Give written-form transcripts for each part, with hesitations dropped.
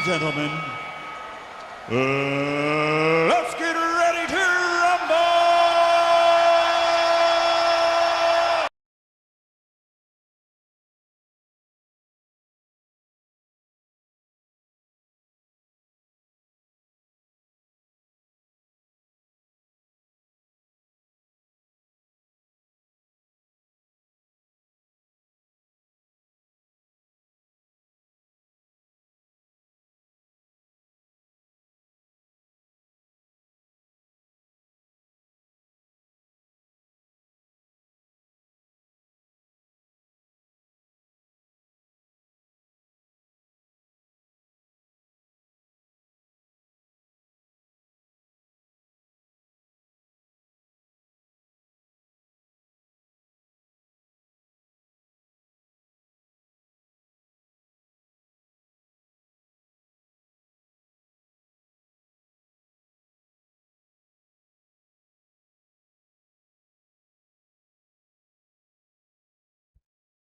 gentlemen, let's get ready to rumble!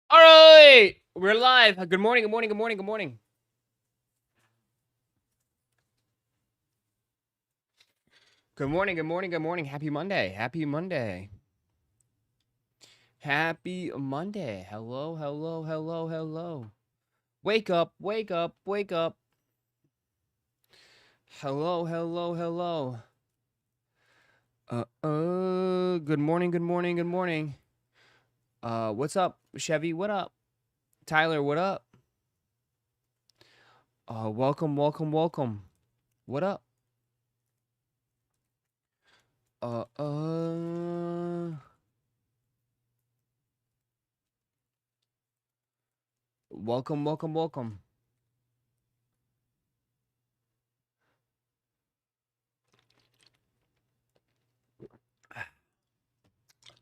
All right, we're live. Good morning, good morning, good morning, good morning. Good morning, good morning, good morning. Happy Monday. Happy Monday. Happy Monday. Hello, hello, hello, hello. Wake up, wake up, wake up. Hello, hello, hello. Good morning, good morning, good morning. What's up, Chevy? What up? Tyler, what up? Welcome, welcome, welcome. What up? Welcome, welcome, welcome.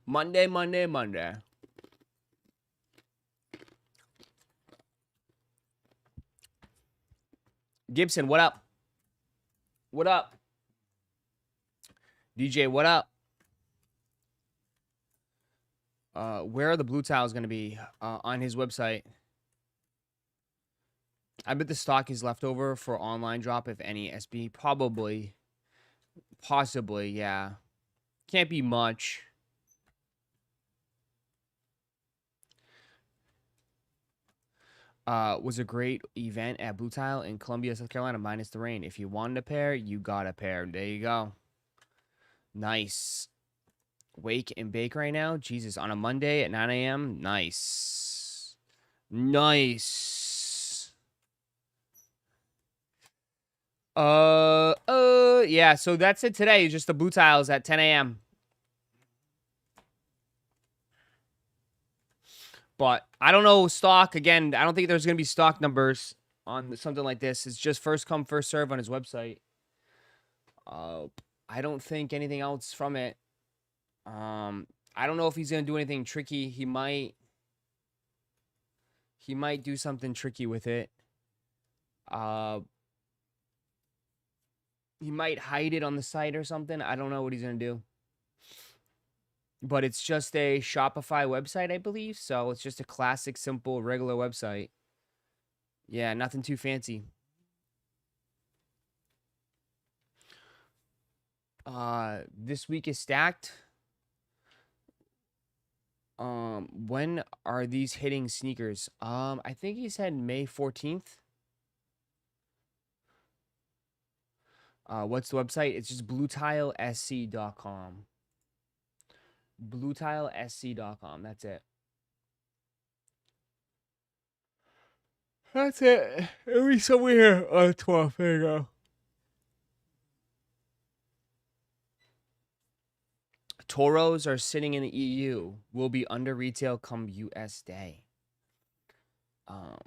Monday, Monday, Monday. Gibson, what up? What up? DJ, what up? Where are the Buletiles going to be? On his website. I bet the stock is left over for online drop, if any. SB, probably. Possibly, yeah. Can't be much. Was a great event at Buletile in Columbia, South Carolina, minus the rain. If you wanted a pair, you got a pair. There you go. Nice. Wake and bake right now. Jesus, on a Monday at 9 a.m. Nice. Nice. Yeah, so that's it today. Just the Buletiles at 10 a.m. But I don't know stock. Again, I don't think there's going to be stock numbers on something like this. It's just first come, first serve on his website. I don't think anything else from it. I don't know if he's going to do anything tricky. He might do something tricky with it. He might hide it on the site or something. I don't know what he's going to do. But it's just a Shopify website, I believe. So it's just a classic, simple, regular website. Yeah, nothing too fancy. This week is stacked. When are these hitting sneakers? I think he said May 14th. What's the website? It's just bluetilesc.com. Bluetilesc.com. That's it. That's it. It'll be somewhere here on the 12th. There you go. Toros are sitting in the EU. Will be under retail come US Day. 8th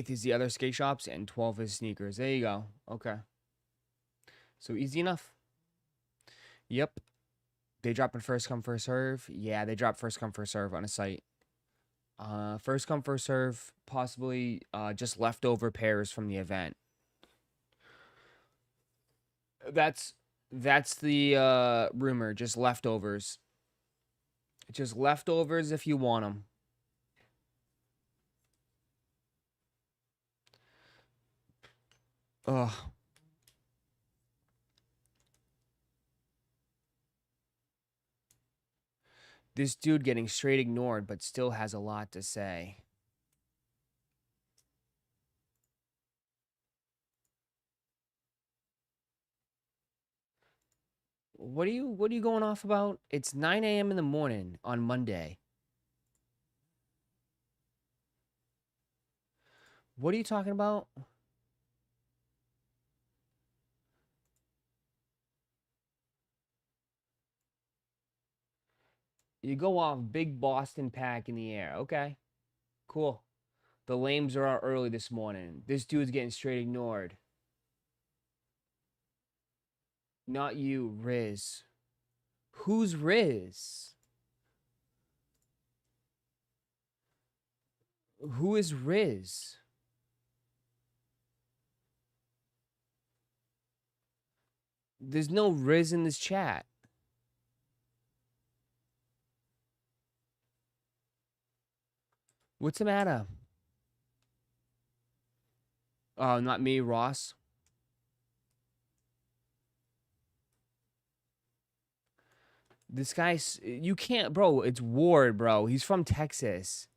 is the other skate shops, and 12th is sneakers. There you go. Okay. So easy enough. Yep. They drop in first come, first serve. Yeah, they drop first come, first serve on a site. First come, first serve. Possibly just leftover pairs from the event. That's the rumor. Just leftovers. Just leftovers if you want them. Ugh. This dude getting straight ignored, but still has a lot to say. What are you going off about? It's 9 a.m. in the morning on Monday. What are you talking about? You go off big Boston pack in the air. Okay. Cool. The lames are out early this morning. This dude's getting straight ignored. Not you, Riz. Who's Riz? Who is Riz? There's no Riz in this chat. What's the matter? Oh, not me, Ross. This guy's... You can't... Bro, it's Ward, bro. He's from Texas.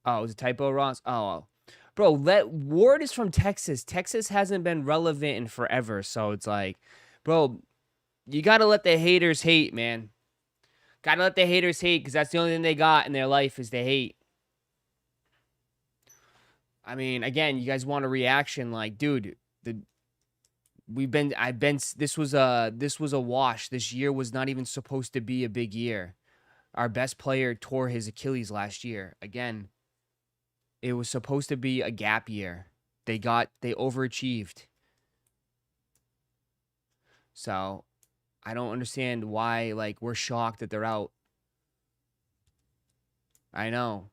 Oh, it's a typo, Ross? Oh. Bro, Ward is from Texas. Texas hasn't been relevant in forever, so it's like... Bro, you gotta let the haters hate, man. Gotta let the haters hate, because that's the only thing they got in their life is the hate. I mean, again, you guys want a reaction, like, dude, this was a wash. This year was not even supposed to be a big year. Our best player tore his Achilles last year. Again, it was supposed to be a gap year. They overachieved. So, I don't understand why, like, we're shocked that they're out. I know.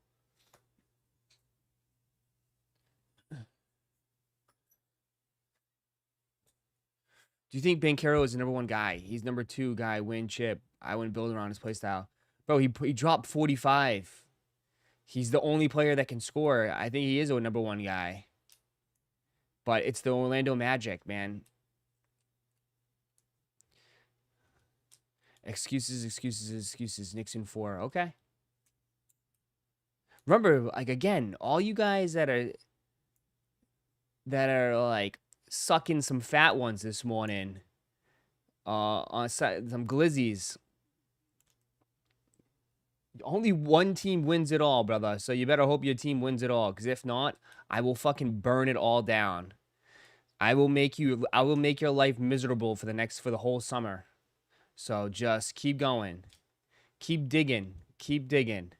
Do you think Bankero is the number one guy? He's number 2 guy, win chip. I wouldn't build around his playstyle. Bro, he dropped 45. He's the only player that can score. I think he is a number 1 guy. But it's the Orlando Magic, man. Excuses, excuses, excuses. Nixon 4. Okay. Remember, like, again, all you guys that are like sucking some fat ones this morning on some glizzies. Only one team wins it all, brother. So you better hope your team wins it all, because if not, I will fucking burn it all down. I will make your life miserable for the whole summer. So just keep going. Keep digging. Keep digging.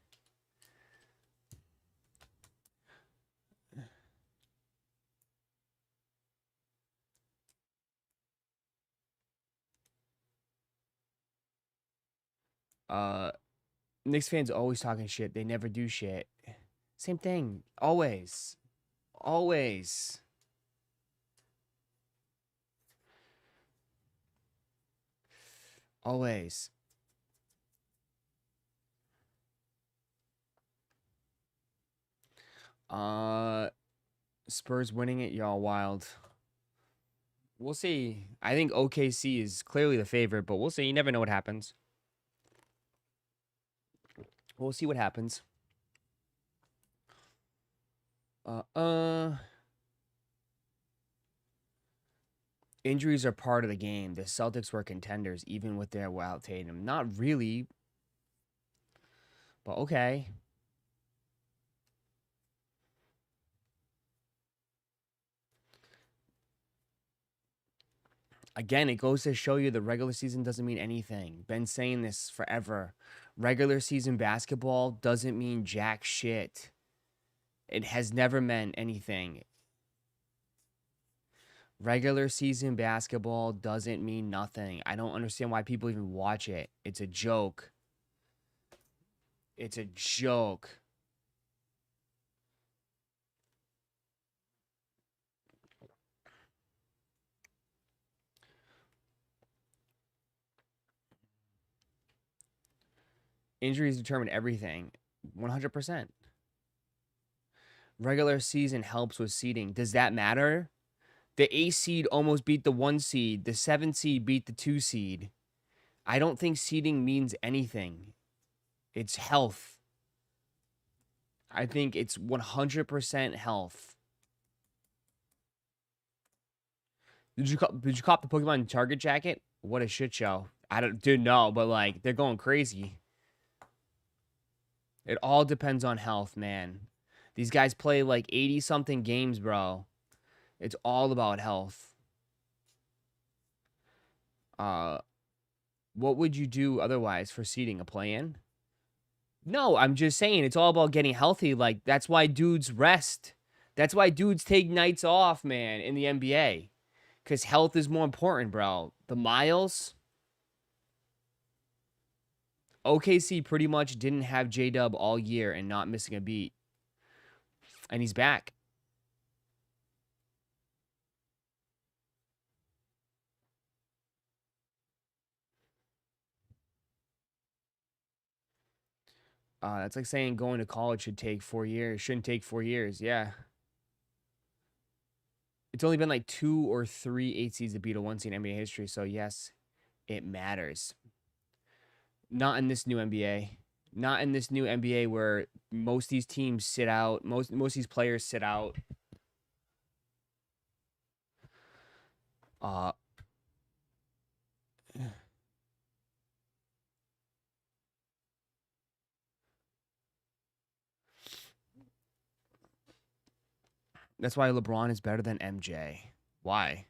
Knicks fans always talking shit. They never do shit. Same thing. Always. Always. Always. Spurs winning it, y'all wild. We'll see. I think OKC is clearly the favorite, but we'll see. You never know what happens. We'll see what happens. Injuries are part of the game. The Celtics were contenders, even with their Wild Tatum. Not really. But okay. Again, it goes to show you the regular season doesn't mean anything. Been saying this forever. Regular season basketball doesn't mean jack shit. It has never meant anything. Regular season basketball doesn't mean nothing. I don't understand why people even watch it. It's a joke. It's a joke. Injuries determine everything. 100%. Regular season helps with seeding. Does that matter? The 8 seed almost beat the 1 seed. The 7 seed beat the 2 seed. I don't think seeding means anything. It's health. I think it's 100% health. Did you cop the Pokemon Target jacket? What a shit show. I don't, dude, no, but like, they're going crazy. It all depends on health, man. These guys play like 80-something games, bro. It's all about health. What would you do otherwise for seeding? A play-in? No, I'm just saying it's all about getting healthy. Like, that's why dudes rest. That's why dudes take nights off, man, in the NBA. Because health is more important, bro. The miles. OKC pretty much didn't have J-Dub all year and not missing a beat. And he's back. That's like saying going to college should take 4 years. Shouldn't take 4 years. Yeah. It's only been like 2 or 3 8 seeds to beat a 1 seed in NBA history. So, yes, it matters. Not in this new NBA. Not in this new NBA where most of these teams sit out. Most of these players sit out. That's why LeBron is better than MJ. Why?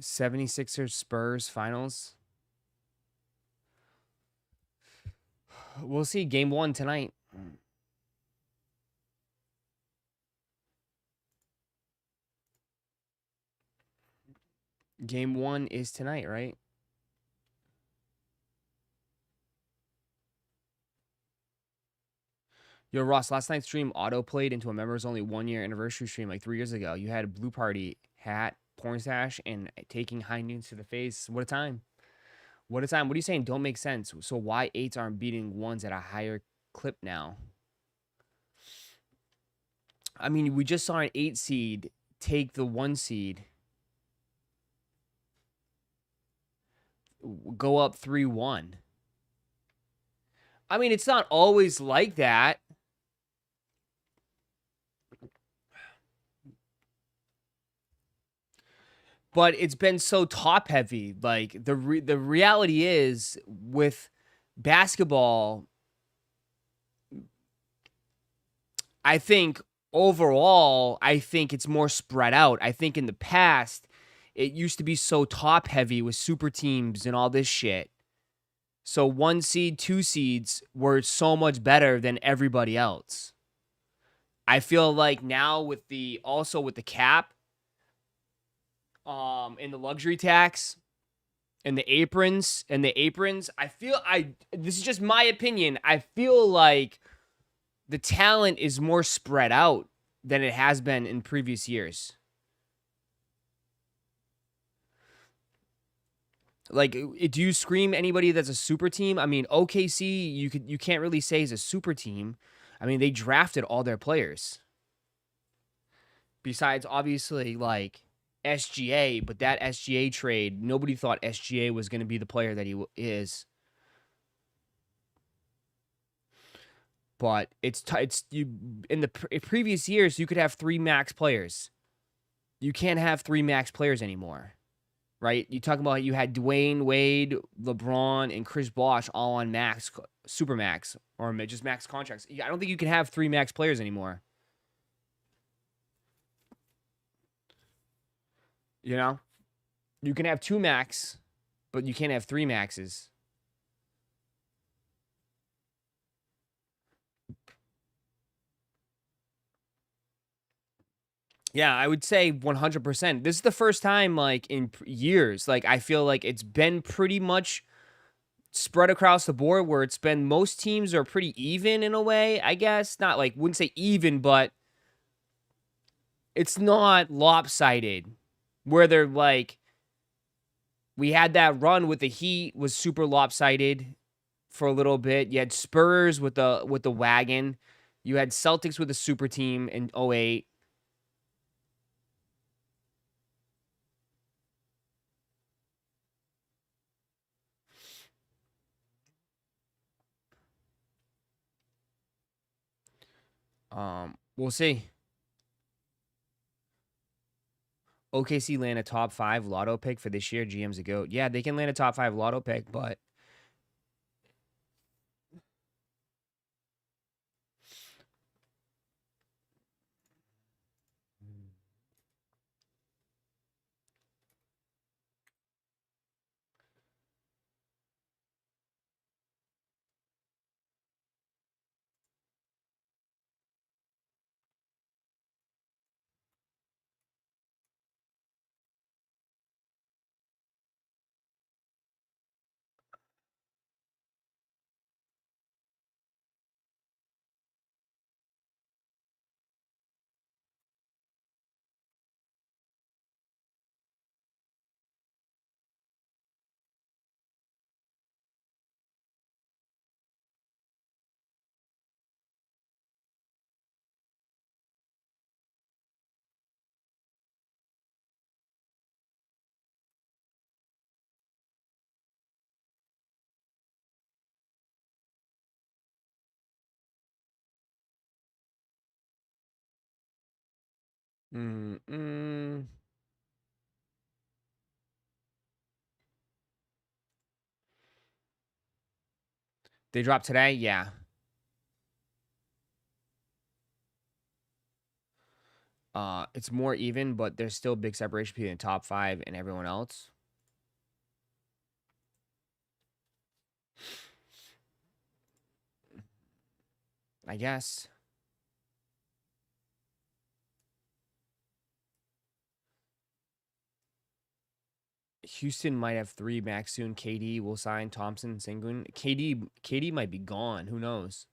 '76ers Spurs finals. We'll see. Game 1 tonight. Game 1 is tonight, right? Yo, Ross, last night's stream auto-played into a members-only 1-year anniversary stream like 3 years ago. You had a Blue Party hat, porn stash, and taking high noons to the face. What a time. What a time. What are you saying? Don't make sense. So why 8s aren't beating 1s at a higher clip now? I mean, we just saw an 8 seed take the 1 seed. Go up 3-1. I mean, it's not always like that. But it's been so top heavy. Like the reality is with basketball, I think overall, I think it's more spread out. I think in the past, it used to be so top heavy with super teams and all this shit. So 1 seed, 2 seeds were so much better than everybody else. I feel like now with the cap, and the luxury tax and the aprons, this is just my opinion. I feel like the talent is more spread out than it has been in previous years. Like, do you scream anybody that's a super team? I mean, OKC, you can't really say is a super team. I mean, they drafted all their players. Besides, obviously, like SGA, but that SGA trade, nobody thought SGA was going to be the player that he is. But it's you in the previous years, you could have 3 max players. You can't have 3 max players anymore, right? You talk about you had Dwayne Wade, LeBron, and Chris Bosh all on max, super max, or just max contracts. I don't think you can have 3 max players anymore. You know, you can have 2 max, but you can't have 3 maxes. Yeah, I would say 100%. This is the first time, like, in years, like, I feel like it's been pretty much spread across the board where it's been most teams are pretty even in a way, I guess. Not like, wouldn't say even, but it's not lopsided. Where they're like, we had that run with the Heat was super lopsided. for a little bit. You had Spurs with the wagon. You had Celtics with a super team in 08. We'll see. OKC land a top 5 lotto pick for this year. GM's a goat. Yeah, they can land a top 5 lotto pick, but they dropped today. Yeah. It's more even, but there's still big separation between the top 5 and everyone else. I guess. Houston might have 3 max soon. KD will sign. Thompson, Sengun. KD might be gone. Who knows?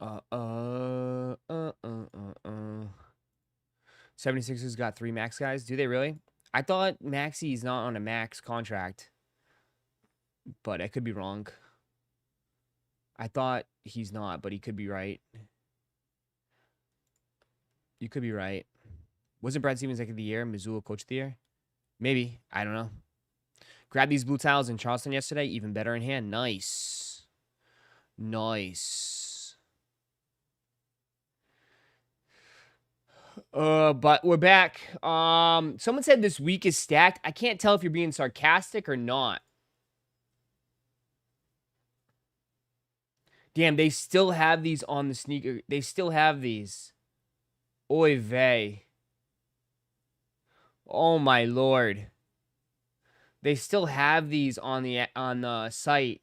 Uh, uh, uh, uh, uh, uh. 76ers got 3 max guys. Do they really? I thought Maxi's not on a max contract, but I could be wrong. I thought he's not, but he could be right. You could be right. Wasn't Brad Stevens like of the year? Missoula coach of the year? Maybe. I don't know. Grabbed these blue tiles in Charleston yesterday. Even better in hand. Nice. Nice. But we're back. Someone said this week is stacked. I can't tell if you're being sarcastic or not. Damn, they still have these on the sneaker. They still have these. Oy vey. Oh my lord. They still have these on the site.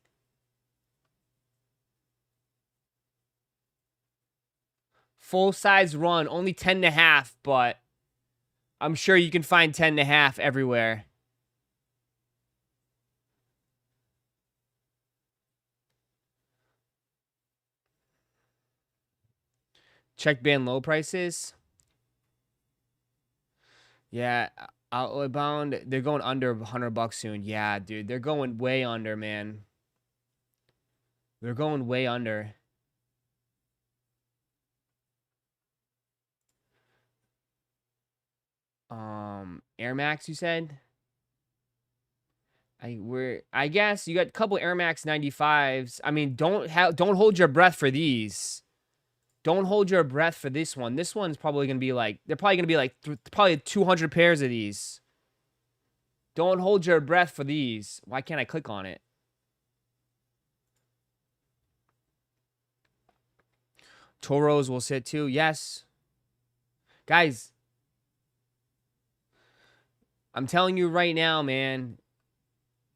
Full size run, only 10.5, but I'm sure you can find 10.5 everywhere. Check band low prices. Yeah, Outlet Bound, they're going under $100 soon. Yeah, dude, they're going way under, man. They're going way under. Air Max, you said? I guess you got a couple Air Max 95s. I mean, don't hold your breath for these. Don't hold your breath for this one. This one's probably going to be like, they're probably going to be like probably 200 pairs of these. Don't hold your breath for these. Why can't I click on it? Toros will sit too. Yes. Guys, I'm telling you right now, man.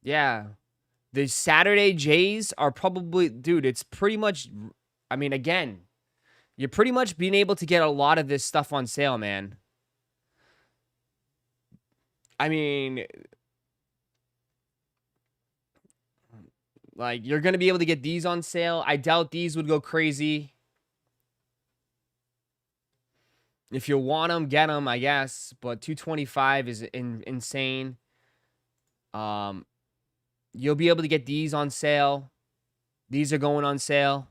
Yeah. The Saturday Jays are probably, dude, it's pretty much, I mean, again, you're pretty much being able to get a lot of this stuff on sale, man. I mean, Like, you're going to be able to get these on sale. I doubt these would go crazy. If you want them, get them, I guess. But $225 is insane. You'll be able to get these on sale. These are going on sale.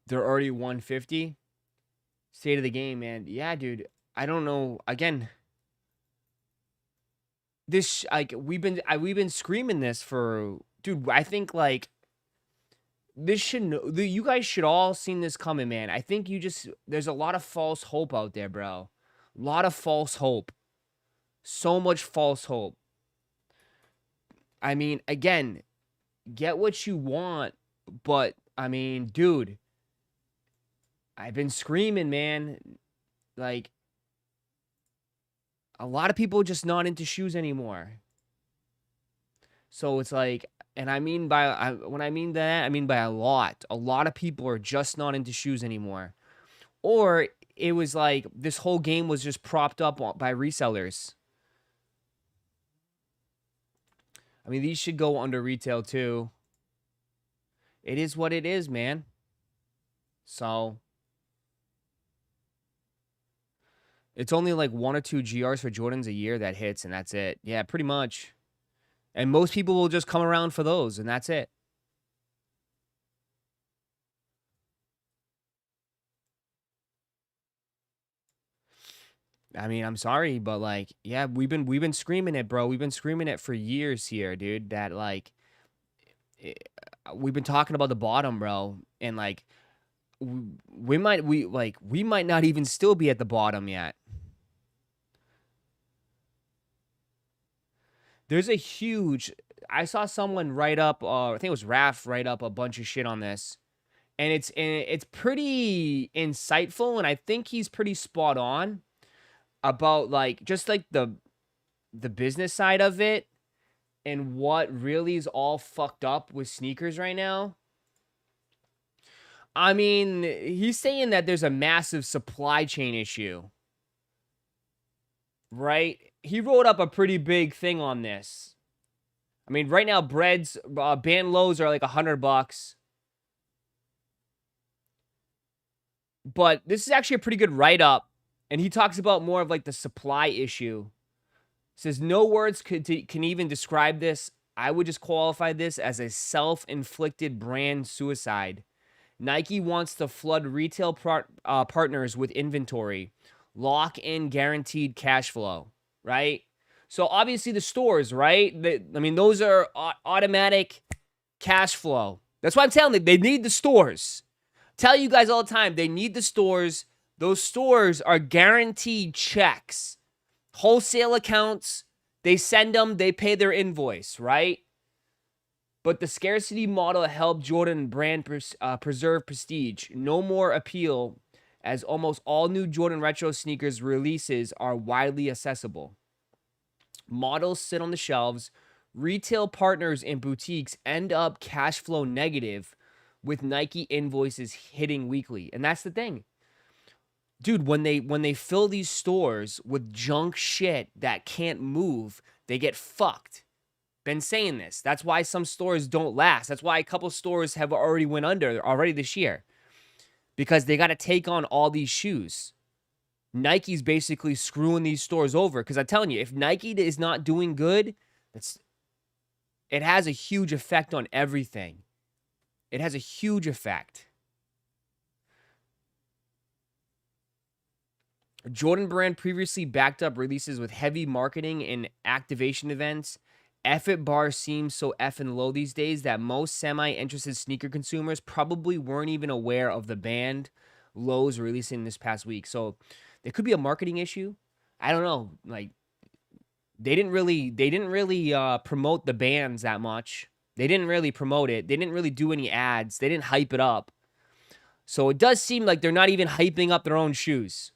They're already 150. State of the game, man. Yeah, dude. I don't know. Again, this like we've been screaming this for, dude. I think like this should you guys should all seen this coming, man. I think there's a lot of false hope out there, bro. A lot of false hope. So much false hope. I mean, again, get what you want, but I mean, dude, I've been screaming, man. Like, a lot of people are just not into shoes anymore. So it's like, and I mean when I mean that, I mean by a lot. A lot of people are just not into shoes anymore. Or it was like this whole game was just propped up by resellers. I mean, these should go under retail too. It is what it is, man. So it's only like 1 or 2 GRs for Jordans a year that hits, and that's it. Yeah, pretty much. And most people will just come around for those, and that's it. I mean, I'm sorry, but like, yeah, we've been screaming it, bro. We've been screaming it for years here, dude. That like, we've been talking about the bottom, bro, and like, we might not even still be at the bottom yet. There's a huge. I saw someone write up. I think it was Raffle write up a bunch of shit on this, and it's pretty insightful, and I think he's pretty spot on about like just like the business side of it and what really is all fucked up with sneakers right now. I mean, he's saying that there's a massive supply chain issue, right? He wrote up a pretty big thing on this. I mean, right now, breads, band lows are like $100. But this is actually a pretty good write-up. And he talks about more of like the supply issue. Says, no words can even describe this. I would just qualify this as a self-inflicted brand suicide. Nike wants to flood retail partners with inventory. Lock in guaranteed cash flow, right? So obviously the stores, right? I mean, those are automatic cash flow. That's why I'm telling them they need the stores. Tell you guys all the time, they need the stores. Those stores are guaranteed checks. Wholesale accounts, they send them, they pay their invoice, right? But the scarcity model helped Jordan brand preserve prestige. No more appeal, as almost all new Jordan Retro sneakers releases are widely accessible. Models sit on the shelves. Retail partners and boutiques end up cash flow negative with Nike invoices hitting weekly. And that's the thing. Dude, when they fill these stores with junk shit that can't move, they get fucked. Been saying this. That's why some stores don't last. That's why a couple stores have already went under already this year. Because they got to take on all these shoes. Nike's basically screwing these stores over. Because I'm telling you, if Nike is not doing good, it has a huge effect on everything. It has a huge effect. Jordan Brand previously backed up releases with heavy marketing and activation events. Effort bar seems so effing low these days that most semi-interested sneaker consumers probably weren't even aware of the band lows releasing this past week. So there could be a marketing issue. I don't know. Like they didn't really promote the bands that much. They didn't really promote it. They didn't really do any ads. They didn't hype it up. So it does seem like they're not even hyping up their own shoes.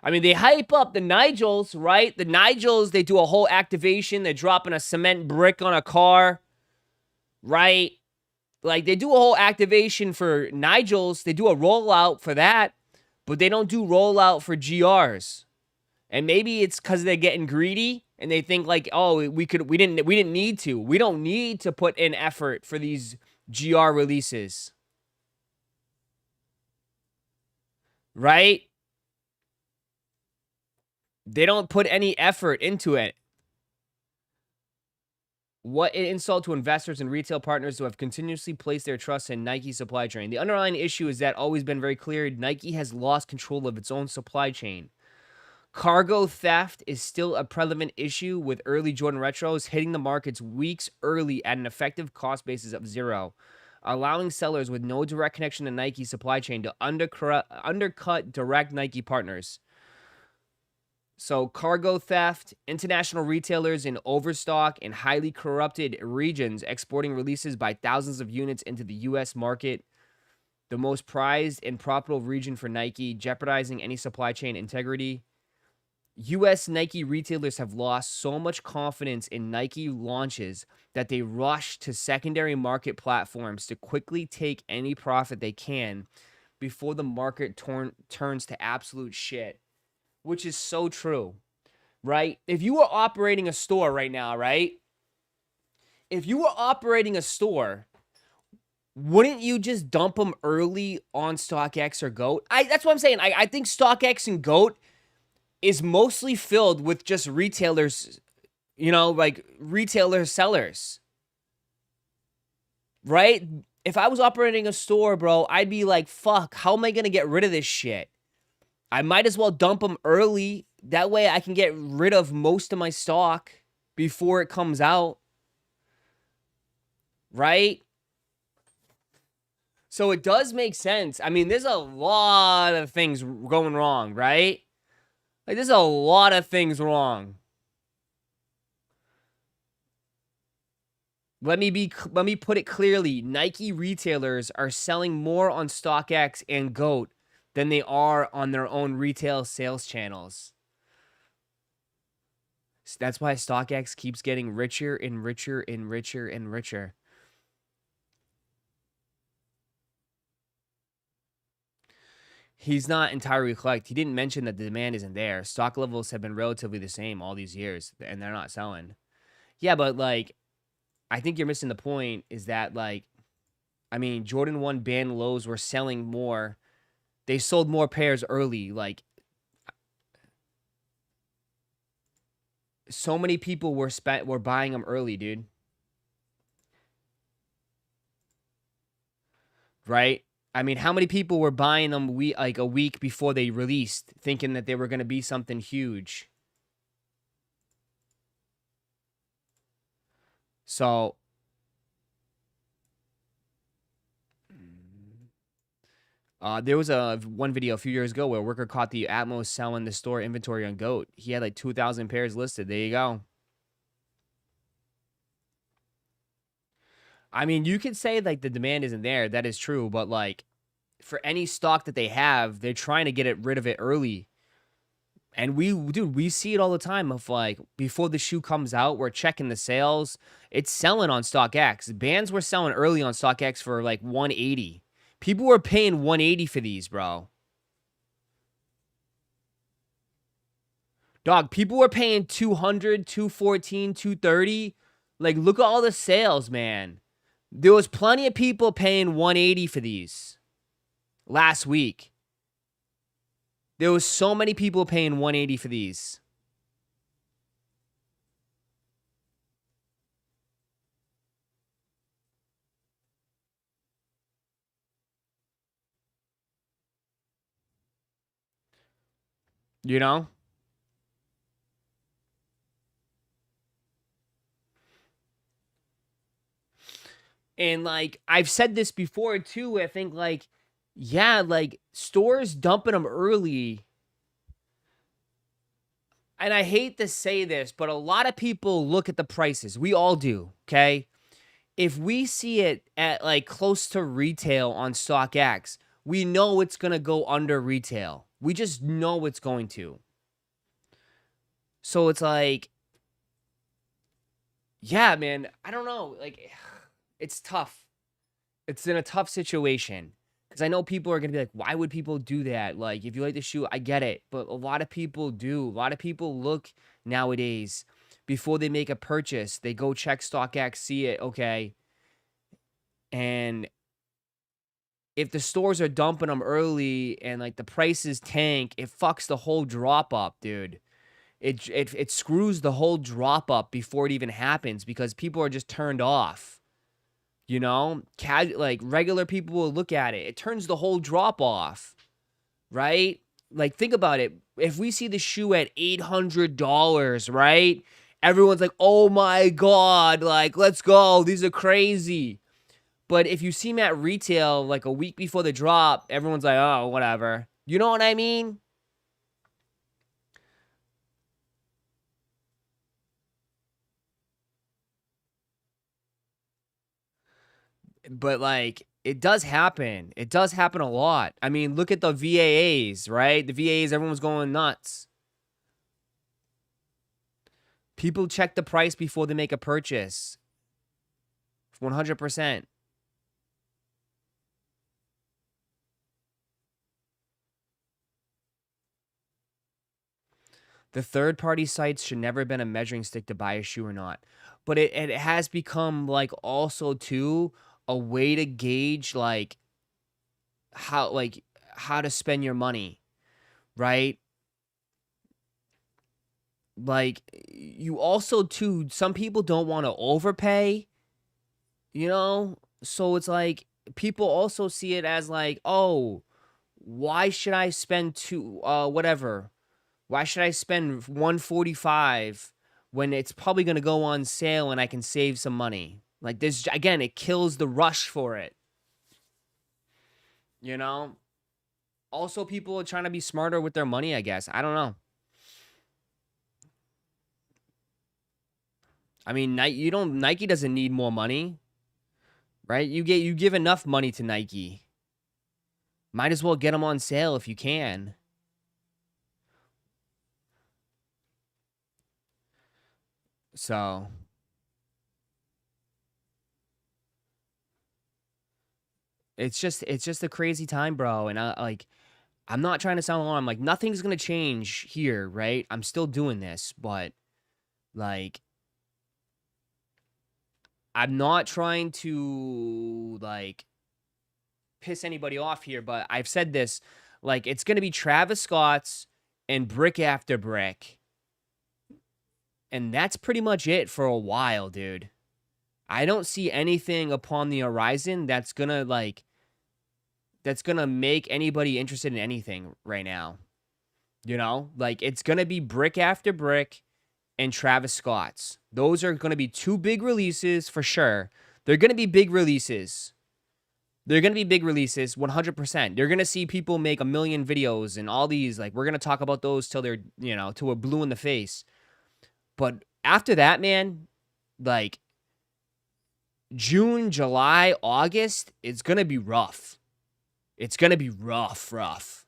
I mean, they hype up the Nigels, right? The Nigels, they do a whole activation. They're dropping a cement brick on a car, right? Like, they do a whole activation for Nigels. They do a rollout for that, but they don't do rollout for GRs. And maybe it's because they're getting greedy and they think like, oh, we didn't need to. We don't need to put in effort for these GR releases. Right? They don't put any effort into it. What an insult to investors and retail partners who have continuously placed their trust in Nike's supply chain. The underlying issue is that always been very clear. Nike has lost control of its own supply chain. Cargo theft is still a prevalent issue, with early Jordan retros hitting the markets weeks early at an effective cost basis of zero, allowing sellers with no direct connection to Nike's supply chain to undercut direct Nike partners. So cargo theft, international retailers in overstock and highly corrupted regions exporting releases by thousands of units into the U.S. market, the most prized and profitable region for Nike, jeopardizing any supply chain integrity. U.S. Nike retailers have lost so much confidence in Nike launches that they rush to secondary market platforms to quickly take any profit they can before the market turns to absolute shit, which is so true, right? If you were operating a store right now, right? If you were operating a store, wouldn't you just dump them early on StockX or GOAT? That's what I'm saying. I think StockX and GOAT is mostly filled with just retailers, like retailer sellers, right? If I was operating a store, bro, I'd be like, fuck, how am I going to get rid of this shit? I might as well dump them early. That way I can get rid of most of my stock before it comes out, right? So it does make sense. I mean, there's a lot of things going wrong, right? Like, there's a lot of things wrong. Let me put it clearly. Nike retailers are selling more on StockX and GOAT than they are on their own retail sales channels. So that's why StockX keeps getting richer and richer and richer and richer. He's not entirely correct. He didn't mention that the demand isn't there. Stock levels have been relatively the same all these years, and they're not selling. Yeah, but, like, I think you're missing the point is that, like, I mean, Jordan 1 band lows were selling more. They sold more pairs early. Like, so many people were buying them early, dude. Right? I mean, how many people were buying them a week before they released, thinking that they were going to be something huge? So, there was one video a few years ago where a worker caught the Atmos selling the store inventory on GOAT. He had like 2,000 pairs listed. There you go. I mean, you could say like the demand isn't there. That is true. But like for any stock that they have, they're trying to get rid of it early. And we see it all the time of like before the shoe comes out, we're checking the sales. It's selling on StockX. Bands were selling early on StockX for like 180. People were paying 180 for these, bro. Dog, people were paying 200, 214, 230. Like, look at all the sales, man. There was plenty of people paying 180 for these last week. There was so many people paying 180 for these. You know? And like I've said this before too, I think like yeah, like stores dumping them early. And I hate to say this, but a lot of people look at the prices. We all do, okay? if we see it at like close to retail on StockX, we know it's going to go under retail. We just know it's going to. So it's like, yeah, man, I don't know. Like, it's tough. It's in a tough situation. Because I know people are going to be like, why would people do that? Like, if you like the shoe, I get it. But a lot of people do. A lot of people look nowadays before they make a purchase. They go check StockX, see it, okay. And if the stores are dumping them early and like the prices tank, it fucks the whole drop up, dude. It screws the whole drop up before it even happens because people are just turned off. You know, like regular people will look at it. It turns the whole drop off, right? Like, think about it. If we see the shoe at $800, right? Everyone's like, oh my God, like, let's go. These are crazy. But if you see them at retail like a week before the drop, everyone's like, oh, whatever. You know what I mean? But like, it does happen. It does happen a lot. I mean, look at the VAAs, right? The VAAs, everyone's going nuts. People check the price before they make a purchase. 100%. The third-party sites should never have been a measuring stick to buy a shoe or not. But it has become like also too a way to gauge how to spend your money, right? Like, you also too, some people don't want to overpay, you know? So it's like people also see it as like, oh, why should I spend whatever? Why should I spend 145 when it's probably going to go on sale and I can save some money? Like, this again, it kills the rush for it. You know? Also, people are trying to be smarter with their money, I guess. I don't know. I mean, Nike doesn't need more money, right? You give enough money to Nike. Might as well get them on sale if you can. So, it's just a crazy time, bro, and I'm not trying to sound alarm. Like, nothing's gonna change here, right? I'm still doing this, but like, I'm not trying to like piss anybody off here, but I've said this. Like, it's gonna be Travis Scott's and brick after brick, and that's pretty much it for a while, dude. I don't see anything upon the horizon that's gonna make anybody interested in anything right now. You know, like, it's gonna be brick after brick and Travis Scott's. Those are gonna be two big releases for sure. They're gonna be big releases. They're gonna be big releases, 100%. You're gonna see people make a million videos and all these. Like, we're gonna talk about those till they're, till we're blue in the face. But after that, man, like June, July, August, it's gonna be rough. It's gonna be rough.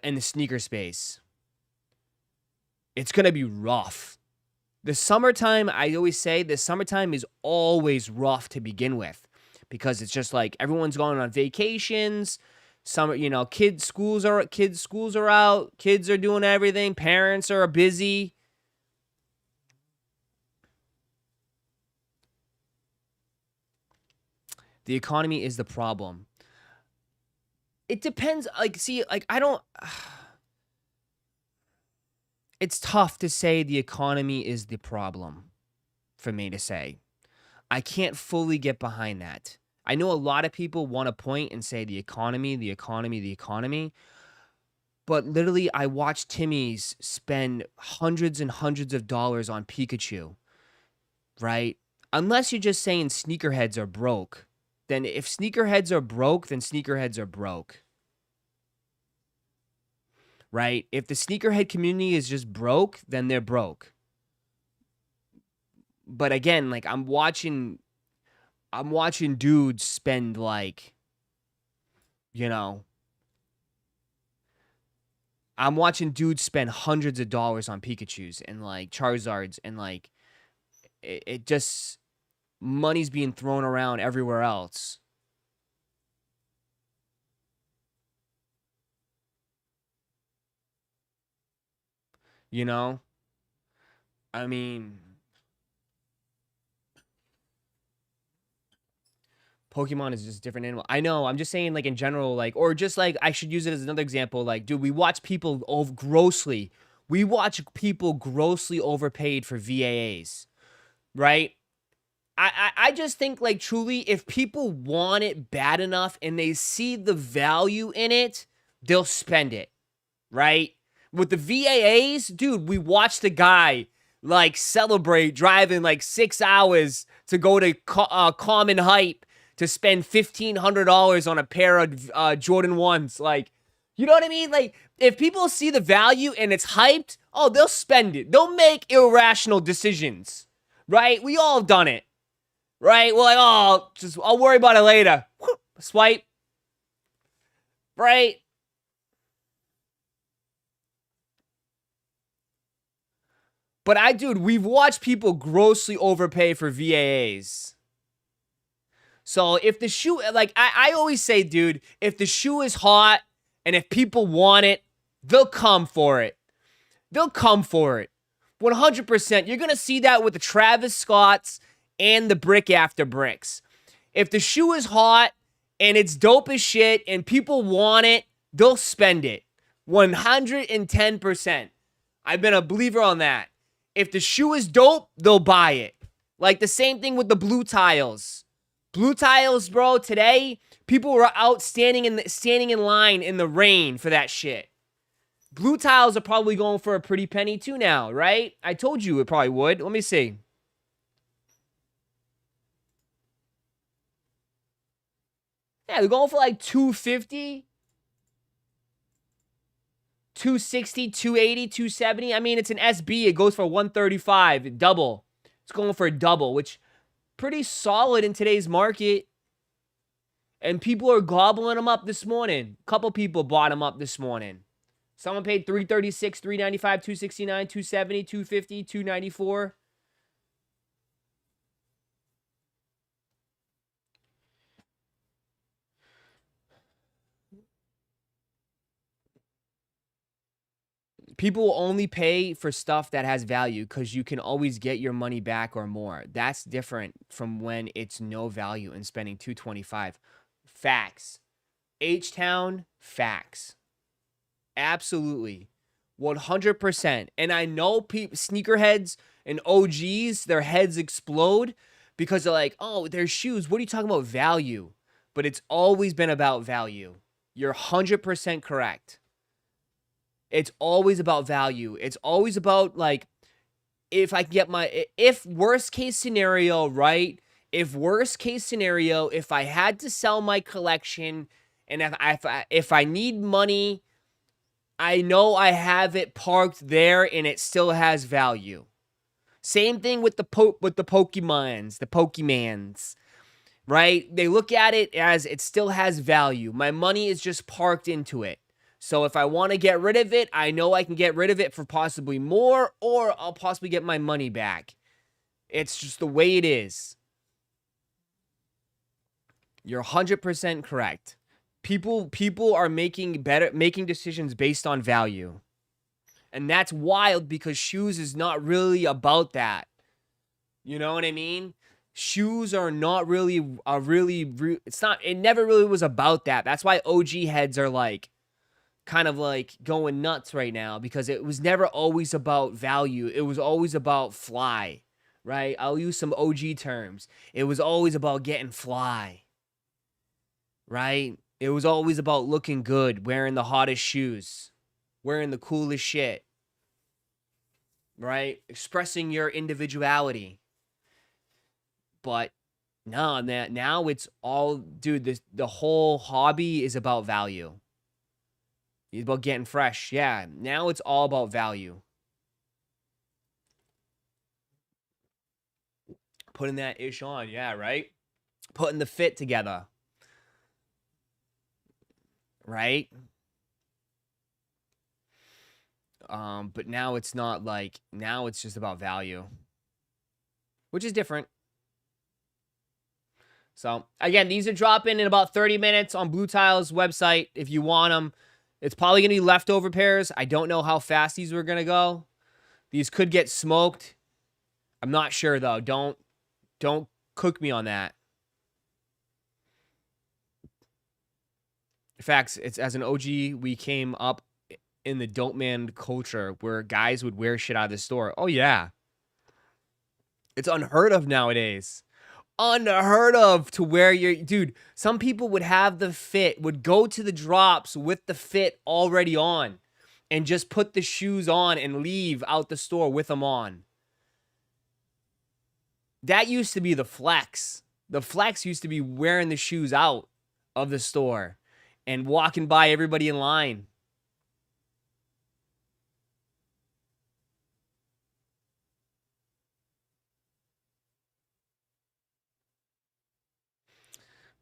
In the sneaker space. It's gonna be rough. The summertime, I always say, the summertime is always rough to begin with. Because it's just like everyone's going on vacations. Summer, kids' schools are out. Kids are doing everything. Parents are busy. The economy is the problem. It depends. Like, see, like, I don't. It's tough to say the economy is the problem for me to say. I can't fully get behind that. I know a lot of people want to point and say the economy, the economy, the economy. But literally, I watched Timmy's spend hundreds and hundreds of dollars on Pikachu, right? Unless you're just saying sneakerheads are broke. Then if sneakerheads are broke, then sneakerheads are broke. Right? If the sneakerhead community is just broke, then they're broke. But again, like I'm watching dudes spend like, you know, I'm watching dudes spend hundreds of dollars on Pikachus and like Charizards, and like it just, money's being thrown around everywhere else. You know? I mean, Pokemon is just a different animal. I know. I'm just saying, like, in general, like, or just like, I should use it as another example. Like, dude, we watch people grossly overpaid for VAAs, right? I just think, like, truly, if people want it bad enough and they see the value in it, they'll spend it, right? With the VAAs, dude, we watched the guy like celebrate driving like 6 hours to go to Common Hype to spend $1,500 on a pair of Jordan 1s. Like, you know what I mean? Like, if people see the value and it's hyped, oh, they'll spend it. They'll make irrational decisions, right? We all have done it, right? We're like, oh, I'll worry about it later. Swipe, right? But dude, we've watched people grossly overpay for VAAs. So if the shoe, like I always say, dude, if the shoe is hot and if people want it, they'll come for it. They'll come for it. 100%. You're going to see that with the Travis Scotts and the Brick After Bricks. If the shoe is hot and it's dope as shit and people want it, they'll spend it. 110%. I've been a believer on that. If the shoe is dope, they'll buy it. Like the same thing with the Buletiles. Buletiles, bro, today, people were out standing in line in the rain for that shit. Buletiles are probably going for a pretty penny too now, right? I told you it probably would. Let me see. Yeah, they're going for like $250, $260, $280, $270. I mean, it's an SB. It goes for $135, double. It's going for a double, which pretty solid in today's market. And people are gobbling them up this morning. A couple people bought them up this morning. Someone paid $336, $395, $269, $270, $250, $294. People will only pay for stuff that has value because you can always get your money back or more. That's different from when it's no value and spending $225. Facts. H-Town, facts. Absolutely. 100%. And I know sneakerheads and OGs, their heads explode because they're like, oh, their shoes. What are you talking about? Value. But it's always been about value. You're 100% correct. It's always about value. It's always about, like, if I can get if worst case scenario, right? If I had to sell my collection and if I need money, I know I have it parked there and it still has value. Same thing with the Pokemans, right? They look at it as it still has value. My money is just parked into it. So if I want to get rid of it, I know I can get rid of it for possibly more, or I'll possibly get my money back. It's just the way it is. You're 100% correct. People are making decisions based on value. And that's wild because shoes is not really about that. You know what I mean? Shoes are not really it never really was about that. That's why OG heads are like kind of like going nuts right now, because it was never always about value. It was always about fly, right? I'll use some OG terms. It was always about getting fly, right? It was always about looking good, wearing the hottest shoes, wearing the coolest shit, right? Expressing your individuality. But no, now it's all, dude, the whole hobby is about value. It's about getting fresh. Yeah, now it's all about value. Putting that ish on. Yeah, right? Putting the fit together. Right? But now it's not like, now it's just about value, which is different. So, again, these are dropping in about 30 minutes on Buletile's website if you want them. It's probably going to be leftover pairs. I don't know how fast these were going to go. These could get smoked. I'm not sure, though. Don't cook me on that. In fact, it's as an OG, we came up in the dope man culture where guys would wear shit out of the store. Oh, yeah. It's unheard of nowadays. Unheard of to wear your... Dude, some people would have the fit, would go to the drops with the fit already on and just put the shoes on and leave out the store with them on. That used to be the flex. The flex used to be wearing the shoes out of the store and walking by everybody in line.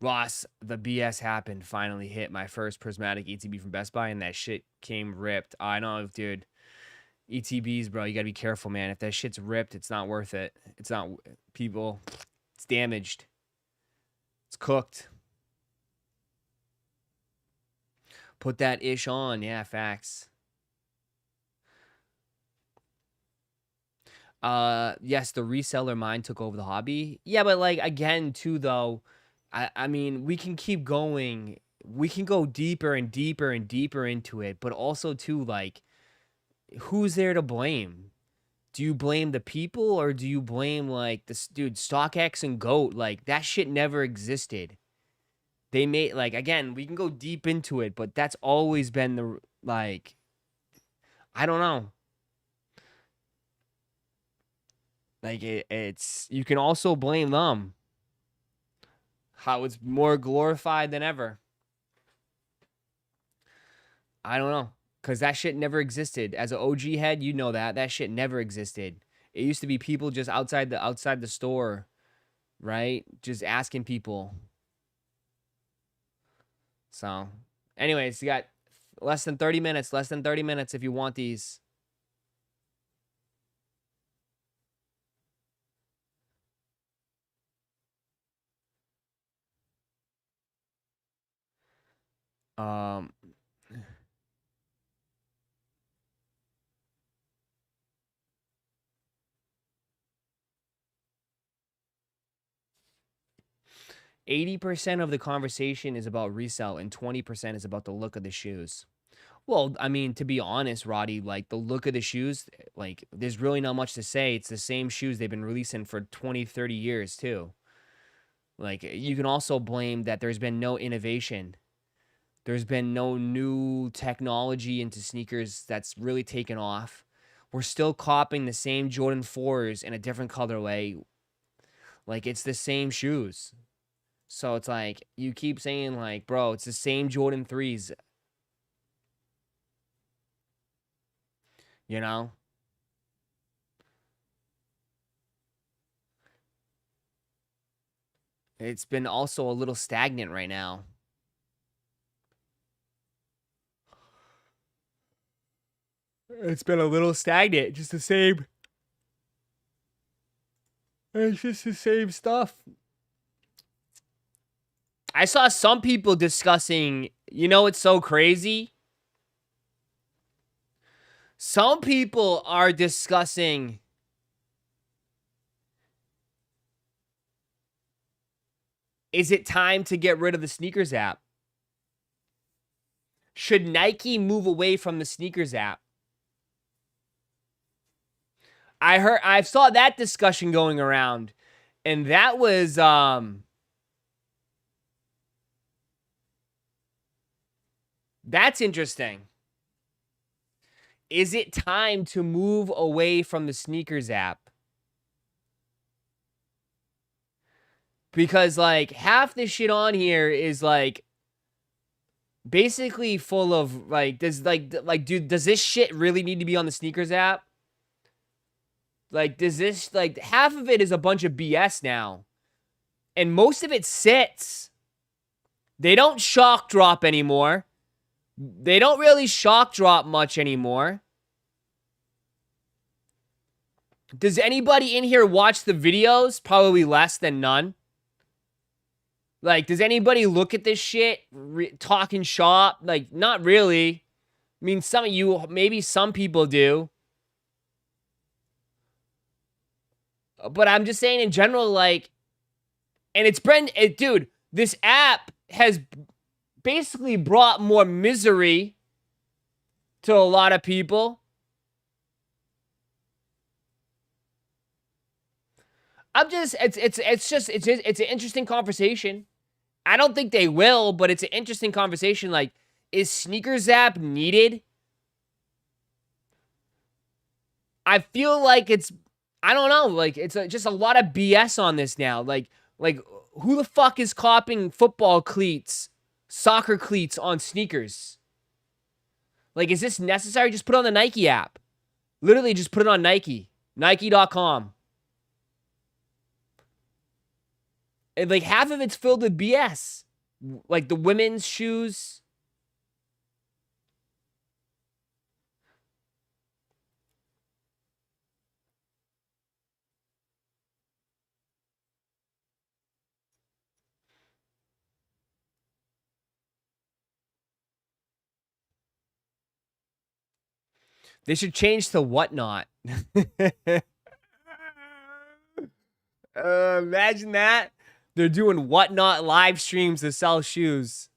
Ross, the BS happened. Finally hit my first prismatic ETB from Best Buy, and that shit came ripped. I know, dude. ETBs, bro, you gotta be careful, man. If that shit's ripped, it's not worth it. It's not, people, it's damaged. It's cooked. Put that ish on. Yeah, facts. Yes, the reseller mind took over the hobby. Yeah, but like, again, too, though, I mean, we can keep going. We can go deeper and deeper and deeper into it, but also, too, like, who's there to blame? Do you blame the people or do you blame, like, this dude, StockX and GOAT? Like, that shit never existed. They made, like, again, we can go deep into it, but that's always been the, like, I don't know. Like, it's, you can also blame them. How it's more glorified than ever. I don't know. Because that shit never existed. As an OG head, you know that. That shit never existed. It used to be people just outside the store, right? Just asking people. So, anyways, you got less than 30 minutes. Less than 30 minutes if you want these. Um... 80% of the conversation is about resell and 20% is about the look of the shoes. Well, I mean, to be honest, Roddy, like the look of the shoes, like there's really not much to say. It's the same shoes they've been releasing for 20, 30 years too. Like you can also blame that there's been no innovation. There's been no new technology into sneakers that's really taken off. We're still copying the same Jordan 4s in a different colorway. Like it's the same shoes. So it's like, you keep saying like, bro, it's the same Jordan 3s. You know? It's been also a little stagnant right now. It's been a little stagnant. Just the same. It's just the same stuff. I saw some people discussing, you know, it's so crazy. Some people are discussing is it time to get rid of the sneakers app? Should Nike move away from the sneakers app? I saw that discussion going around, and that was that's interesting. Is it time to move away from the sneakers app? Because like half the shit on here is like basically full of like does this shit really need to be on the sneakers app? Like, does this, like, half of it is a bunch of BS now. And most of it sits. They don't shock drop anymore. They don't really shock drop much anymore. Does anybody in here watch the videos? Probably less than none. Like, does anybody look at this shit talking shop? Like, not really. I mean, some of you, maybe some people do. But I'm just saying in general, like, and it's dude, this app has basically brought more misery to a lot of people. It's an interesting conversation. I don't think they will, but it's an interesting conversation. Like, is Sneakers app needed? I feel like I don't know. Like, it's just a lot of BS on this now. Like, who the fuck is copying football cleats, soccer cleats on sneakers? Like, is this necessary? Just put it on the Nike app. Literally, just put it on Nike. Nike.com. And, like, half of it's filled with BS. Like, the women's shoes. They should change to whatnot. Imagine that. They're doing whatnot live streams to sell shoes.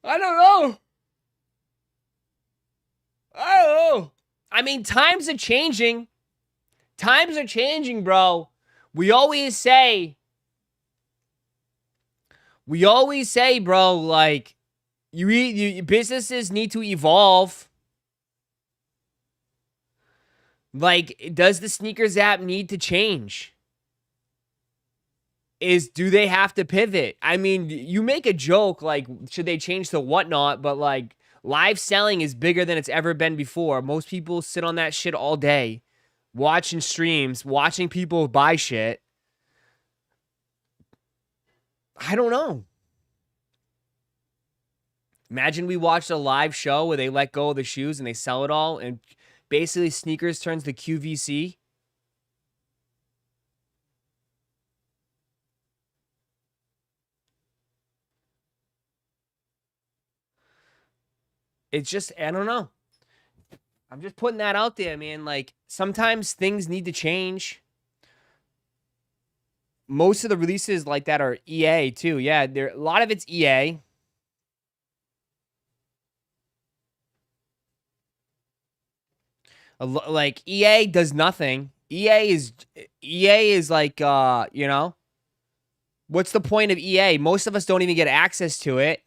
I don't know. I don't know. I mean, times are changing. Times are changing, bro. We always say, bro, like, businesses need to evolve. Like, does the sneakers app need to change? Do they have to pivot? I mean, you make a joke, like, should they change to whatnot? But, like, live selling is bigger than it's ever been before. Most people sit on that shit all day, watching streams, watching people buy shit. I don't know. Imagine we watched a live show where they let go of the shoes and they sell it all, and basically sneakers turns to QVC. It's just, I don't know. I'm just putting that out there, man. Like, sometimes things need to change. Most of the releases like that are EA too. Yeah, a lot of it's EA. Like, EA does nothing. EA is like, you know, what's the point of EA? Most of us don't even get access to it.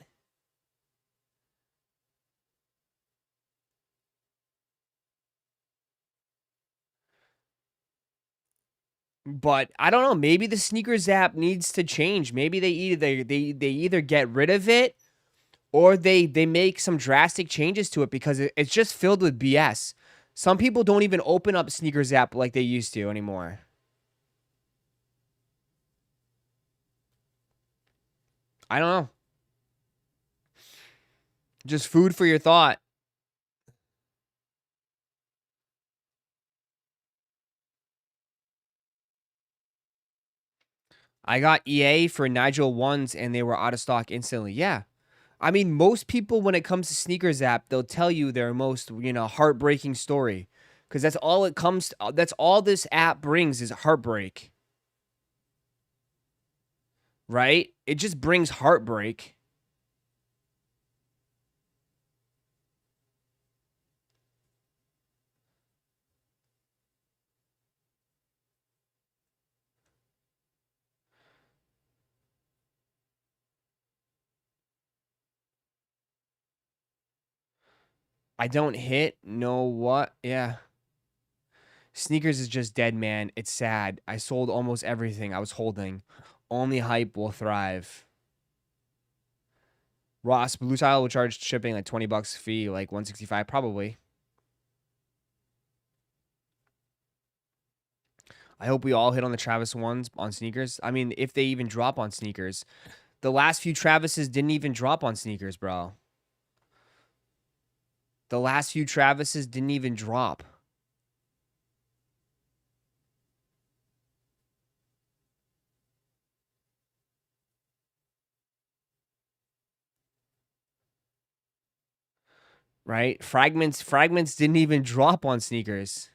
But I don't know. Maybe the sneakers app needs to change. Maybe they either get rid of it, or they make some drastic changes to it, because it's just filled with BS. Some people don't even open up sneakers app like they used to anymore. I don't know. Just food for your thought. I got EA for Nigel ones and they were out of stock instantly. Yeah. I mean, most people, when it comes to sneakers app, they'll tell you their most, heartbreaking story. Because that's all it comes to, that's all this app brings is heartbreak. Right? It just brings heartbreak. I don't hit. No what? Yeah. Sneakers is just dead, man. It's sad. I sold almost everything I was holding. Only hype will thrive. Ross, Buletile will charge shipping like $20 fee, like $165 probably. I hope we all hit on the Travis ones on sneakers. I mean, if they even drop on sneakers. The last few Travises didn't even drop on sneakers, bro. The last few Travises didn't even drop. Right? Fragments didn't even drop on sneakers.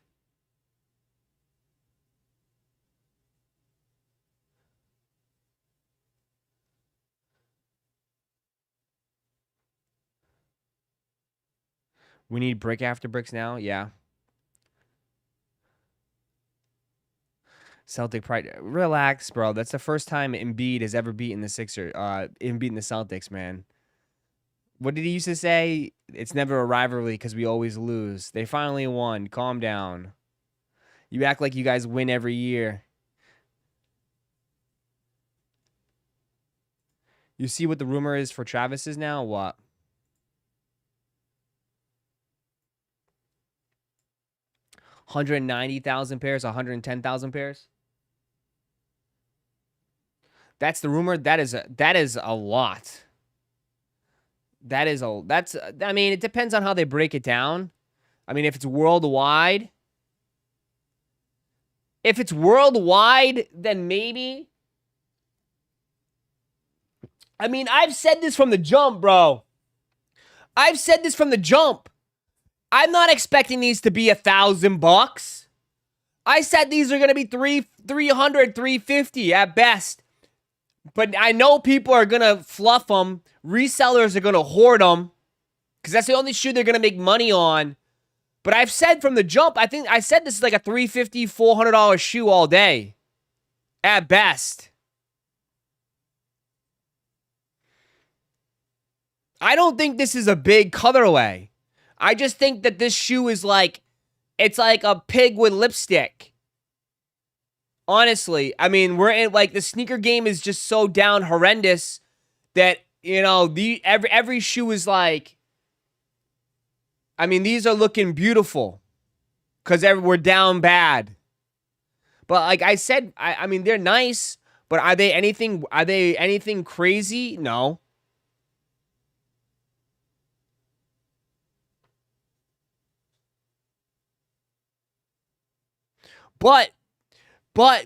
We need brick after bricks now? Yeah. Celtic pride. Relax, bro. That's the first time Embiid has ever beaten the Sixers. Beaten the Celtics, man. What did he used to say? It's never a rivalry because we always lose. They finally won. Calm down. You act like you guys win every year. You see what the rumor is for Travis is now? What? 190,000 pairs, 110,000 pairs? That's the rumor. That is a lot. I mean, it depends on how they break it down. I mean, if it's worldwide, then maybe. I mean, I've said this from the jump, bro. I've said this from the jump. I'm not expecting these to be $1,000. I said these are going to be 300, 350 at best. But I know people are going to fluff them. Resellers are going to hoard them because that's the only shoe they're going to make money on. But I've said from the jump, I think I said this is like a $350, $400 shoe all day at best. I don't think this is a big colorway. I just think that this shoe is like, it's like a pig with lipstick. Honestly, I mean, we're in like the sneaker game is just so down horrendous that, you know, every shoe is like, I mean, these are looking beautiful because we're down bad. But like I said, I mean, they're nice, but are they anything crazy? No. But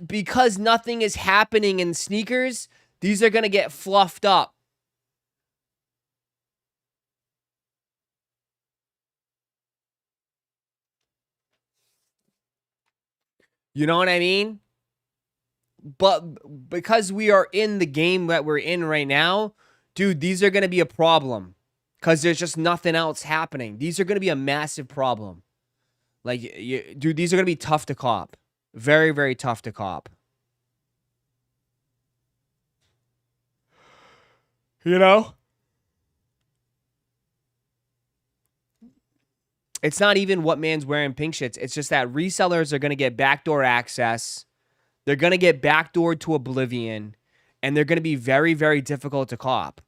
because nothing is happening in sneakers, these are going to get fluffed up. You know what I mean? But because we are in the game that we're in right now, dude, these are going to be a problem because there's just nothing else happening. These are going to be a massive problem. Like, dude, these are going to be tough to cop. Very, very tough to cop. You know? It's not even what man's wearing pink shits. It's just that resellers are going to get backdoor access. They're going to get backdoored to oblivion. And they're going to be very, very difficult to cop.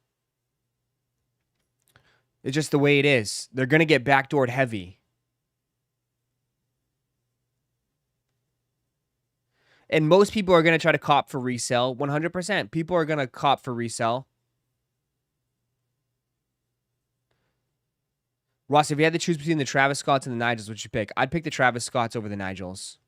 It's just the way it is. They're going to get backdoored heavy. And most people are going to try to cop for resale. 100%. People are going to cop for resale. Ross, if you had to choose between the Travis Scotts and the Nigels, what would you pick? I'd pick the Travis Scotts over the Nigels.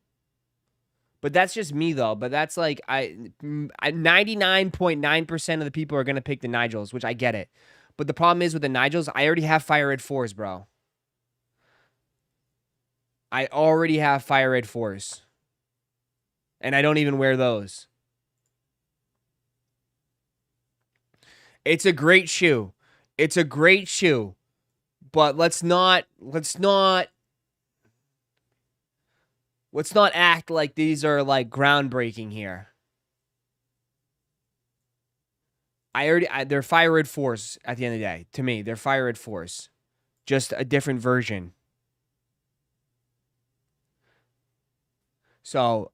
But that's just me, though. But that's like 99.9% of the people are going to pick the Nigels, which I get it. But the problem is with the Nigels, I already have Fire Red 4s, bro. I already have Fire Red 4s. And I don't even wear those. It's a great shoe. It's a great shoe. But let's not act like these are like groundbreaking here. They're Fire Red 4s at the end of the day. To me, they're Fire Red 4s. Just a different version. So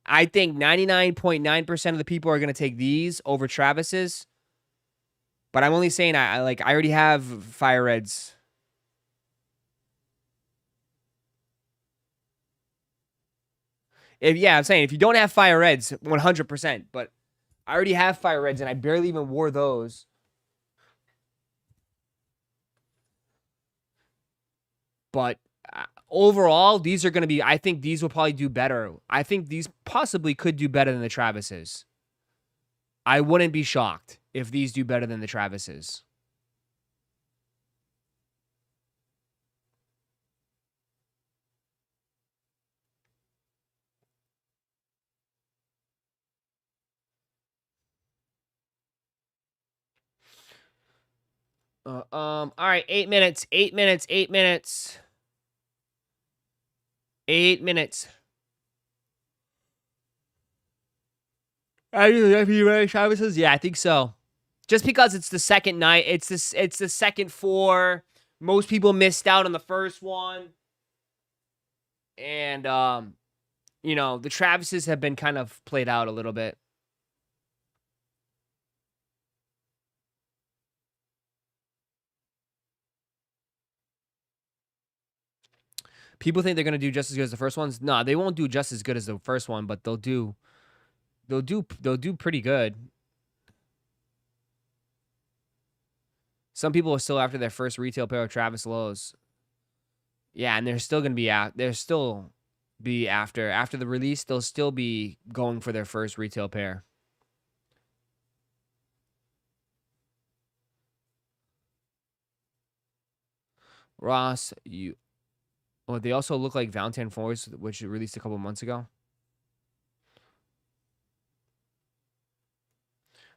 I think 99.9% of the people are going to take these over Travis's. But I'm only saying I already have fire reds. I'm saying if you don't have fire reds, 100%. But I already have fire reds, and I barely even wore those. But overall, these are going to be, I think these will probably do better. I think these possibly could do better than the Travises. I wouldn't be shocked if these do better than the Travises. All right, 8 minutes, 8 minutes, 8 minutes. 8 minutes. Travis's? Yeah, I think so. Just because it's the second night, it's the second 4. Most people missed out on the first one. And you know, the Travises have been kind of played out a little bit. People think they're gonna do just as good as the first ones. No, they won't do just as good as the first one, but they'll do pretty good. Some people are still after their first retail pair of Travis Lowe's. Yeah, and they're still gonna be out. They're still be after the release. They'll still be going for their first retail pair. Ross, you. Oh, they also look like Valentine 4s, which released a couple months ago.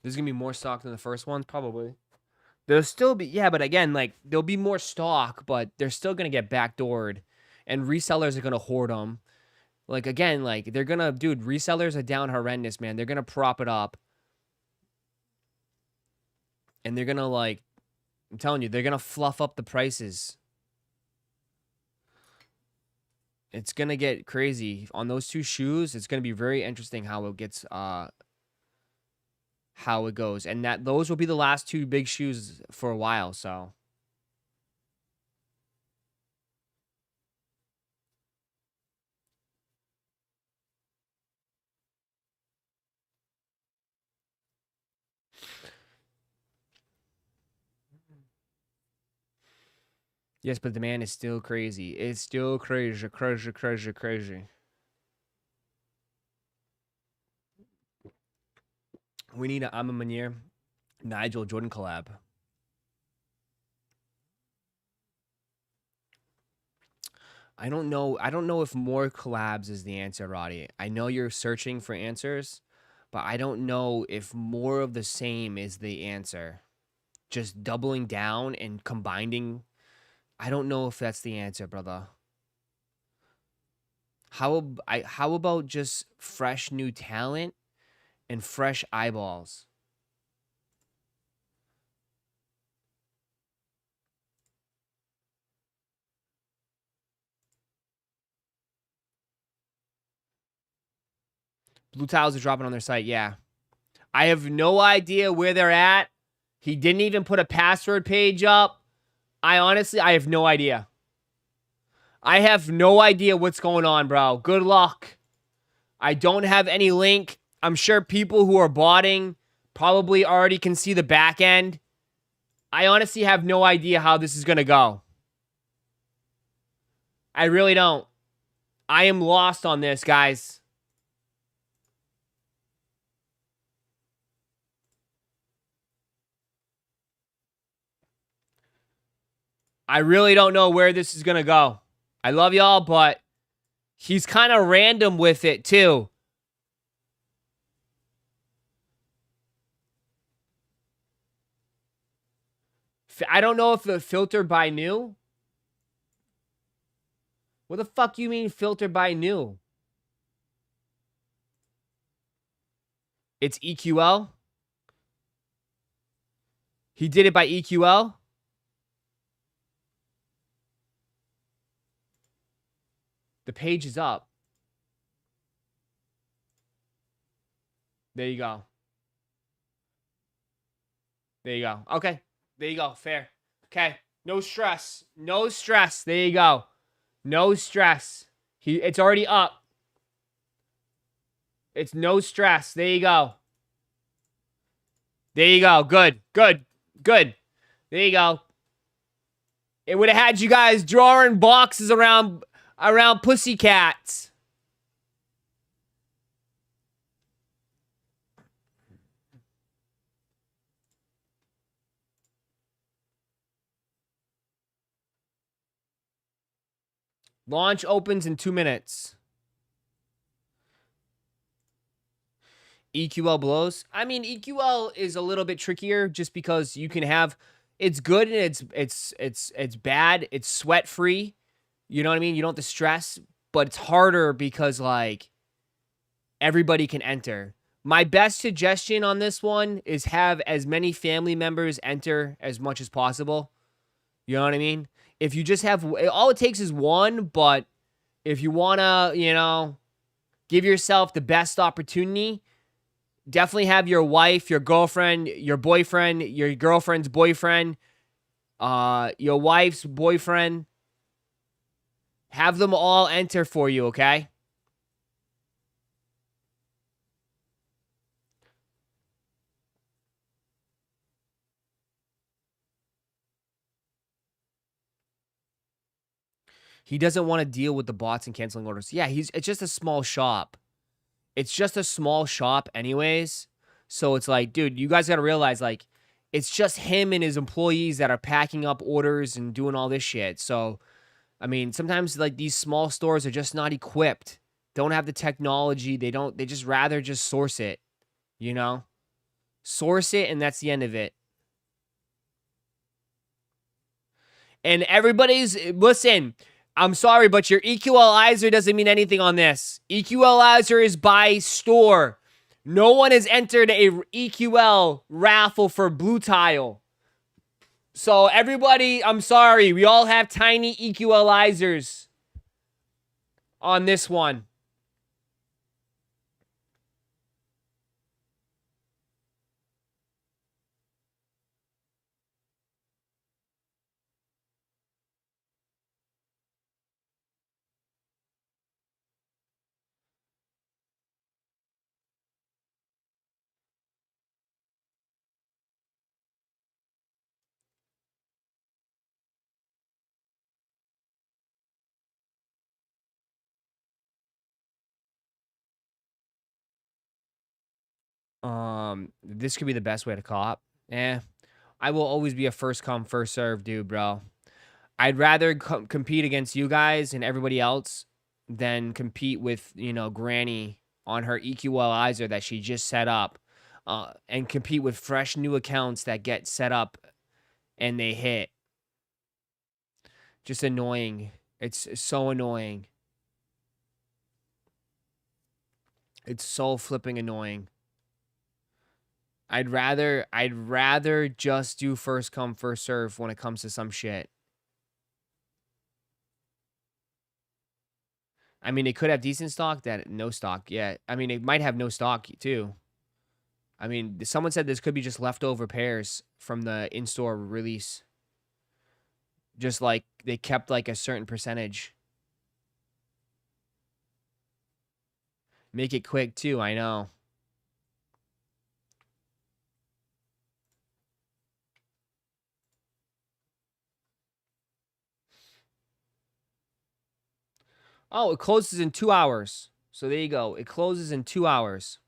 There's gonna be more stock than the first one, probably. There'll still be, yeah, but again, like there'll be more stock, but they're still gonna get backdoored, and resellers are gonna hoard them. Like again, like they're gonna, dude, resellers are down horrendous, man. They're gonna prop it up, and they're gonna like, I'm telling you, they're gonna fluff up the prices. It's gonna get crazy on those 2 shoes. It's gonna be very interesting how it gets, how it goes, and that those will be the last 2 big shoes for a while. So. Yes, but demand is still crazy. It's still crazy, crazy, crazy, crazy. We need a I'm a Manier, Nigel Jordan collab. I don't know. I don't know if more collabs is the answer, Roddy. I know you're searching for answers, but I don't know if more of the same is the answer. Just doubling down and combining. I don't know if that's the answer, brother. How about just fresh new talent and fresh eyeballs? Blutiles are dropping on their site, yeah. I have no idea where they're at. He didn't even put a password page up. I have no idea. I have no idea what's going on, bro. Good luck. I don't have any link. I'm sure people who are botting probably already can see the back end. I honestly have no idea how this is going to go. I really don't. I am lost on this, guys. I really don't know where this is going to go. I love y'all, but he's kind of random with it, too. I don't know if the filter by new. What the fuck you mean filter by new? It's EQL? He did it by EQL? The page is up. There you go. There you go. Okay. There you go. Fair. Okay. No stress. No stress. There you go. No stress. It's already up. It's no stress. There you go. There you go. Good. Good. Good. There you go. It would have had you guys drawing boxes around pussycats. Launch opens in 2 minutes. EQL blows. I mean, EQL is a little bit trickier just because you can have it's good and it's bad. It's sweat free. You know what I mean? You don't have to stress, but it's harder because like everybody can enter. My best suggestion on this one is have as many family members enter as much as possible. You know what I mean? If you just have all it takes is one, but if you want to, give yourself the best opportunity, definitely have your wife, your girlfriend, your boyfriend, your girlfriend's boyfriend, your wife's boyfriend. Have them all enter for you, okay? He doesn't want to deal with the bots and canceling orders. Yeah, it's just a small shop. It's just a small shop anyways. So it's like, dude, you guys got to realize, like, it's just him and his employees that are packing up orders and doing all this shit. So, I mean, sometimes, like, these small stores are just not equipped. Don't have the technology. They just rather just source it, Source it, and that's the end of it. And listen, I'm sorry, but your equalizer doesn't mean anything on this. Equalizer is by store. No one has entered a EQL raffle for Buletile. So everybody, I'm sorry. We all have tiny equalizers on this one. This could be the best way to cop. I will always be a first come, first serve dude, bro. I'd rather compete against you guys and everybody else than compete with, Granny on her equalizer that she just set up, and compete with fresh new accounts that get set up and they hit. Just annoying. It's so annoying. It's so flipping annoying. I'd rather just do first come, first serve when it comes to some shit. I mean, it could have decent stock, no stock. Yeah. I mean, it might have no stock too. I mean, someone said this could be just leftover pairs from the in-store release. Just like they kept like a certain percentage. Make it quick too, I know. Oh, it closes in 2 hours. So there you go. It closes in 2 hours.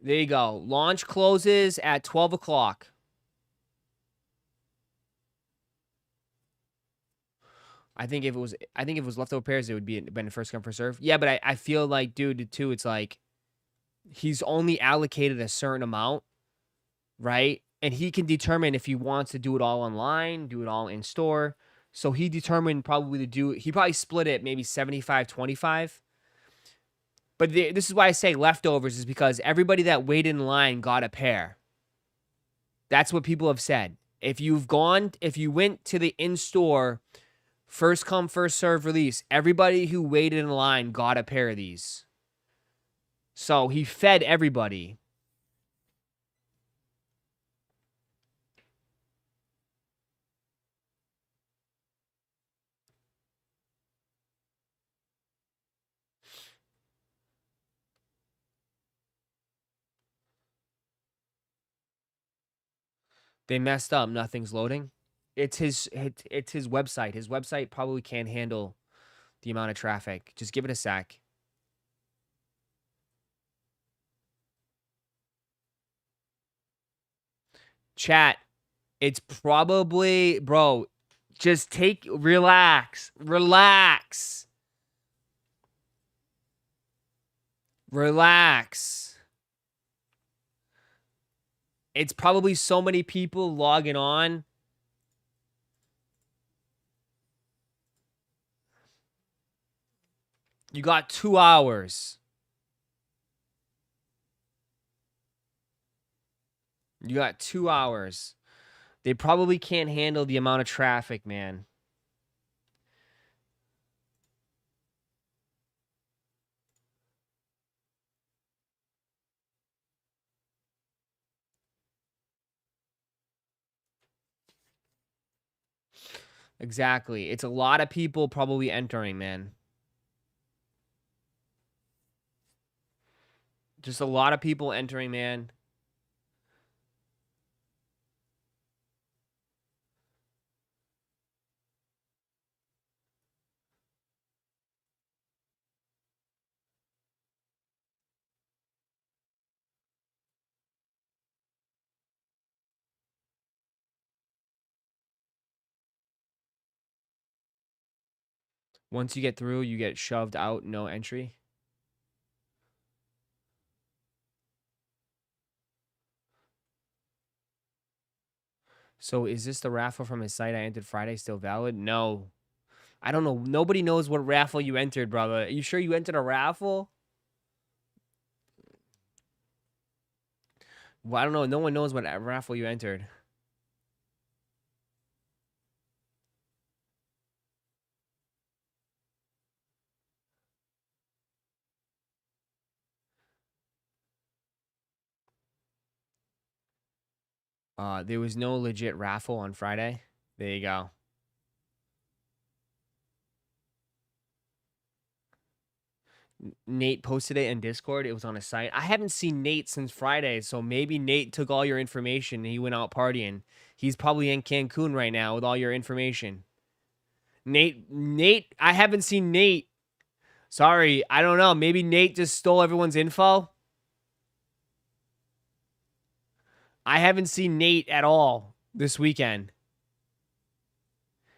There you go. Launch closes at 12 o'clock. I think if it was leftover pairs, it would been a first come first serve. Yeah, but I feel like, dude, too, it's like he's only allocated a certain amount, right? And he can determine if he wants to do it all online, do it all in store. So he determined he probably split it maybe 75-25. But this is why I say leftovers, is because everybody that waited in line got a pair. That's what people have said. If you went to the in-store first come, first serve release, everybody who waited in line got a pair of these. So he fed everybody. They messed up. Nothing's loading. It's his website. His website probably can't handle the amount of traffic. Just give it a sec. Chat, it's probably, bro, just relax. Relax. Relax. It's probably so many people logging on. You got 2 hours. You got 2 hours. They probably can't handle the amount of traffic, man. Exactly. It's a lot of people probably entering, man. Just a lot of people entering, man. Once you get through, you get shoved out, no entry. So is this the raffle from his site I entered Friday still valid? No. I don't know. Nobody knows what raffle you entered, brother. Are you sure you entered a raffle? Well, I don't know. No one knows what raffle you entered. There was no legit raffle on Friday. There you go. Nate posted it in Discord. It was on his site. I haven't seen Nate since Friday, so maybe Nate took all your information and he went out partying. He's probably in Cancun right now with all your information. Nate, I haven't seen Nate. Sorry, I don't know. Maybe Nate just stole everyone's info. I haven't seen Nate at all this weekend.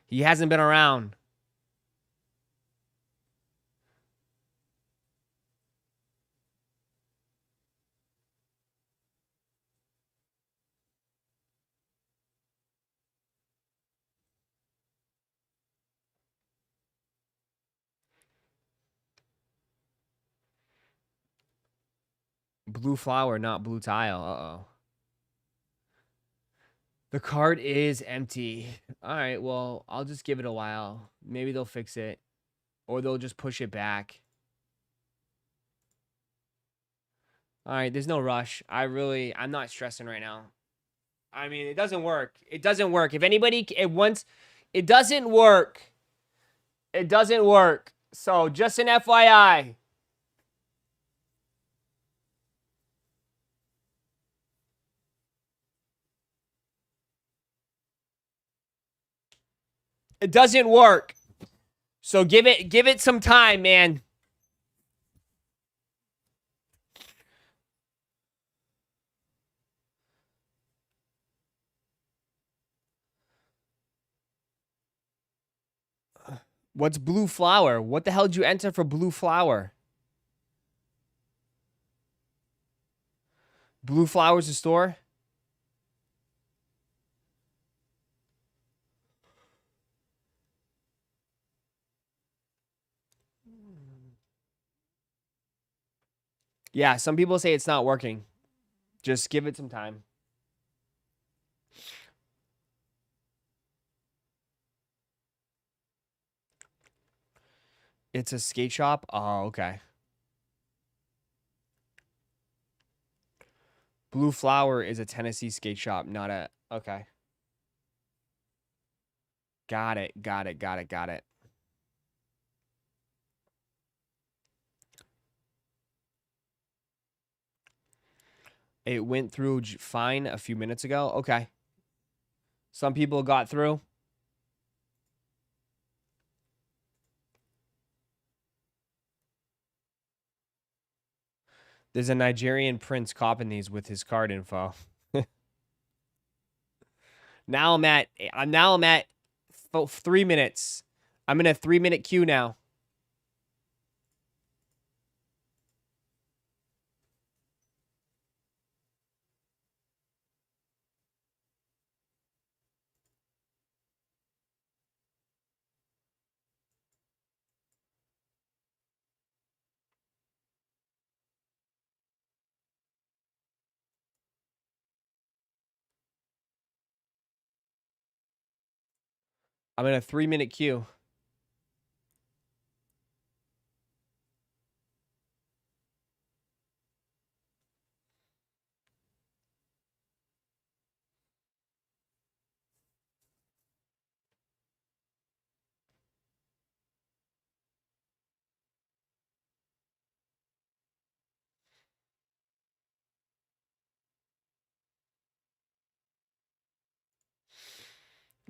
He hasn't been around. Blue flower, not blue tile. Uh-oh. The cart is empty. All right, well, I'll just give it a while. Maybe they'll fix it. Or they'll just push it back. All right, there's no rush. I'm not stressing right now. I mean, it doesn't work. It doesn't work. If anybody, it doesn't work. It doesn't work. So just an FYI. It doesn't work. So give it some time, man. What's blue flower? What the hell did you enter for blue flower? Blue flower's a store? Yeah, some people say it's not working. Just give it some time. It's a skate shop? Oh, okay. Blue Flower is a Tennessee skate shop, not a... Okay. Got it. It went through fine a few minutes ago. Okay. Some people got through. There's a Nigerian prince copping these with his card info. Now I'm at 3 minutes. I'm in a 3-minute queue now. I'm in a 3-minute queue.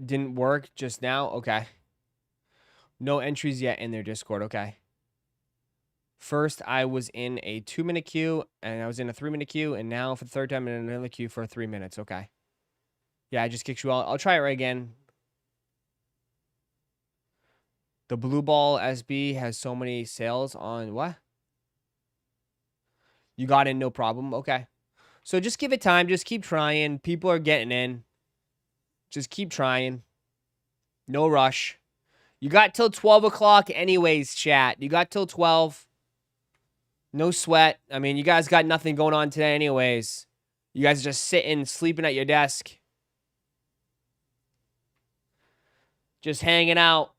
Didn't work just now? Okay. No entries yet in their Discord. Okay. First, I was in a 2-minute queue, and I was in a 3-minute queue, and now for the third time in another queue for 3 minutes. Okay. Yeah, I just kicked you out. I'll try it right again. The Blue Ball SB has so many sales on what? You got in, no problem. Okay. So just give it time. Just keep trying. People are getting in. Just keep trying. No rush. You got till 12 o'clock anyways, chat. You got till 12. No sweat. I mean, you guys got nothing going on today anyways. You guys are just sitting, sleeping at your desk. Just hanging out.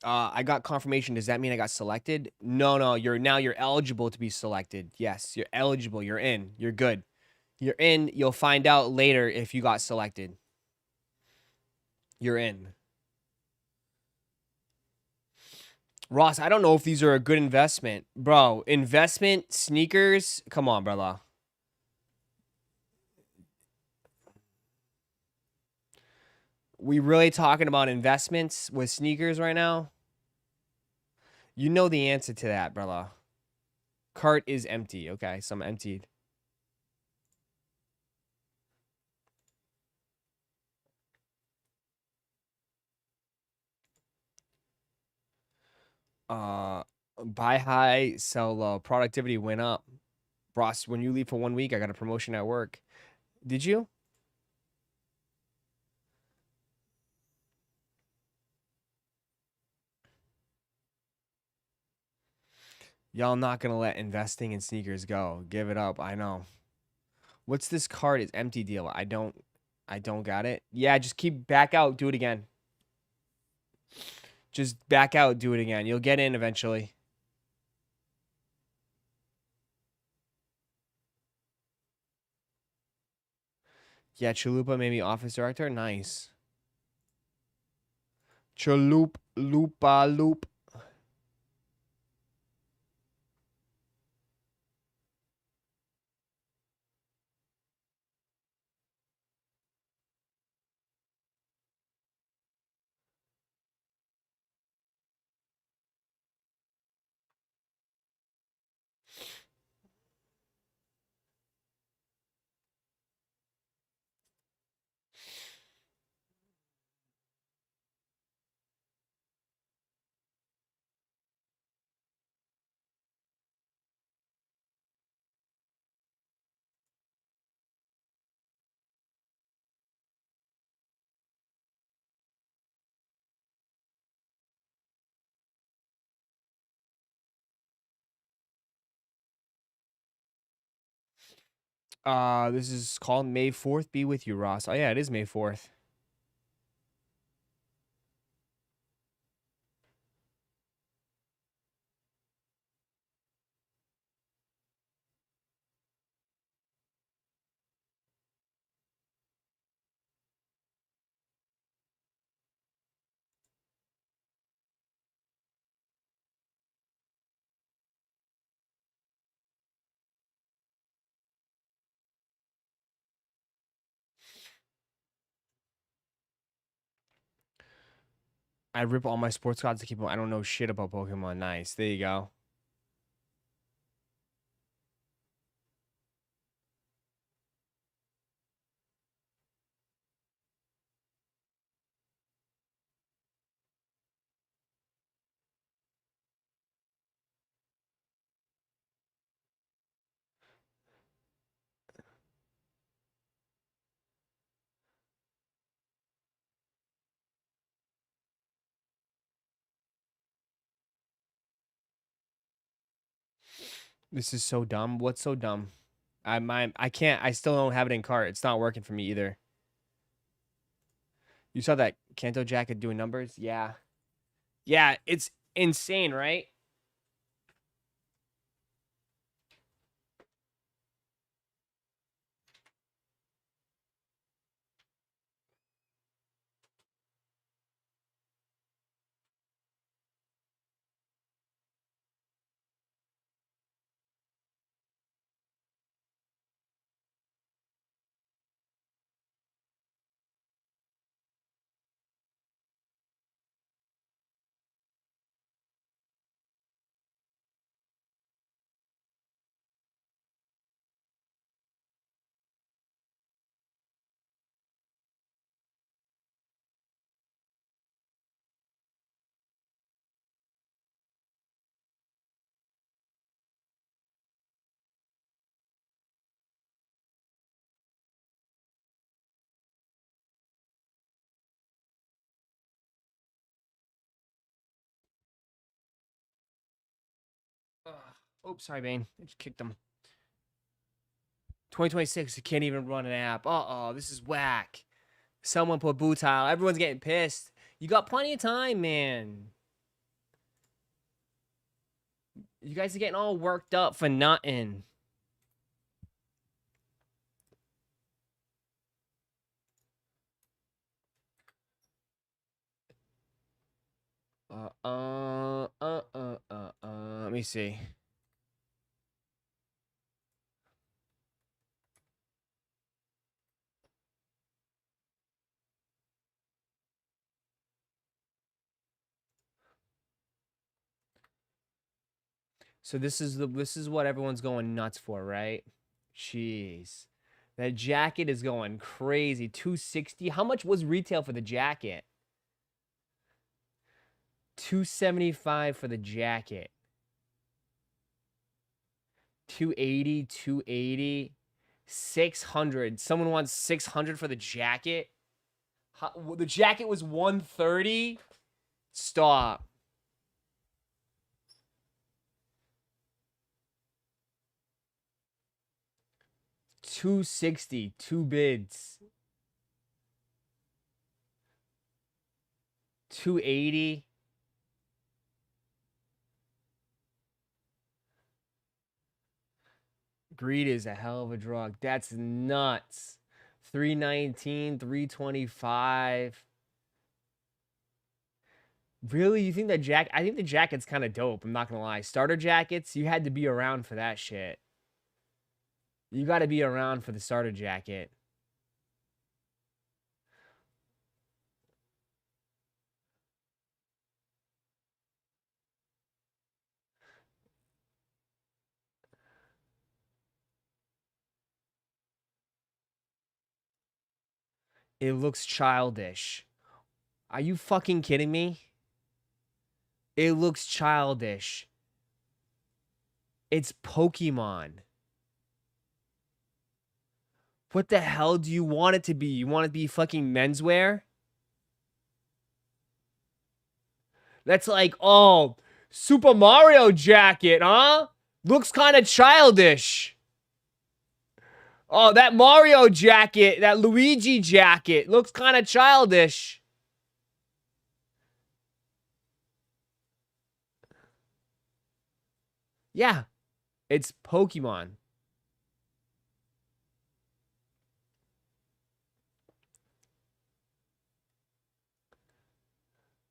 I got confirmation. Does that mean I got selected? No. You're eligible to be selected. Yes, you're eligible. You're in. You're good. You're in. You'll find out later if you got selected. You're in. Ross, I don't know if these are a good investment. Bro, investment sneakers? Come on, brother. We really talking about investments with sneakers right now? You know the answer to that, brother. Cart is empty. Okay, some emptied. Buy high, sell low. Productivity went up. Ross, when you leave for 1 week, I got a promotion at work. Did you? Y'all not gonna let investing in sneakers go. Give it up. I know. What's this card? Is empty deal. I don't got it. Yeah, just keep back out. Do it again. Just back out. Do it again. You'll get in eventually. Yeah, Chalupa made me office director. Nice. Chalup, loopa, loop. This is called May 4th. Be with you, Ross. Oh yeah, it is May 4th. I rip all my sports cards to keep them. I don't know shit about Pokemon. Nice. There you go. This is so dumb. What's so dumb? I can't. I still don't have it in cart. It's not working for me either. You saw that Kanto jacket doing numbers? Yeah. Yeah, it's insane, right? Ugh. Oops, sorry, Bane. I just kicked him. 2026, you can't even run an app. Uh-oh, this is whack. Someone put Buletile. Everyone's getting pissed. You got plenty of time, man. You guys are getting all worked up for nothing. Let me see. So this is what everyone's going nuts for, right? Jeez. That jacket is going crazy. 260. How much was retail for the jacket? 275 for the jacket. 280, 280, 600. Someone wants 600 for the jacket? The jacket was 130? Stop. $260, two bids. 280. Greed is a hell of a drug. That's nuts. 319, 325. Really? You think that I think the jacket's kind of dope. I'm not gonna lie. Starter jackets, you had to be around for that shit. You got to be around for the starter jacket. It looks childish. Are you fucking kidding me? It looks childish. It's Pokemon. What the hell do you want it to be? You want it to be fucking menswear? That's like, oh, Super Mario jacket, huh? Looks kind of childish. Oh, that Mario jacket, that Luigi jacket, looks kind of childish. Yeah, it's Pokemon.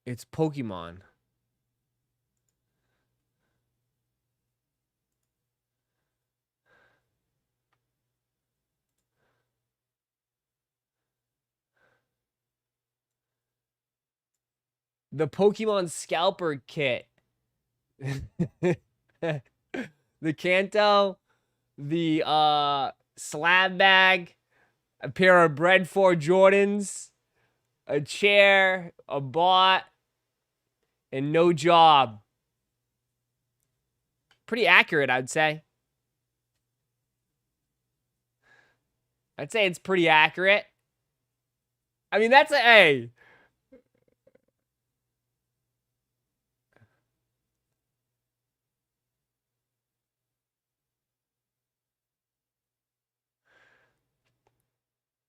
It's Pokemon. The Pokemon Scalper Kit. The Kanto. The slab bag. A pair of Bread 4 Jordans. A chair. A bot. And no job. Pretty accurate, I'd say. I'd say it's pretty accurate. I mean, that's a A.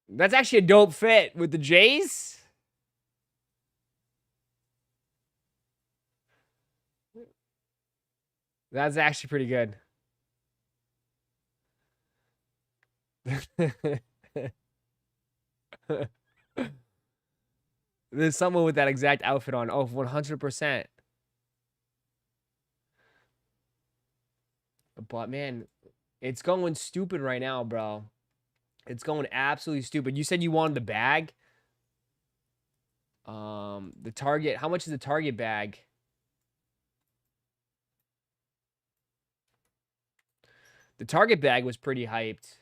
That's actually a dope fit with the Jays. That's actually pretty good. There's someone with that exact outfit on. Oh, 100%. But man, it's going stupid right now, bro. It's going absolutely stupid. You said you wanted the bag. The Target. How much is the Target bag? The Target bag was pretty hyped.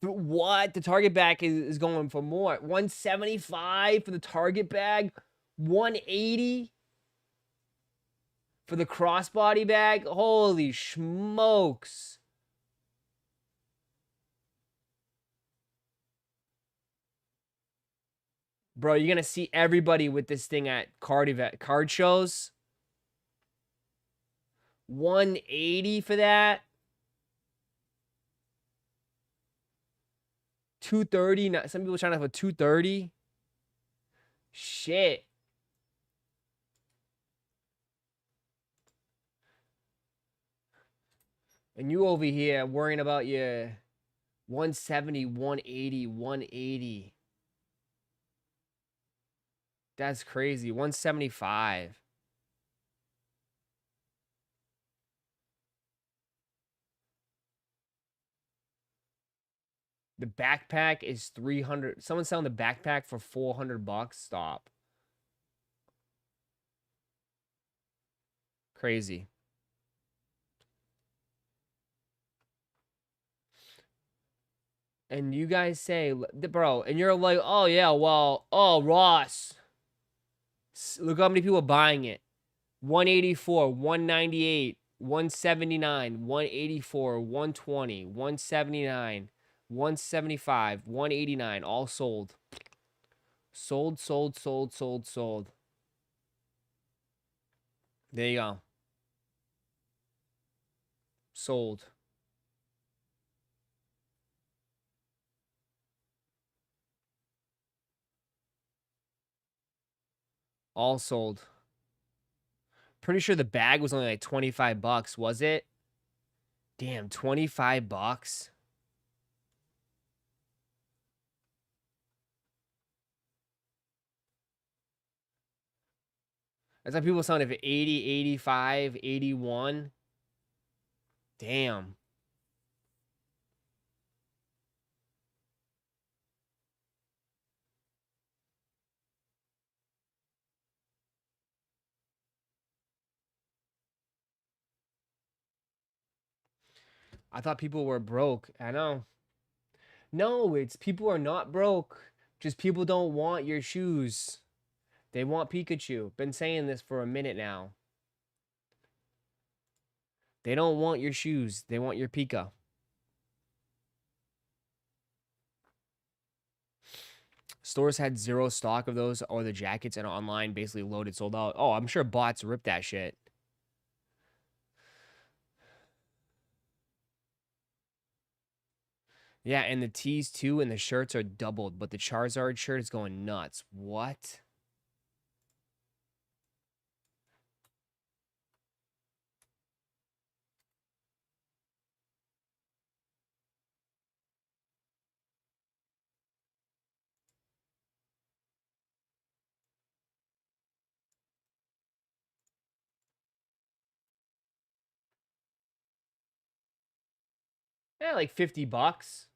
What? The Target bag is going for more. 175 for the Target bag. 180 for the crossbody bag. Holy smokes. Bro, you're going to see everybody with this thing at card shows. 180 for that. 230. Some people are trying to have a 230. Shit. And you over here worrying about your 170, 180, 180. That's crazy. 175. The backpack is 300. Someone's selling the backpack for 400 bucks. Stop. Crazy. And you guys say, bro, and you're like, oh yeah, well, oh, Ross. Look how many people are buying it. 184, 198, 179, 184, 120, 179, 175, 189, all sold. Sold, sold, sold, sold, sold. There you go. Sold. All sold. Pretty sure the bag was only like 25 bucks, was it? Damn, 25 bucks? That's how people selling it for 80, 85, 81. Damn. I thought people were broke. I know. No, it's people are not broke. Just people don't want your shoes. They want Pikachu. Been saying this for a minute now. They don't want your shoes. They want your Pika. Stores had zero stock of those or the jackets, and online basically loaded, sold out. Oh, I'm sure bots ripped that shit. Yeah, and the tees too, and the shirts are doubled, but the Charizard shirt is going nuts. What? Yeah, like 50 bucks.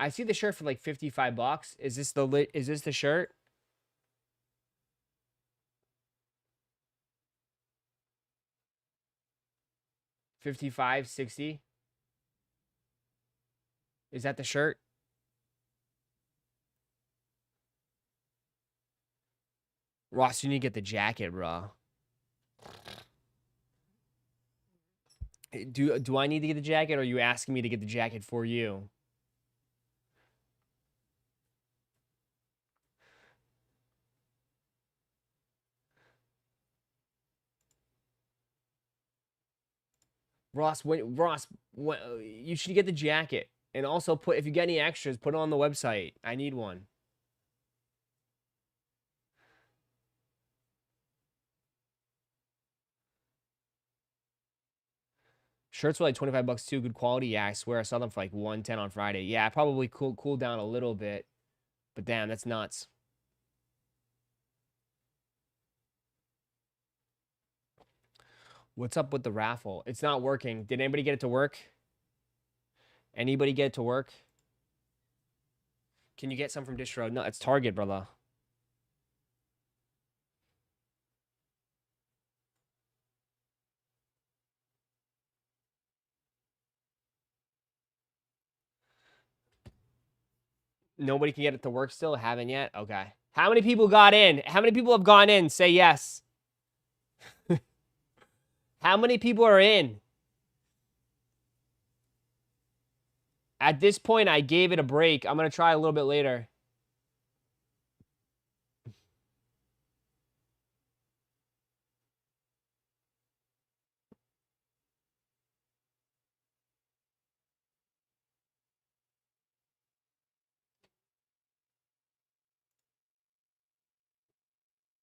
I see the shirt for like 55 bucks. Is this the shirt? 55, 60. Is that the shirt? Ross, you need to get the jacket, bro. Do I need to get the jacket, or are you asking me to get the jacket for you? Ross, you should get the jacket. And also if you get any extras, put it on the website. I need one. Shirts were like 25 bucks too, good quality. Yeah, I swear I saw them for like 110 on Friday. Yeah, probably cool down a little bit. But damn, that's nuts. What's up with the raffle? It's not working. Did anybody get it to work? Anybody get it to work? Can you get some from Distro? No, it's Target, brother. Nobody can get it to work still? Haven't yet? Okay. How many people got in? How many people have gone in? Say yes. How many people are in? At this point, I gave it a break. I'm going to try a little bit later.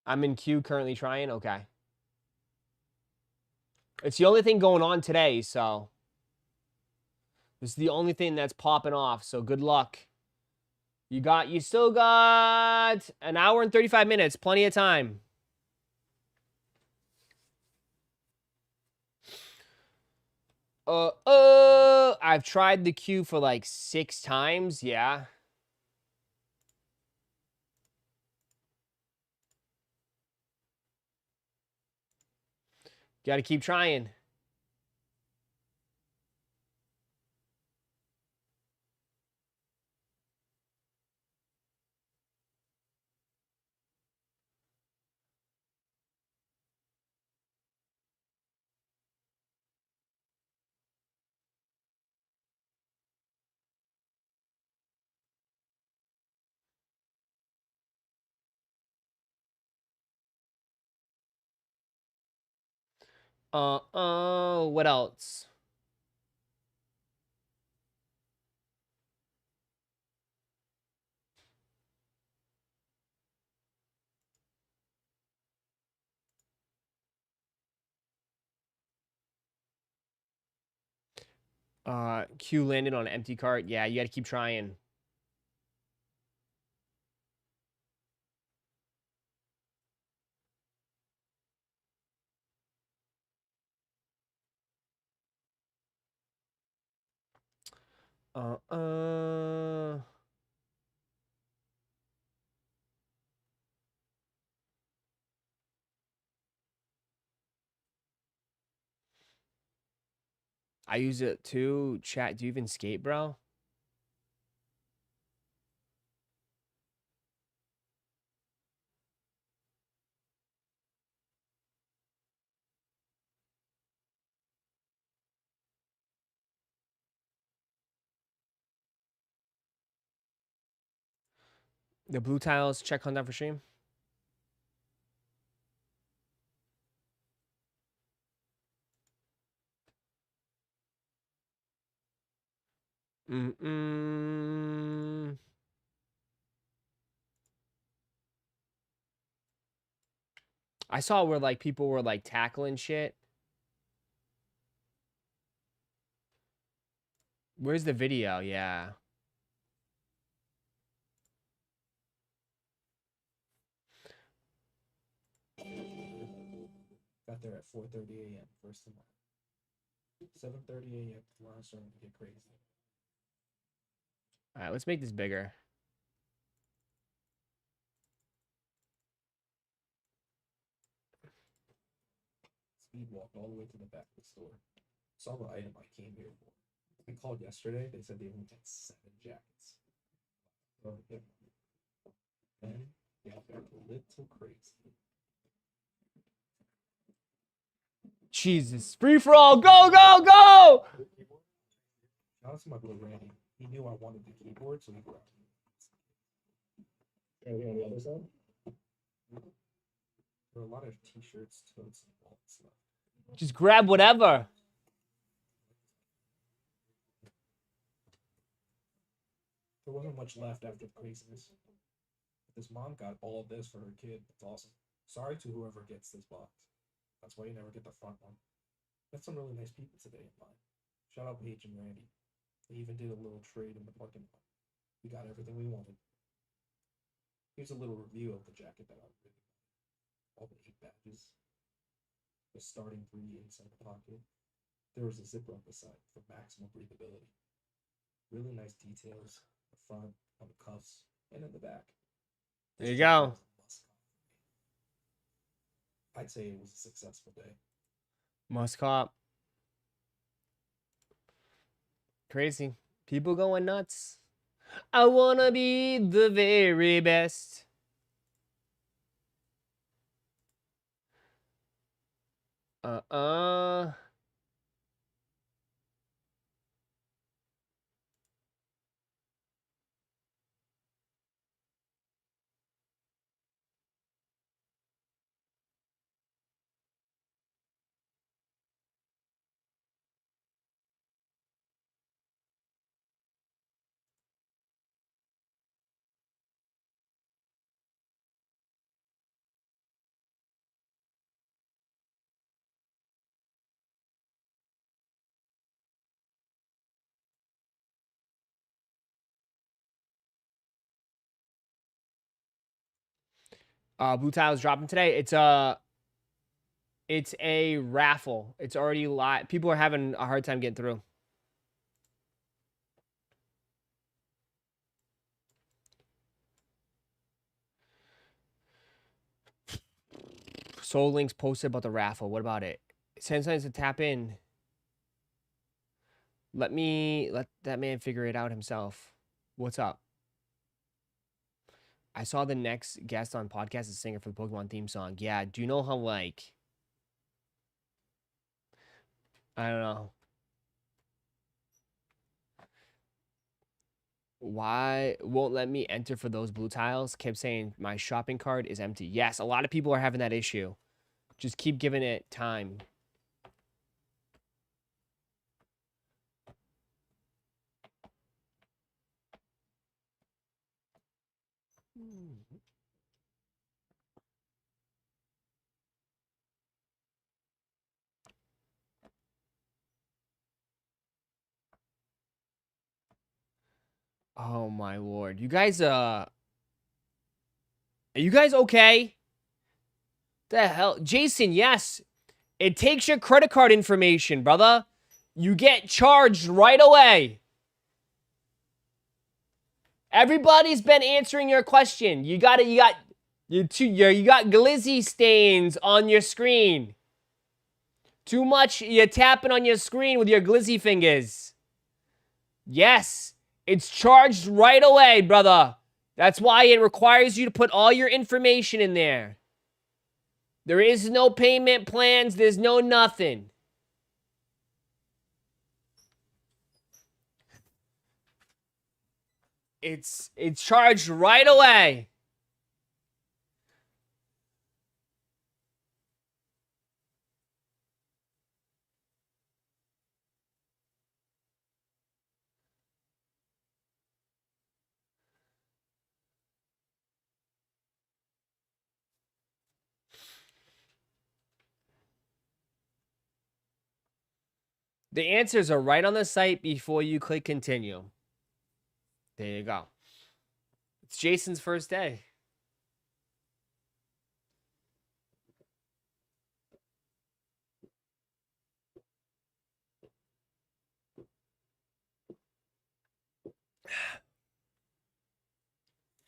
I'm in queue currently trying. Okay. It's the only thing going on today, so this is the only thing that's popping off. So good luck. You still got an hour and 35 minutes. Plenty of time. I've tried the queue for like 6 times. Yeah. Got to keep trying. What else? Q landed on an empty cart. Yeah, you got to keep trying. I use it too. Chat, do you even skate, bro? The blue tiles, check on that for stream. I saw where like people were like tackling shit. Where's the video? Yeah. Got there at 4:30 a.m. first of all. 7:30 a.m. Tomorrow starting to get crazy. All right, let's make this bigger. Speed walked all the way to the back of the store. Saw the item I came here for. I called yesterday. They said they only had 7 jackets. So, yeah. And yeah, got a little crazy. Jesus. Free for all. Go, go, go! Shout out to my boy Randy. He knew I wanted the keyboard, so he grabbed it. Anything on the other side? There are a lot of t-shirts, totes, and wallets left. Just grab whatever. There wasn't much left after the craziness. But this mom got all of this for her kid. That's awesome. Sorry to whoever gets this box. That's why you never get the front one. Met some really nice people today in line. Shout out Paige and Randy. They even did a little trade in the parking lot. We got everything we wanted. Here's a little review of the jacket that I really wanted. All the 8 badges. The starting 3 inside the pocket. There was a zipper on the side for maximum breathability. Really nice details. The front, on the cuffs, and in the back. There you go. I'd say it was a successful day. Must cop. Crazy. People going nuts. I wanna be the very best. Butile's dropping today. It's a raffle. It's already live. People are having a hard time getting through. Soul Links posted about the raffle. What about it? Send signs to tap in. Let that man figure it out himself. What's up? I saw the next guest on podcast is singer for the Pokemon theme song. Yeah, do you know how, like, I don't know. Why won't let me enter for those blue tiles? Kept saying my shopping cart is empty. Yes, a lot of people are having that issue. Just keep giving it time. Oh my lord. You guys are you guys okay? The hell? Jason, yes. It takes your credit card information, brother. You get charged right away. Everybody's been answering your question. You got glizzy stains on your screen. Too much, you're tapping on your screen with your glizzy fingers. Yes, it's charged right away, brother. That's why it requires you to put all your information in there. There is no payment plans. There's no nothing. It's charged right away. The answers are right on the site before you click continue. There you go. It's Jason's first day.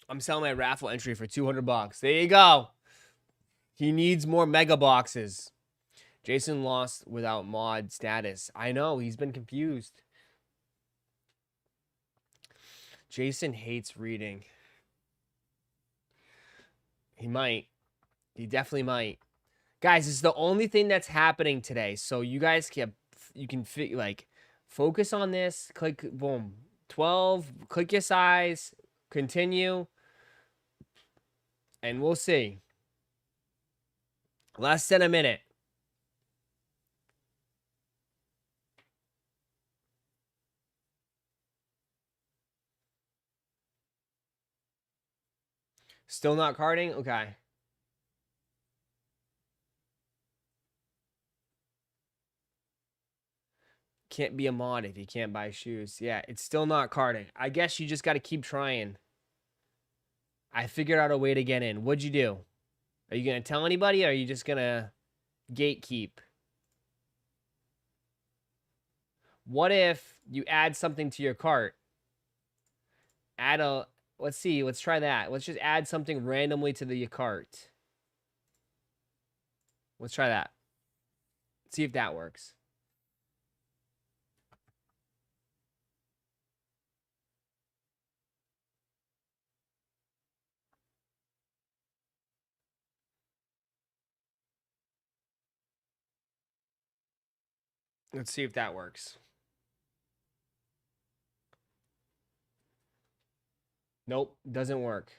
I'm selling my raffle entry for $200. There you go. He needs more mega boxes. Jason lost without mod status. I know, he's been confused. Jason hates reading. He might. He definitely might. Guys, it's the only thing that's happening today. So you guys can like focus on this. Click boom. 12. Click your size. Continue. And we'll see. Less than a minute. Still not carding? Okay. Can't be a mod if you can't buy shoes. Yeah, it's still not carding. I guess you just got to keep trying. I figured out a way to get in. What'd you do? Are you going to tell anybody or are you just going to gatekeep? What if you add something to your cart? Let's see. Let's try that. Let's just add something randomly to the cart. Let's try that. See if that works. Let's see if that works. Nope, doesn't work.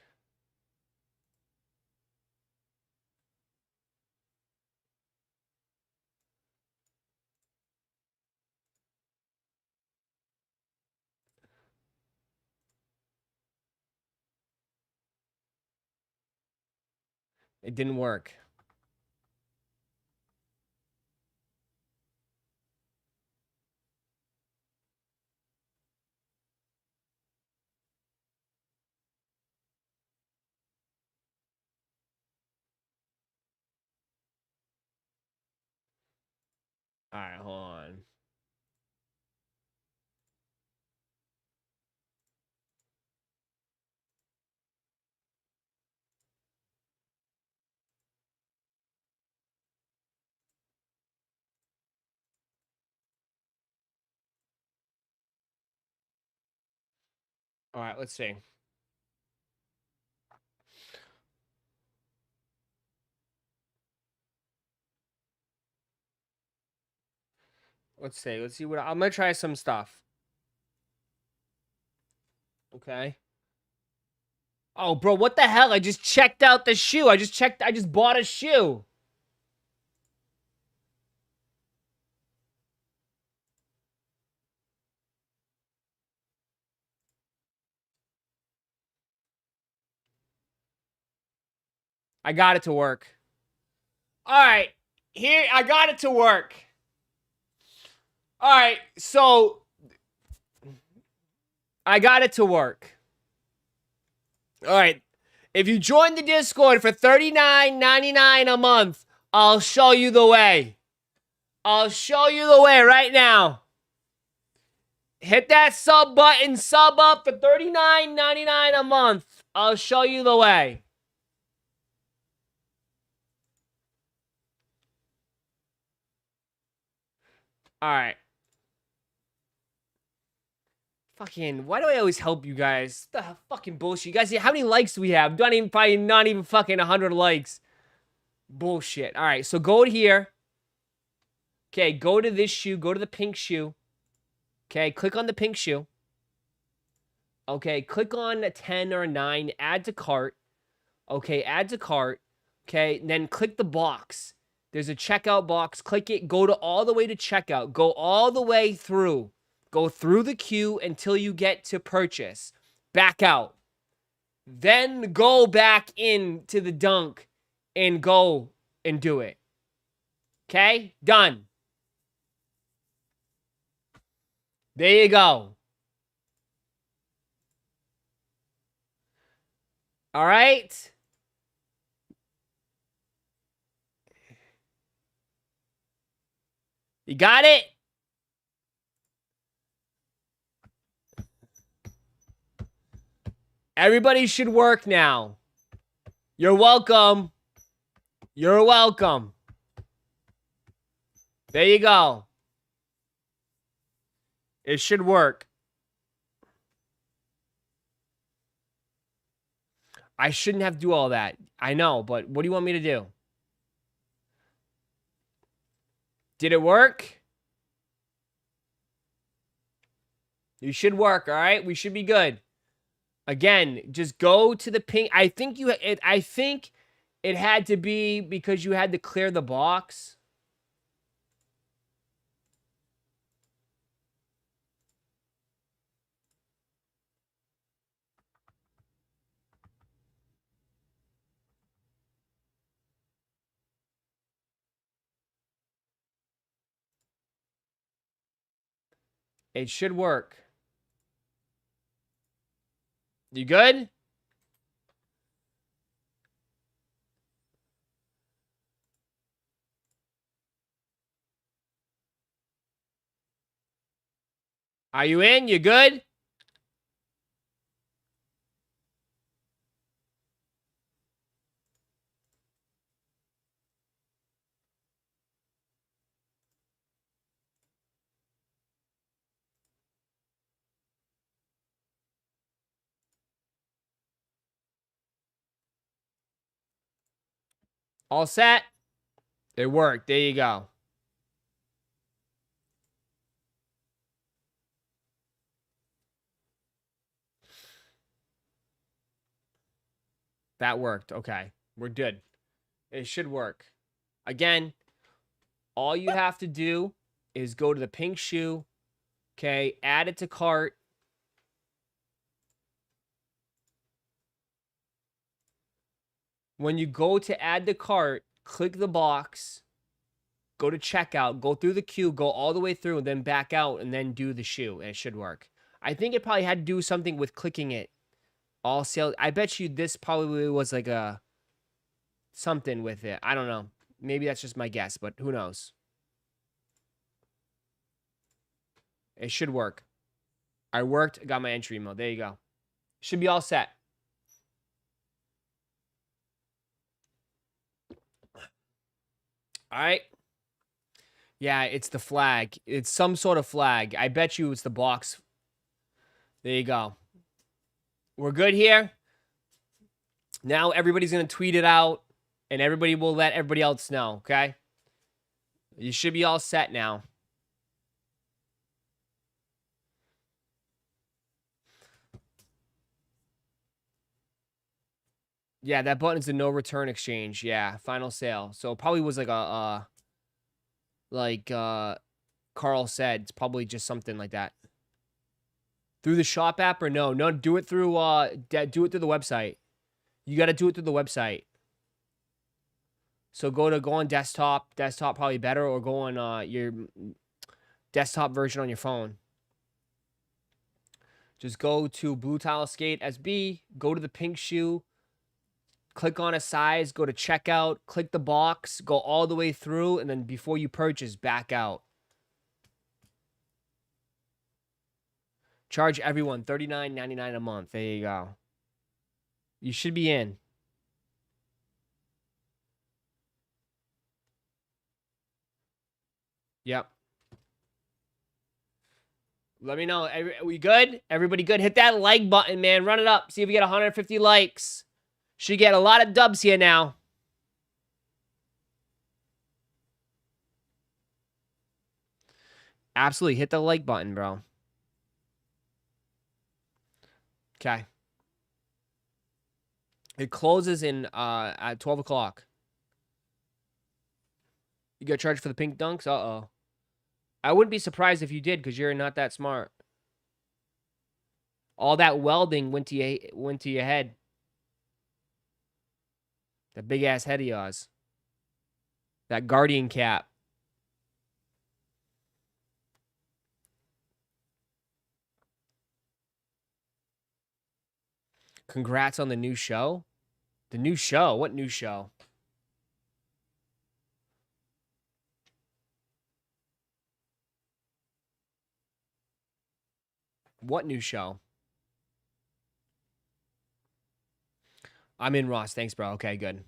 It didn't work. All right, hold on. All right, let's see. Let's see. Let's see what I'm gonna try some stuff. Okay. Oh, bro, what the hell? I just checked out the shoe. I just bought a shoe. I got it to work. All right. Here, I got it to work. All right, so I got it to work. All right. If you join the Discord for $39.99 a month, I'll show you the way. I'll show you the way right now. Hit that sub button, sub up for $39.99 a month. I'll show you the way. All right. Fucking, why do I always help you guys? The fucking bullshit. You guys, how many likes do we have? Probably not even fucking 100 likes. Bullshit. All right, so go to here. Okay, go to this shoe. Go to the pink shoe. Okay, click on the pink shoe. Okay, click on a 10 or a 9. Add to cart. Okay, add to cart. Okay, and then click the box. There's a checkout box. Click it. Go to all the way to checkout. Go all the way through. Go through the queue until you get to purchase. Back out. Then go back into the dunk and go and do it. Okay? Done. There you go. All right? You got it? Everybody should work now. You're welcome. You're welcome. There you go. It should work. I shouldn't have to do all that. I know, but what do you want me to do? Did it work? You should work, all right? We should be good. Again, just go to the pink. I think it had to be because you had to clear the box. It should work. You good? Are you in? You good? All set? It worked. There you go. That worked. Okay. We're good. It should work. Again, all you have to do is go to the pink shoe. Okay. Add it to cart. When you go to add the cart, click the box, go to checkout, go through the queue, go all the way through, and then back out, and then do the shoe, and it should work. I think it probably had to do something with clicking it. All sales. I bet you this probably was like a something with it. I don't know. Maybe that's just my guess, but who knows? It should work. I worked, got my entry email. There you go. Should be all set. All right. Yeah, it's the flag. It's some sort of flag. I bet you it's the box. There you go. We're good here. Now everybody's going to tweet it out, and everybody will let everybody else know, okay? You should be all set now. Yeah, that button's a no return exchange. Yeah, final sale. So it probably was like Carl said, it's probably just something like that. Through the shop app or no? No, do it through do it through the website. You got to do it through the website. So go on desktop. Desktop probably better, or go on your desktop version on your phone. Just go to Buletile Skate SB, go to the pink shoe, click on a size, go to checkout, click the box, go all the way through, and then before you purchase, back out. Charge everyone $39.99 a month. There you go. You should be in. Yep. Let me know. Are we good? Everybody good? Hit that like button, man. Run it up. See if we get 150 likes. Should get a lot of dubs here now. Absolutely. Hit the like button, bro. Okay. It closes in at 12 o'clock. You got charged for the pink dunks? Uh-oh. I wouldn't be surprised if you did, because you're not that smart. All that welding went to your head. That big-ass head of yours. That Guardian cap. Congrats on the new show. The new show? What new show? What new show? I'm in, Ross. Thanks, bro. Okay, good.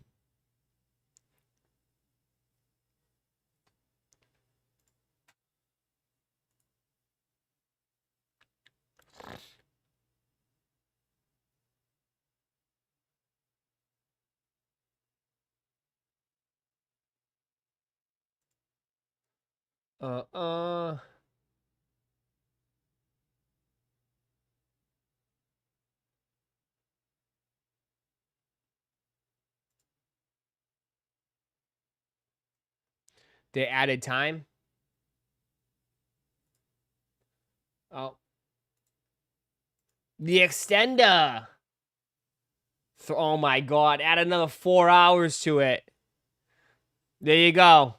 They added time. Oh. The extender. Oh my god, add another 4 hours to it. There you go.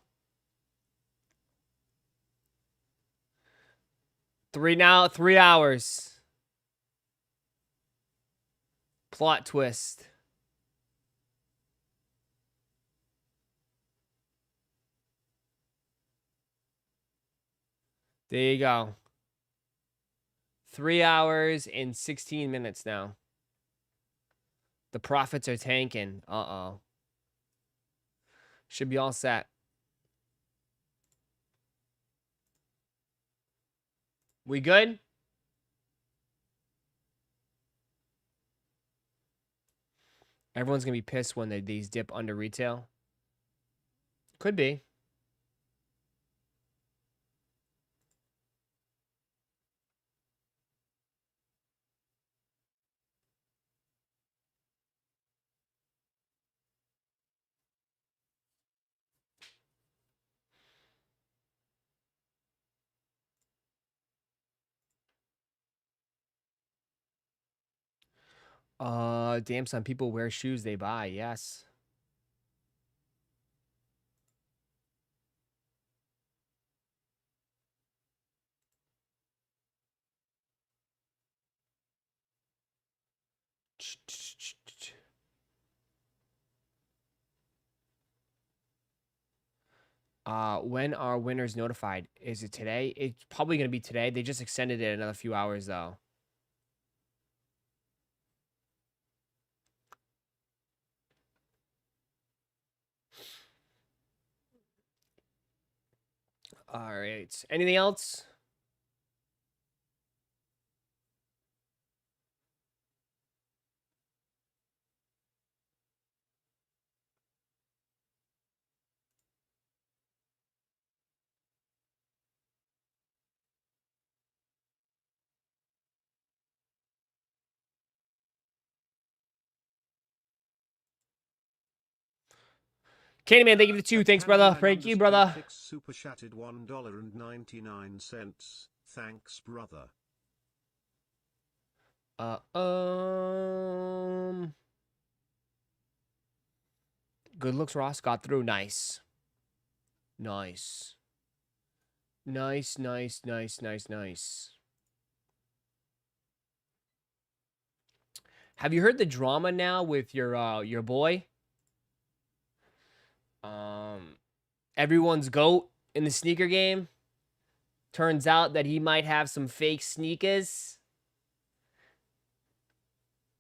3 hours. Plot twist. There you go. 3 hours and 16 minutes now. The profits are tanking. Uh-oh. Should be all set. We good? Everyone's going to be pissed when these dip under retail. Could be. Damn, some people wear shoes they buy. Yes. When are winners notified? Is it today? It's probably going to be today. They just extended it another few hours, though. All right. Anything else? Candyman, thank you for the 2. Thanks, brother. Thank you, brother. Super chatted $1.99. Thanks, brother. Good looks, Ross. Got through. Nice. Nice. Nice, nice, nice, nice, nice. Have you heard the drama now with your boy? Everyone's GOAT in the sneaker game. Turns out that he might have some fake sneakers.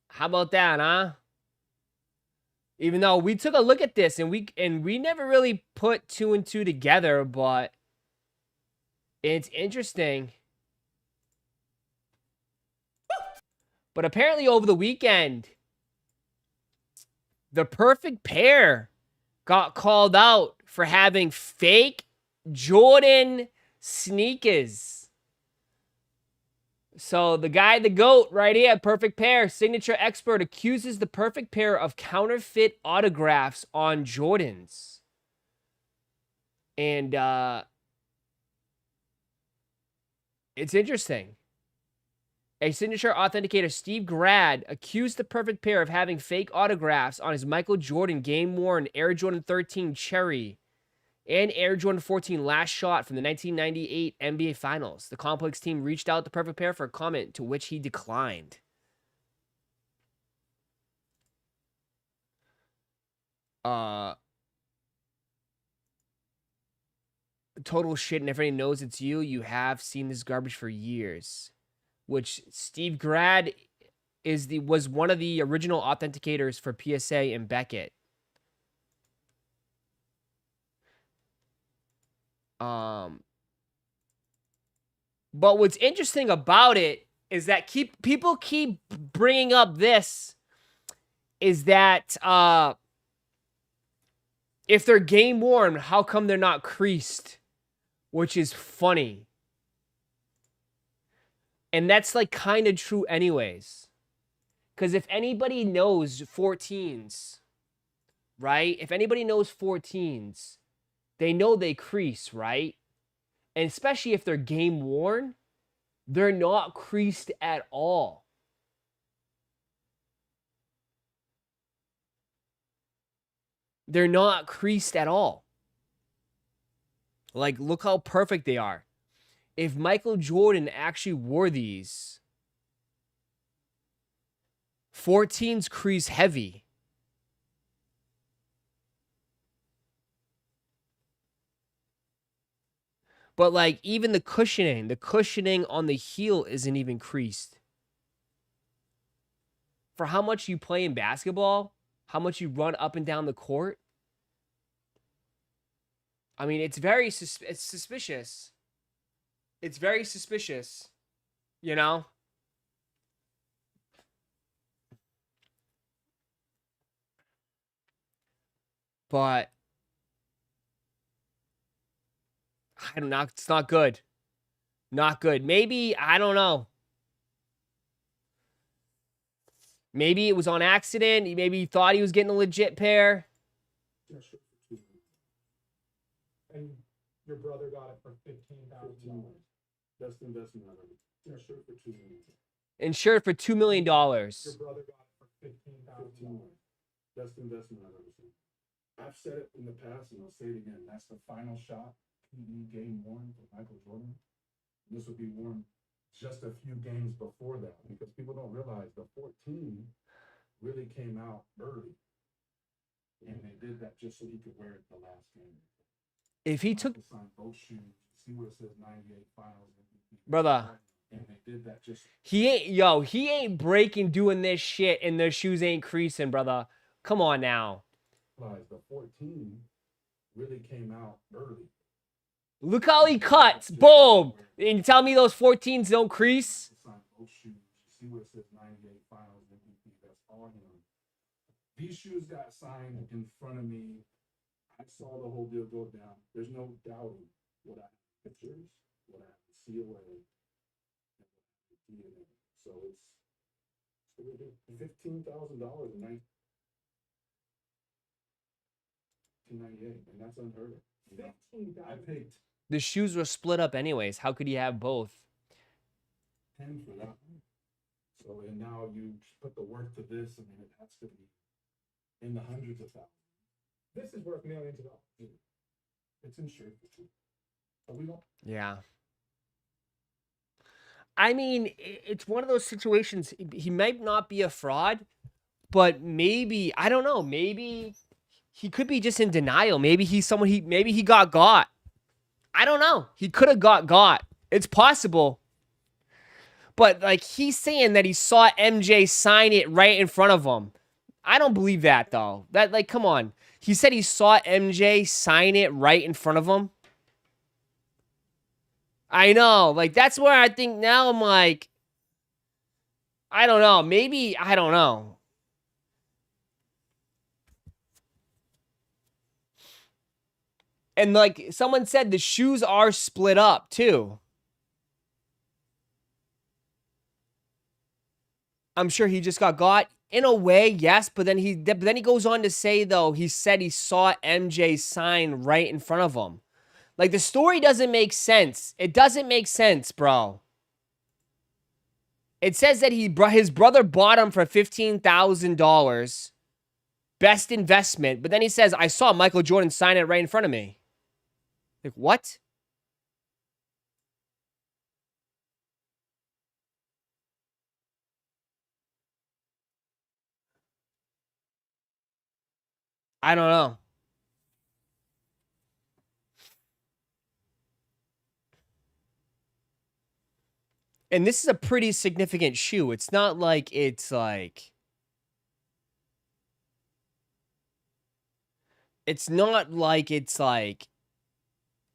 How about that, huh? Even though we took a look at this and we never really put 2 and 2 together, but it's interesting. But apparently over the weekend, the perfect pair got called out for having fake Jordan sneakers. So the guy, the GOAT right here, perfect pair, signature expert, accuses the perfect pair of counterfeit autographs on Jordans. And it's interesting. A signature authenticator, Steve Grad, accused the perfect pair of having fake autographs on his Michael Jordan game-worn Air Jordan 13 Cherry and Air Jordan 14 Last Shot from the 1998 NBA Finals. The Complex team reached out to perfect pair for a comment, to which he declined. Total shit, and everybody knows it's you. You have seen this garbage for years. Which Steve Grad was one of the original authenticators for PSA and Beckett. But what's interesting about it is that people keep bringing up this, is that if they're game worn, how come they're not creased which is funny. And that's like kind of true anyways. Because if anybody knows 14s, right? If anybody knows 14s, they know they crease, right? And especially if they're game worn, they're not creased at all. They're not creased at all. Like, look how perfect they are. If Michael Jordan actually wore these, 14s crease heavy. But like even the cushioning on the heel isn't even creased. For how much you play in basketball, how much you run up and down the court, I mean, it's suspicious. It's very suspicious, you know? But I don't know. It's not good. Not good. Maybe, I don't know. Maybe it was on accident. Maybe he thought he was getting a legit pair. Yeah, sure. And your brother got it for $15,000. Best investment ever. Yeah, sure, for $2 million. Insured for $2 million. Your brother got it for $15,000. Best investment I've ever seen. I've said it in the past, and I'll say it again. That's the final shot PE game worn for Michael Jordan. This would be worn just a few games before that, because people don't realize the 14 really came out early, and they did that just so he could wear it the last game. If he took signed both shoes, see where it says 98 finals MVP. Brother, and they did that just he ain't breaking doing this shit and their shoes ain't creasing, brother. Come on now. The 14 really came out early. Look how he cuts. Boom. And you tell me those 14s don't crease? Both shoes. You see where it says 98 finals MVP. That's all him. These shoes got signed in front of me. I saw the whole deal go down. There's no doubting what I have pictures, what I have to see away, and what I have to DNA. So it's $15,000 in 1998, and that's unheard of. $15,000. I paid The shoes were split up anyways. How could he have both? 10 for that one. So, and now you put the work to this, I mean, it has to be in the hundreds of thousands. This is worth millions of dollars. It's insured for $2. But we don't. Yeah. I mean, it's one of those situations. He might not be a fraud, but maybe, I don't know, maybe he could be just in denial. Maybe he's someone maybe he got. I don't know. He could have got. It's possible. But like he's saying that he saw MJ sign it right in front of him. I don't believe that though. That like come on. He said he saw MJ sign it right in front of him. I know. Like that's where I think now I'm like I don't know. Maybe I don't know. And like someone said the shoes are split up too. I'm sure he just got in a way, yes, but then he goes on to say though he said he saw MJ sign right in front of him. Like the story doesn't make sense. It doesn't make sense, bro. It says that his brother bought him for $15,000. Best investment, but then he says I saw Michael Jordan sign it right in front of me. Like what? I don't know. And this is a pretty significant shoe. It's not like it's like... It's not like it's like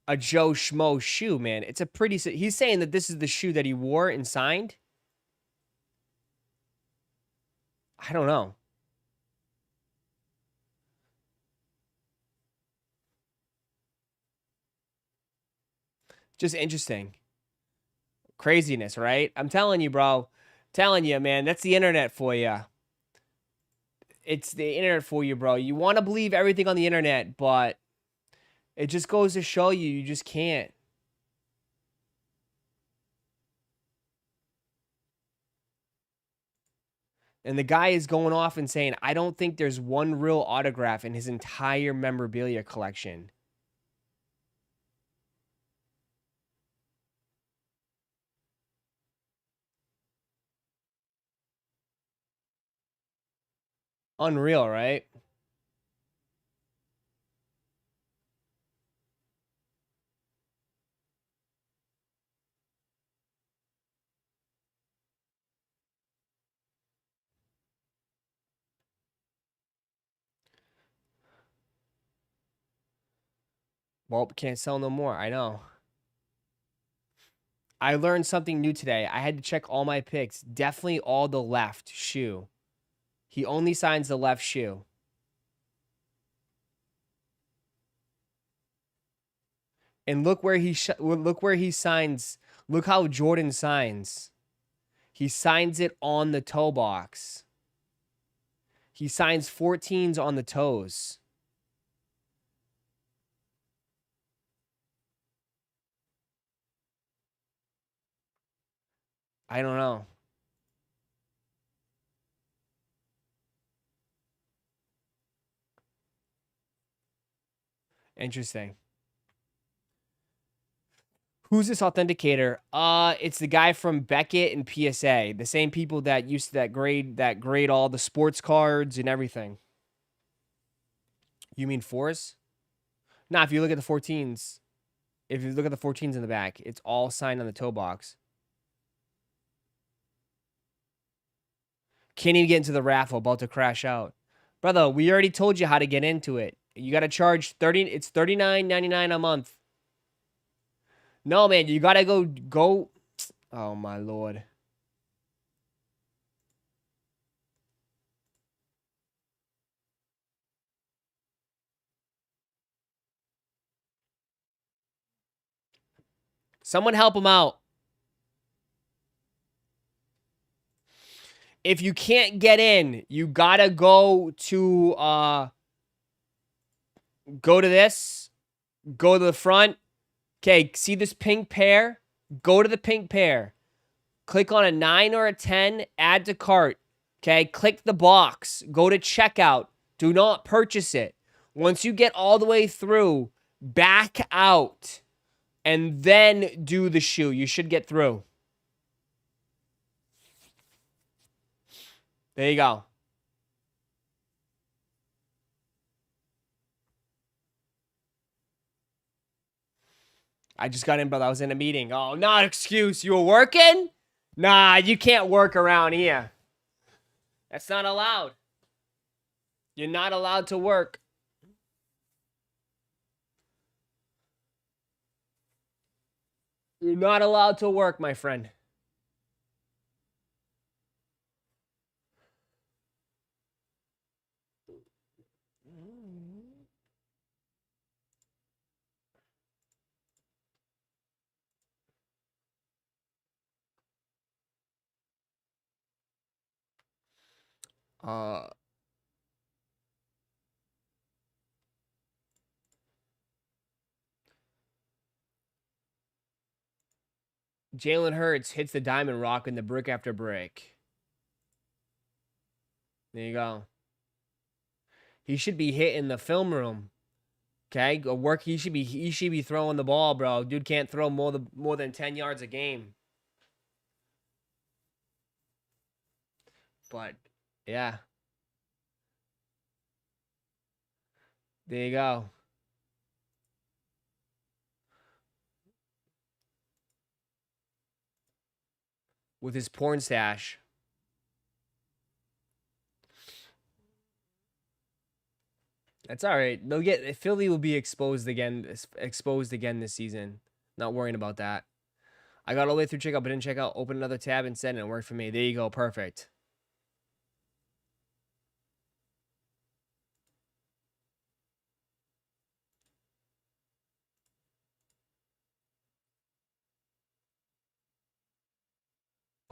a Joe Schmo shoe, man. It's a pretty... He's saying that this is the shoe that he wore and signed? I don't know. Just interesting. Craziness, right? I'm telling you, bro. Telling you, man. That's the internet for you. It's the internet for you, bro. You want to believe everything on the internet, but it just goes to show you, you just can't. And the guy is going off and saying, I don't think there's one real autograph in his entire memorabilia collection. Unreal, right? Well, can't sell no more. I know. I learned something new today. I had to check all my picks. Definitely all the left shoe. He only signs the left shoe. And look where he signs. Look how Jordan signs. He signs it on the toe box. He signs 14s on the toes. I don't know. Interesting. Who's this authenticator? It's the guy from Beckett and PSA. The same people that used to grade all the sports cards and everything. You mean fours? Nah, if you look at the 14s, if you look at the 14s in the back, it's all signed on the toe box. Can't even get into the raffle, about to crash out. Brother, we already told you how to get into it. You gotta charge it's $39.99 a month. No, man, you gotta go. Oh my lord. Someone help him out. If you can't get in, you gotta go to this. Go to the front. Okay, see this pink pair? Go to the pink pair. Click on a 9 or a 10, add to cart. Okay, click the box. Go to checkout. Do not purchase it. Once you get all the way through, back out. And then do the shoe. You should get through. There you go. I just got in, brother. I was in a meeting. Oh, not excuse. You were working? Nah, you can't work around here. That's not allowed. You're not allowed to work. You're not allowed to work, my friend. Jalen Hurts hits the diamond rock in the brick after brick. There you go. He should be hitting the film room. Okay, go work. He should be throwing the ball, bro. Dude can't throw more than 10 yards a game. But yeah, there you go. With his porn stash. That's all right. Philly will be exposed again this season. Not worrying about that. I got all the way through checkout, but didn't check out. Open another tab and send it. It worked for me. There you go. Perfect.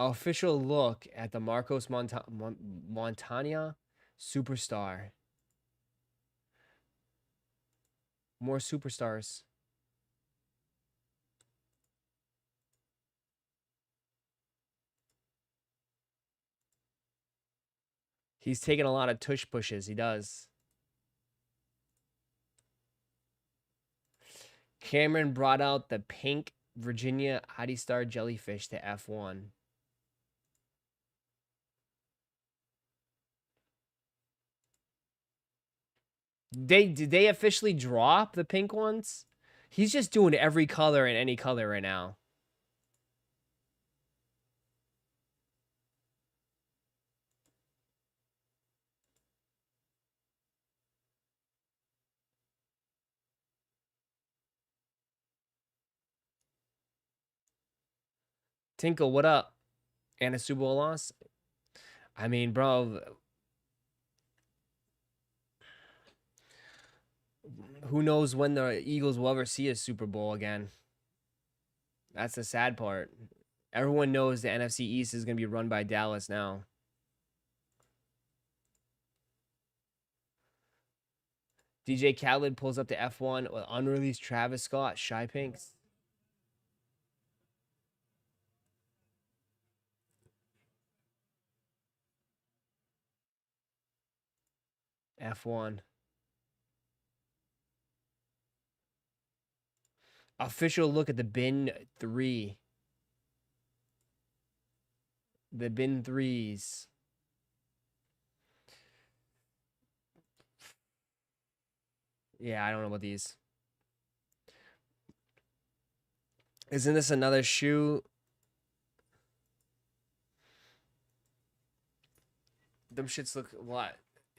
Official look at the Marcos Montana Superstar. More superstars. He's taking a lot of tush pushes. He does. Cameron brought out the pink Virginia Hottie Star Jellyfish to F1. Did they officially drop the pink ones? He's just doing every color and any color right now. Tinkle, what up? And a Super Bowl loss? I mean, bro, who knows when the Eagles will ever see a Super Bowl again? That's the sad part. Everyone knows the NFC East is going to be run by Dallas now. DJ Khaled pulls up to F1 with unreleased Travis Scott, Shy Pinks. F1. Official look at the bin 3. The bin 3s. Yeah, I don't know about these. Isn't this another shoe? Them shits look what?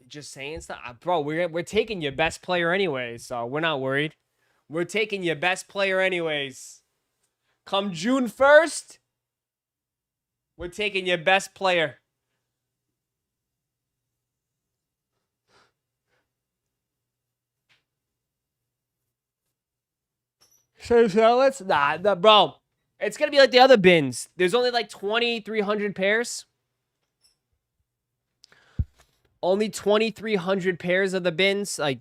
Just saying stuff, bro. We're taking your best player anyways, so we're not worried. We're taking your best player anyways. Come June 1st, we're taking your best player. So let's nah, bro. It's gonna be like the other bins. There's only like 2,300 pairs. Only 2,300 pairs of the bins. Like,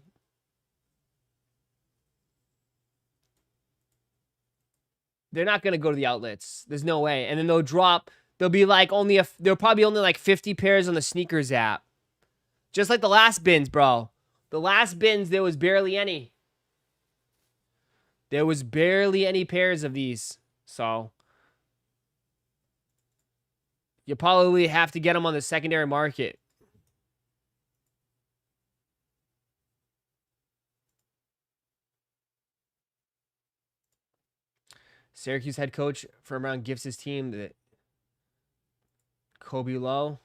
they're not gonna go to the outlets. There's no way. And then they'll drop. There'll be like there'll probably only like 50 pairs on the sneakers app. Just like the last bins, bro. The last bins, there was barely any. There was barely any pairs of these. So you probably have to get them on the secondary market. Syracuse head coach firm round gifts his team the Kobe Lowe.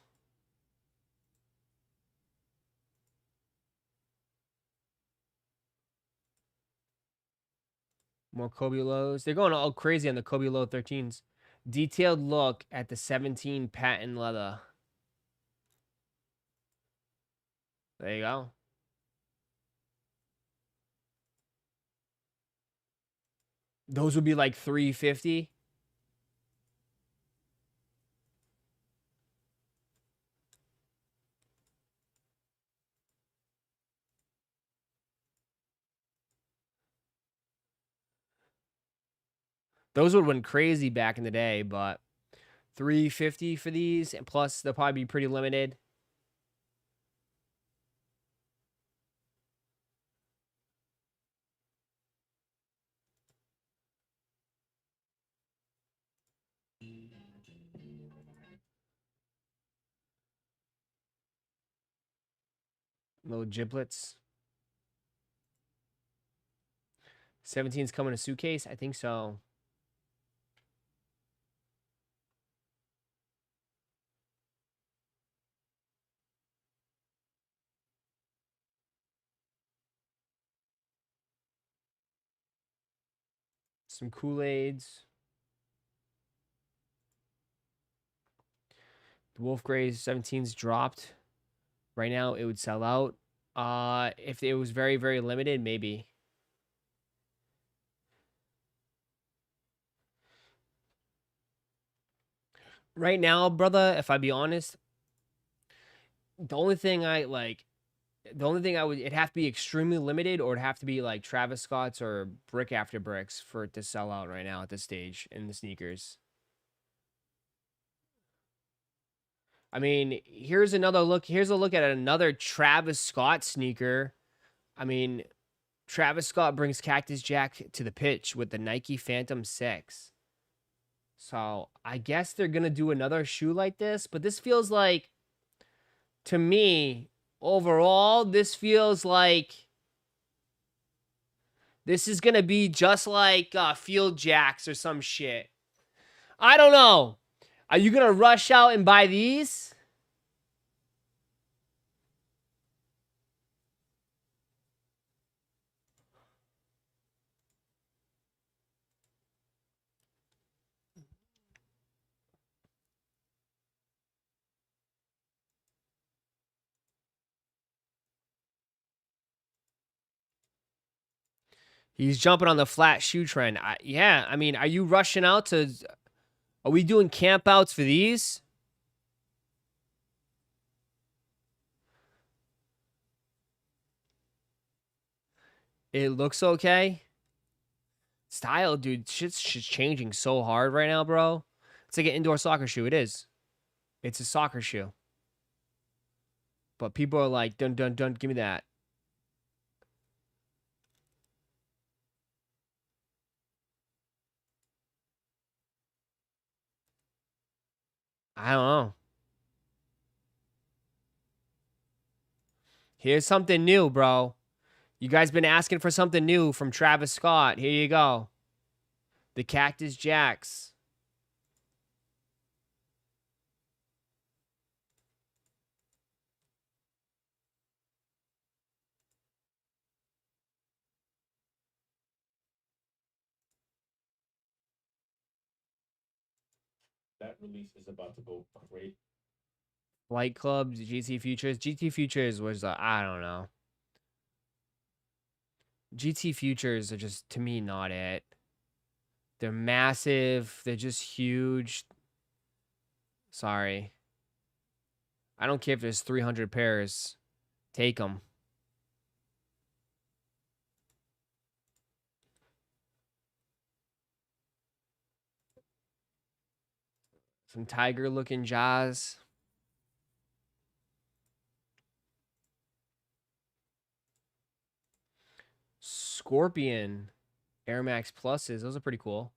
More Kobe Lows. They're going all crazy on the Kobe Low 13s. Detailed look at the 17 patent leather. There you go. Those would be like $350. Those would have went crazy back in the day, but $350 for these, and plus they'll probably be pretty limited. Little giblets. 17's coming in a suitcase? I think so. Some Kool-Aids. The Wolf Grays 17's dropped. Right now, it would sell out. If it was very, very limited, maybe. Right now, brother, if I be honest, the only thing I like, the only thing I would, it'd have to be extremely limited, or it'd have to be like Travis Scott's or Brick After Bricks for it to sell out right now at this stage in the sneakers. I mean, here's another look. Here's a look at another Travis Scott sneaker. I mean, Travis Scott brings Cactus Jack to the pitch with the Nike Phantom 6. So I guess they're going to do another shoe like this, but this feels like, to me, overall, this feels like this is going to be just like Field Jacks or some shit. I don't know. Are you going to rush out and buy these? He's jumping on the flat shoe trend. Yeah, I mean, are you rushing out to... Are we doing campouts for these? It looks okay. Style, dude, shit's changing so hard right now, bro. It's like an indoor soccer shoe. It is. It's a soccer shoe. But people are like, dun, dun, dun, give me that. I don't know. Here's something new, bro. You guys been asking for something new from Travis Scott. Here you go. The Cactus Jacks. That release is about to go great. Flight Club, GT Futures. GT Futures was, I don't know. GT Futures are just, to me, not it. They're massive. They're just huge. Sorry. I don't care if there's 300 pairs. Take them. Some tiger-looking jaws. Scorpion Air Max Pluses. Those are pretty cool.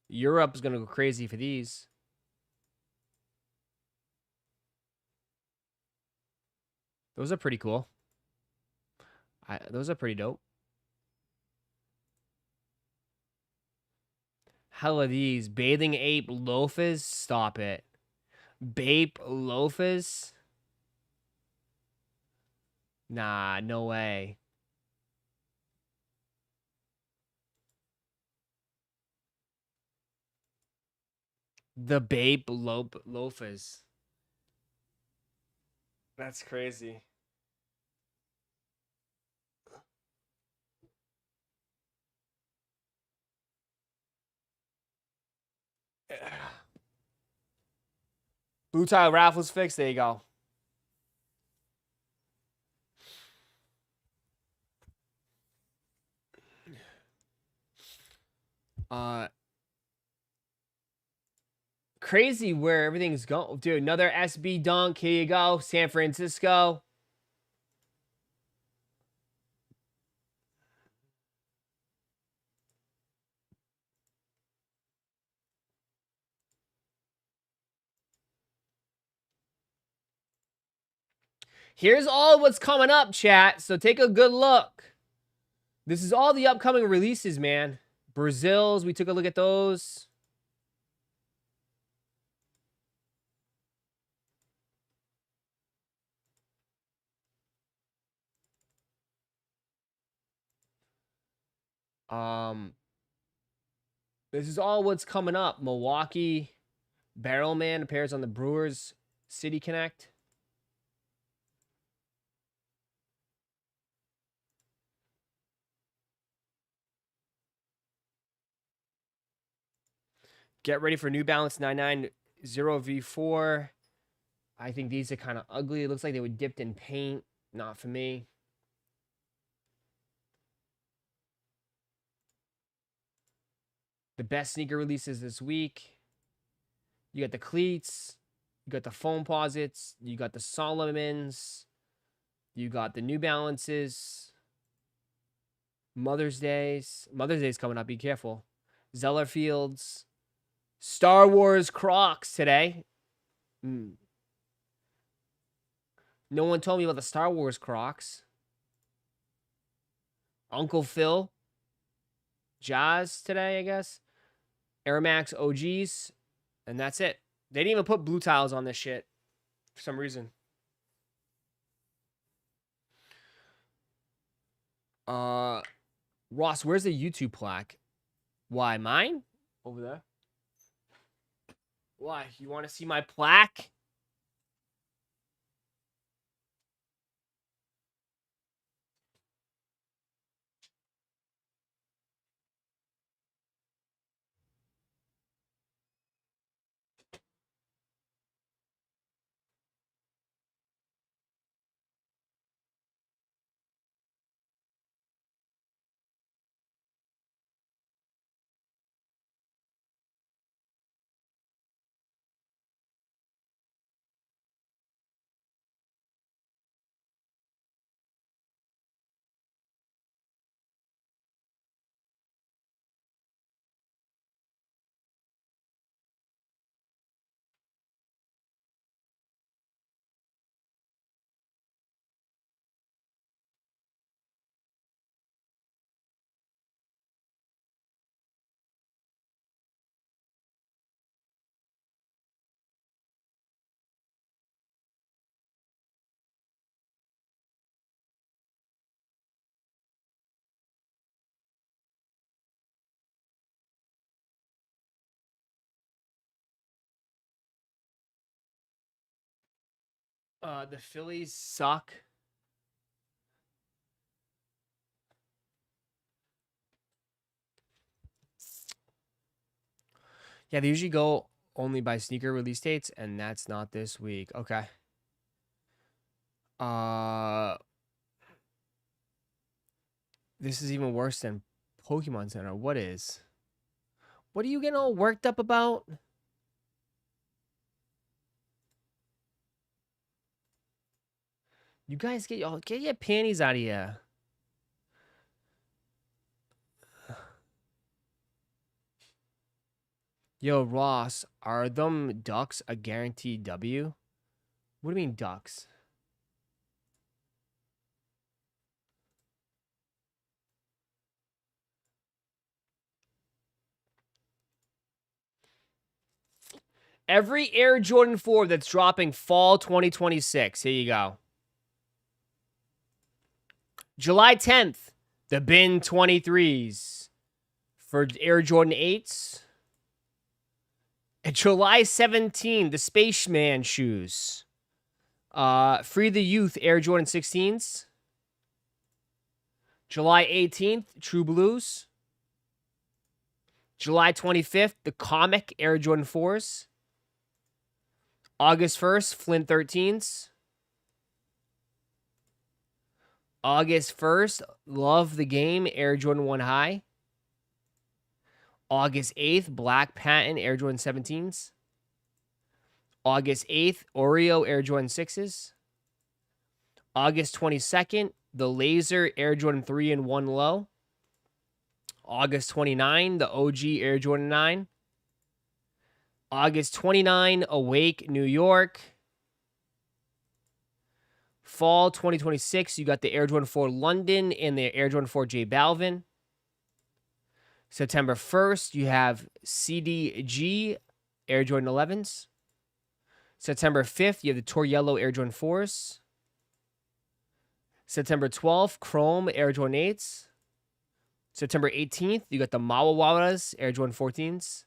Europe's going to go crazy for these. Those are pretty cool. Those are pretty dope. Hell are these? Bathing Ape loafers? Stop it. Bape loafers? Nah, no way. The Bape loafers. That's crazy. Buletile Raffles fixed. There you go. Crazy where everything's going. Dude, another SB dunk. Here you go. San Francisco. Here's all what's coming up, chat. So take a good look. This is all the upcoming releases, man. Brazils, we took a look at those. This is all what's coming up. Milwaukee Barrelman appears on the Brewers City Connect. Get ready for New Balance 990 V4. I think these are kind of ugly. It looks like they were dipped in paint. Not for me. The best sneaker releases this week. You got the cleats. You got the foam posits. You got the Solomons. You got the New Balances. Mother's Day's coming up. Be careful. Zeller Fields. Star Wars Crocs today. No one told me about the Star Wars Crocs. Uncle Phil. Jazz today, I guess. Air Max OGs. And that's it. They didn't even put Buletiles on this shit. For some reason. Ross, where's the YouTube plaque? Why, mine? Over there. Why? You want to see my plaque? The Phillies suck. Yeah, they usually go only by sneaker release dates, and that's not this week. Okay. This is even worse than Pokemon Center. What is? What are you getting all worked up about? You guys get your panties out of here. Yo, Ross, are them Ducks a guaranteed W? What do you mean Ducks? Every Air Jordan 4 that's dropping fall 2026. Here you go. July 10th, the Bin 23s for Air Jordan 8s. And July 17th, the Spaceman shoes. Free the Youth Air Jordan 16s. July 18th, True Blues. July 25th, the Comic Air Jordan 4s. August 1st, Flint 13s. August 1st, Love the Game Air Jordan 1 High. August 8th, Black Patent Air Jordan 17s. August 8th, Oreo Air Jordan 6s. August 22nd, the Laser Air Jordan 3 and 1 Low. August 29, the OG Air Jordan 9. August 29, Awake New York. Fall 2026, you got the Air Jordan 4 London and the Air Jordan 4 J Balvin. September 1st, you have CDG Air Jordan 11s. September 5th, you have the Tour Yellow Air Jordan 4s. September 12th, Chrome Air Jordan 8s. September 18th, you got the Mawawaras Air Jordan 14s.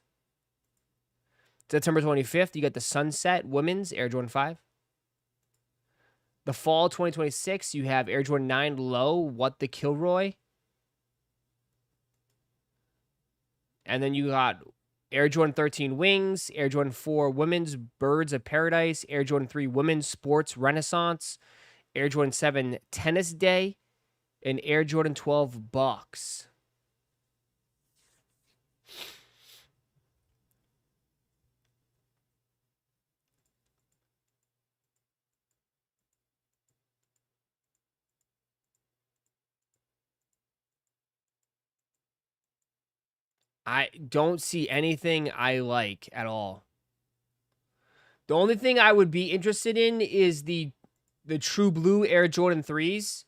September 25th, you got the Sunset Women's Air Jordan 5. The fall 2026, you have Air Jordan 9 Low, What the Kilroy. And then you got Air Jordan 13 Wings, Air Jordan 4 Women's Birds of Paradise, Air Jordan 3 Women's Sports Renaissance, Air Jordan 7 Tennis Day, and Air Jordan 12 Bucks. I don't see anything I like at all. The only thing I would be interested in is the True Blue Air Jordan 3s.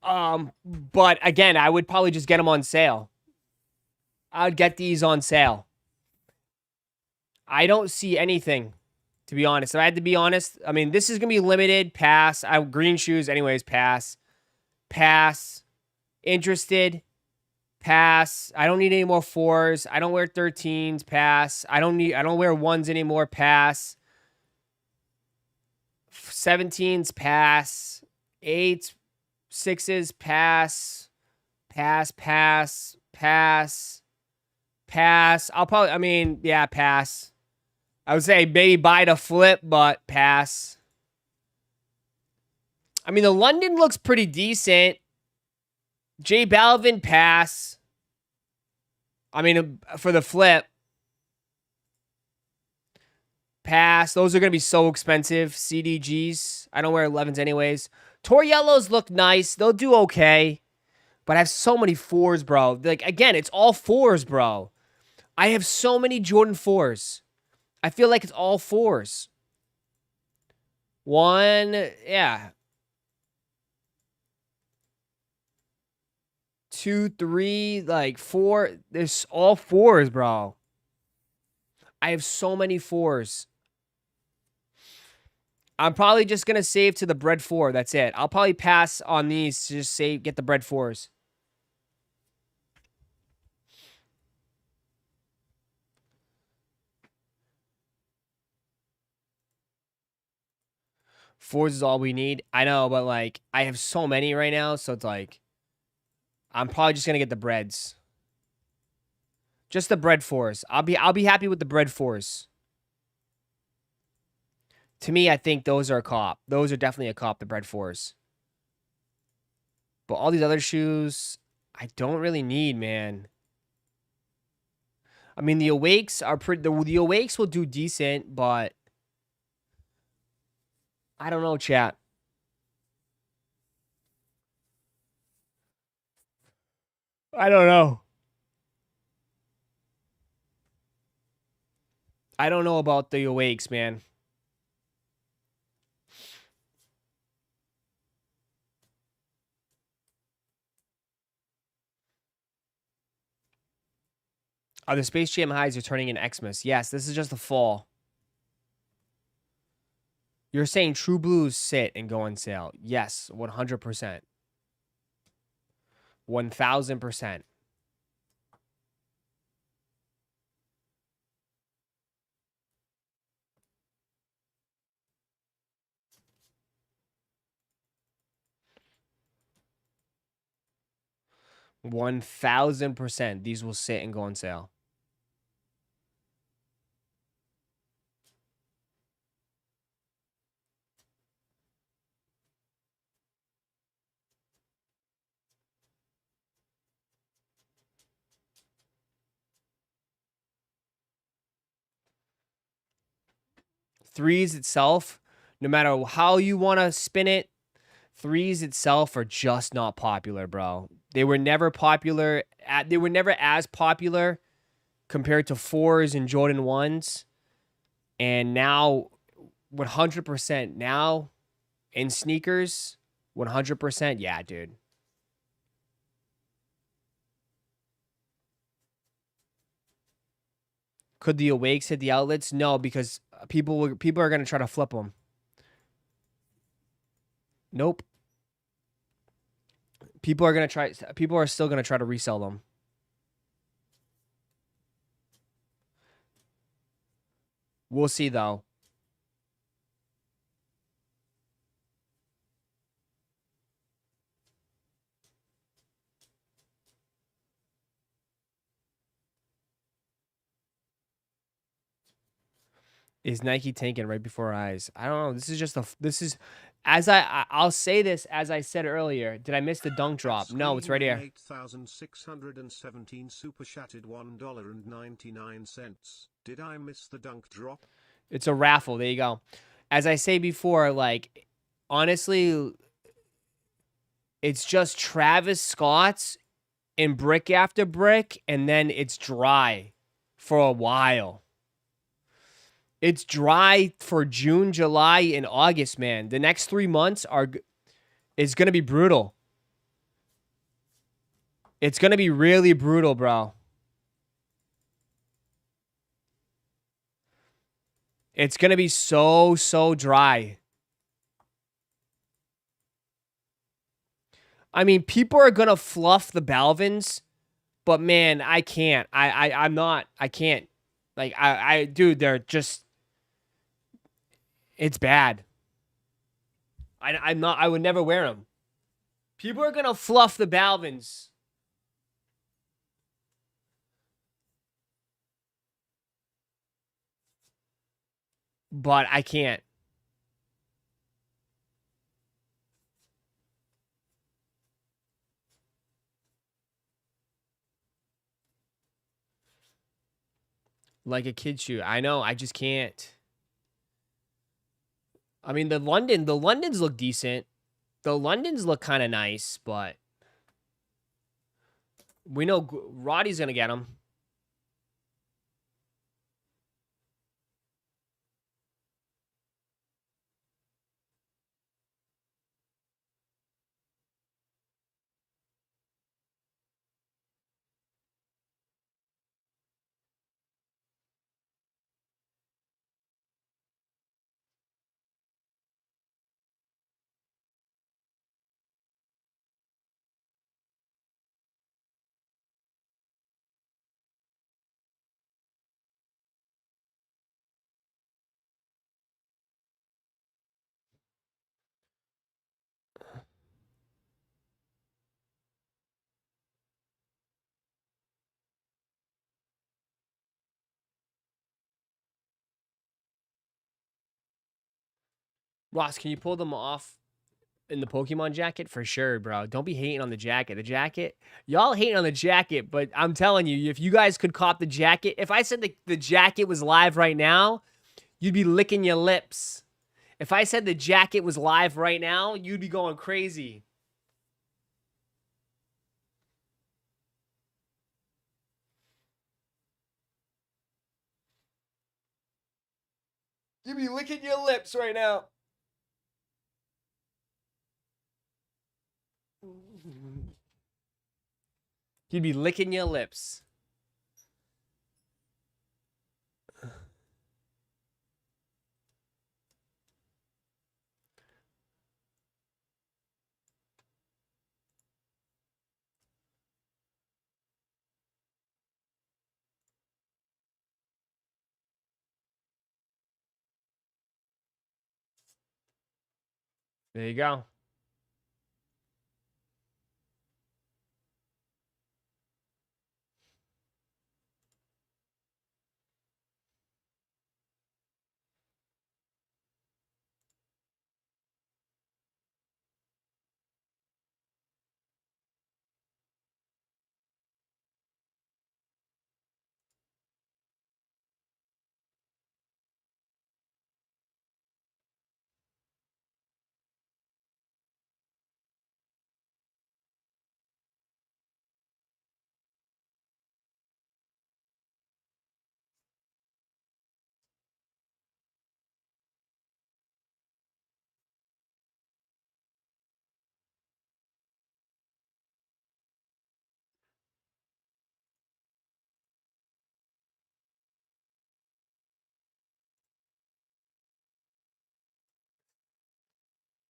But again, I would probably just get them on sale. I'd get these on sale. I don't see anything, to be honest. If I had to be honest, I mean, this is going to be limited. Pass. Green shoes, anyways. Pass. Pass. Interested. Pass. I don't need any more 4s. I don't wear 13s. Pass. I don't wear 1s anymore. Pass. 17s. Pass. 8s. 6s. Pass. Pass. Pass. Pass. Pass. Yeah, pass. I would say maybe buy to flip, but pass. I mean, the London looks pretty decent. J Balvin, pass. I mean, for the flip, pass. Those are going to be so expensive. CDGs. I don't wear 11s anyways. Tor Yellows look nice. They'll do okay. But I have so many 4s, bro. Like, again, it's all 4s, bro. I have so many Jordan 4s. I feel like it's all 4s. 1, yeah. 2, 3, like 4. There's all 4s, bro. I have so many 4s. I'm probably just going to save to the bread 4. That's it. I'll probably pass on these to just get the bread 4s. Fours is all we need. I know, but like I have so many right now, so it's like I'm probably just gonna get the breads. Just the bread 4s. I'll be happy with the bread 4s. To me, I think those are a cop. Those are definitely a cop, the bread 4s. But all these other shoes, I don't really need, man. I mean, the Awakes are pretty. The Awakes will do decent, but I don't know, chat. I don't know. I don't know about the Awakes, man. Are the Space Jam highs returning in Xmas? Yes, this is just the fall. You're saying True Blues sit and go on sale. Yes, 100%. 1,000%. $1,000%. These will sit and go on sale. Threes itself, no matter how you want to spin it, threes itself are just not popular, bro. They were never popular. They were never as popular compared to 4s and Jordan 1s. And now, 100% now in sneakers, 100%, yeah, dude. Could the Awakes hit the outlets? No, because people are going to try to flip them. Nope. People are still going to try to resell them. We'll see, though. Is Nike tanking right before our eyes? I don't know. This is just this is I'll say this as I said earlier. Did I miss the dunk drop? No, it's right here. 8617 super chatted $1.99. Did I miss the dunk drop? It's a raffle. There you go. As I say before, like honestly, it's just Travis Scott's and brick after brick, and then it's dry for a while. It's dry for June, July, and August, man. The next 3 months is gonna be brutal. It's gonna be really brutal, bro. It's gonna be so dry. I mean, people are gonna fluff the Balvins, but man, I can't. I'm not. I can't. Like dude, they're just. It's bad. I'm not. I would never wear them. People are gonna fluff the Balvins. But I can't. Like a kid shoe. I know. I just can't. I mean, the Londons look decent. The Londons look kind of nice, but we know Roddy's gonna get them. Ross, can you pull them off in the Pokemon jacket? For sure, bro. Don't be hating on the jacket. The jacket, y'all hating on the jacket, but I'm telling you, if you guys could cop the jacket, if I said the jacket was live right now, you'd be licking your lips. If I said the jacket was live right now, you'd be going crazy. You'd be licking your lips right now. You'd be licking your lips. There you go.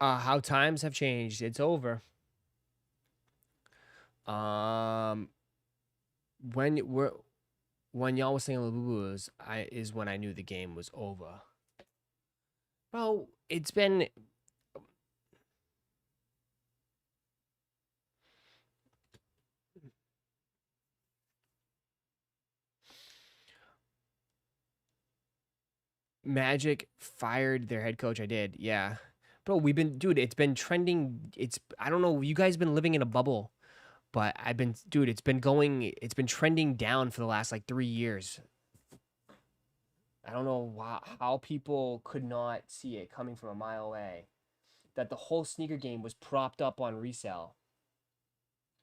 How times have changed. It's over. Um, when y'all was saying Labubu's, is when I knew the game was over. Bro, it's been. Magic fired their head coach. I did. Yeah. Bro, dude, it's been trending. I don't know. You guys been living in a bubble, but dude, it's been trending down for the last like 3 years. I don't know how people could not see it coming from a mile away. That the whole sneaker game was propped up on resale.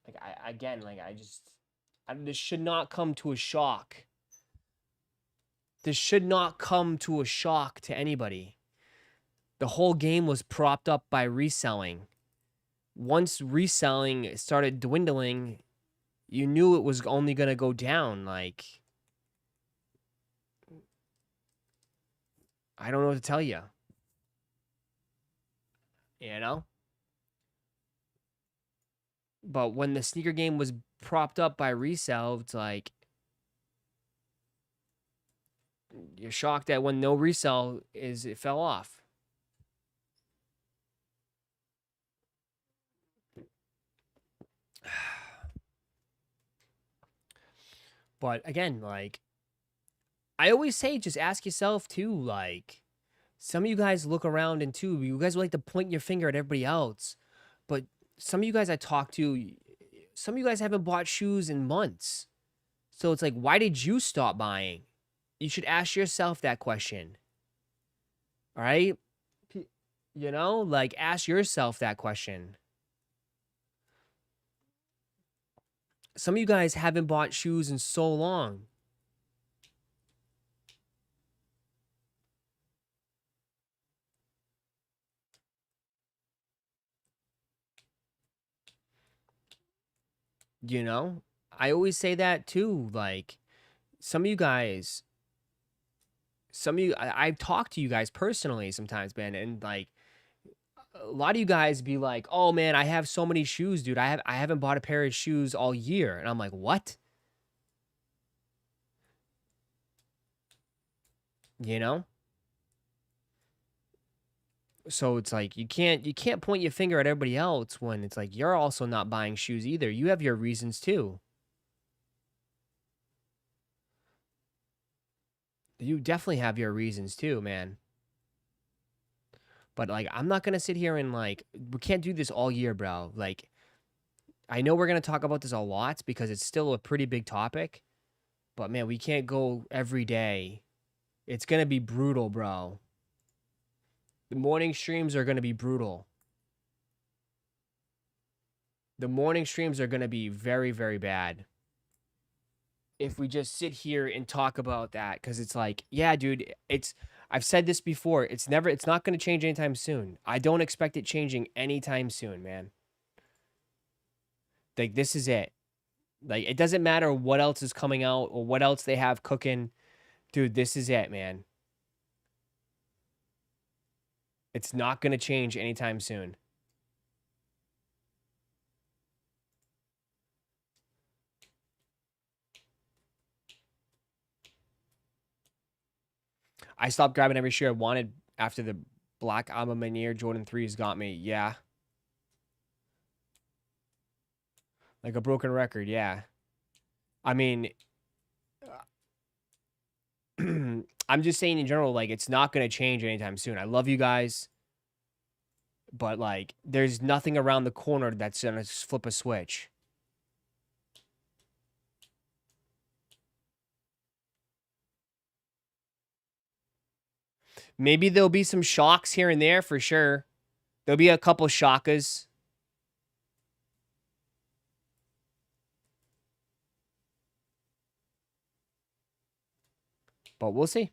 Like, this should not come to a shock. This should not come to a shock to anybody. The whole game was propped up by reselling. Once reselling started dwindling, you knew it was only going to go down. Like, I don't know what to tell you. You know? But when the sneaker game was propped up by resale, it's like, you're shocked that when no resale it fell off. But again, like, I always say, just ask yourself too, like, some of you guys look around and too, you guys like to point your finger at everybody else. But some of you guys I talk to, some of you guys haven't bought shoes in months. So it's like, why did you stop buying? You should ask yourself that question. All right? You know, like, ask yourself that question. Some of you guys haven't bought shoes in so long. You know, I always say that too. Like, some of you guys, I've talked to you guys personally sometimes, man, and like, a lot of you guys be like, "Oh man, I have so many shoes, dude. I haven't bought a pair of shoes all year," and I'm like, "What?" You know. So it's like you can't point your finger at everybody else when it's like you're also not buying shoes either. You have your reasons too. You definitely have your reasons too, man. But like, I'm not gonna sit here and like, we can't do this all year, bro. Like, I know we're gonna talk about this a lot because it's still a pretty big topic. But man, we can't go every day. It's gonna be brutal, bro. The morning streams are gonna be brutal. The morning streams are gonna be very, very bad. If we just sit here and talk about that, because it's like, yeah, dude, I've said this before, it's not going to change anytime soon. I don't expect it changing anytime soon, man. Like, this is it. Like, it doesn't matter what else is coming out or what else they have cooking. Dude, this is it, man. It's not going to change anytime soon. I stopped grabbing every shoe I wanted after the Black Alma Manier Jordan 3s got me. Yeah. Like a broken record, yeah. I mean, I'm just saying in general, like, it's not going to change anytime soon. I love you guys. But, like, there's nothing around the corner that's going to flip a switch. Maybe there'll be some shocks here and there for sure. There'll be a couple shockas. But we'll see.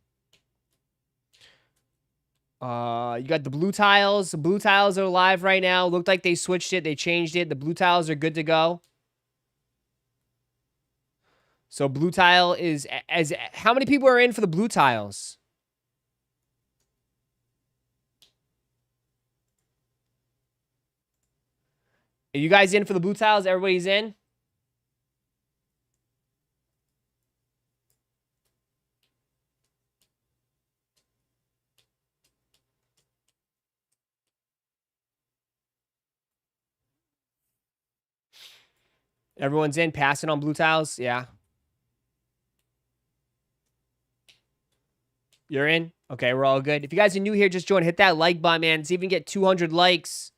You got the Buletiles. The Buletiles are live right now. Looked like they switched it. They changed it. The Buletiles are good to go. So Buletile is how many people are in for the Buletiles? Are you guys in for the Buletiles? Everybody's in? Everyone's in, passing on Buletiles? Yeah. You're in? Okay, we're all good. If you guys are new here, just join. Hit that like button, man. Let's even get 200 likes.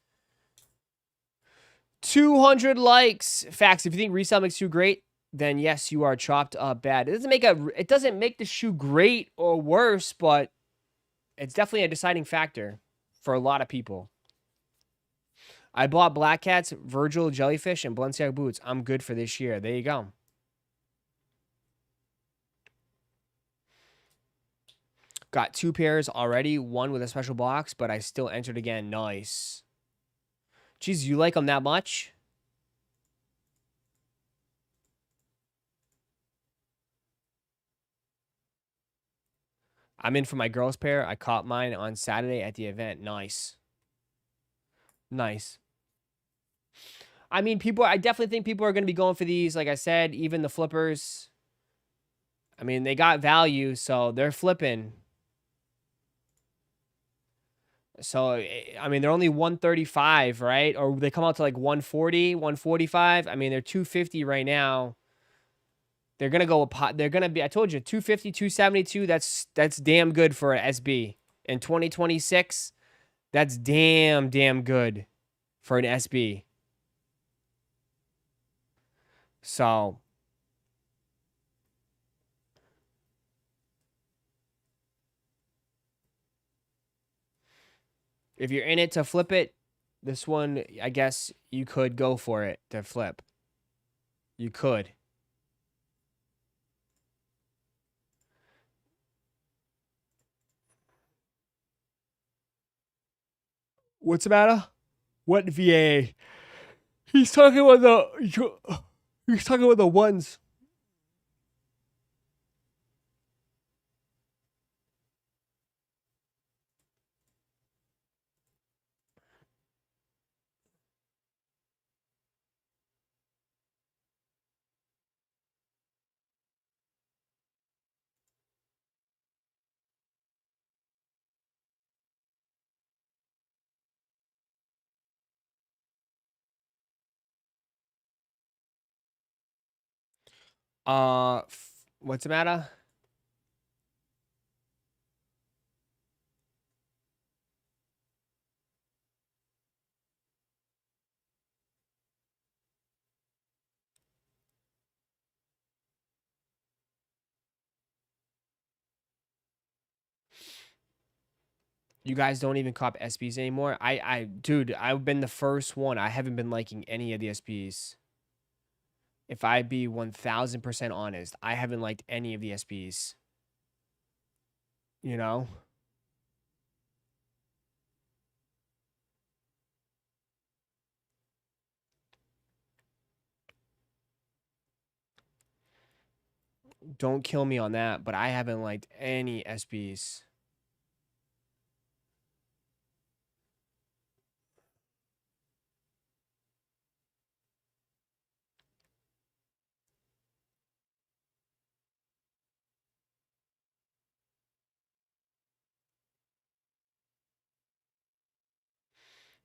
200 likes. Facts. If you think resale makes you great, then yes, you are chopped up bad. It doesn't make the shoe great or worse, but it's definitely a deciding factor for a lot of people. I bought Black Cats, Virgil Jellyfish, and Balenciaga boots. I'm good for this year. There you go. Got 2 pairs already, one with a special box, but I still entered again. Nice. Jeez, you like them that much? I'm in for my girls' pair. I caught mine on Saturday at the event. Nice. Nice. I mean, I definitely think people are going to be going for these. Like I said, even the flippers. I mean, they got value, so they're flipping. So, I mean, they're only 135, right? Or they come out to like 140, 145. I mean, they're 250 right now. They're going to go, they're going to be, I told you, 250, 272. That's damn good for an SB. In 2026, that's damn good for an SB. So, if you're in it to flip it, this one, I guess you could go for it to flip. You could. What's the matter? What VA? He's talking about the ones. What's the matter? You guys don't even cop SBs anymore. Dude, I've been the first one. I haven't been liking any of the SBs. If I be 1000% honest, I haven't liked any of the SBs. You know? Don't kill me on that, but I haven't liked any SBs.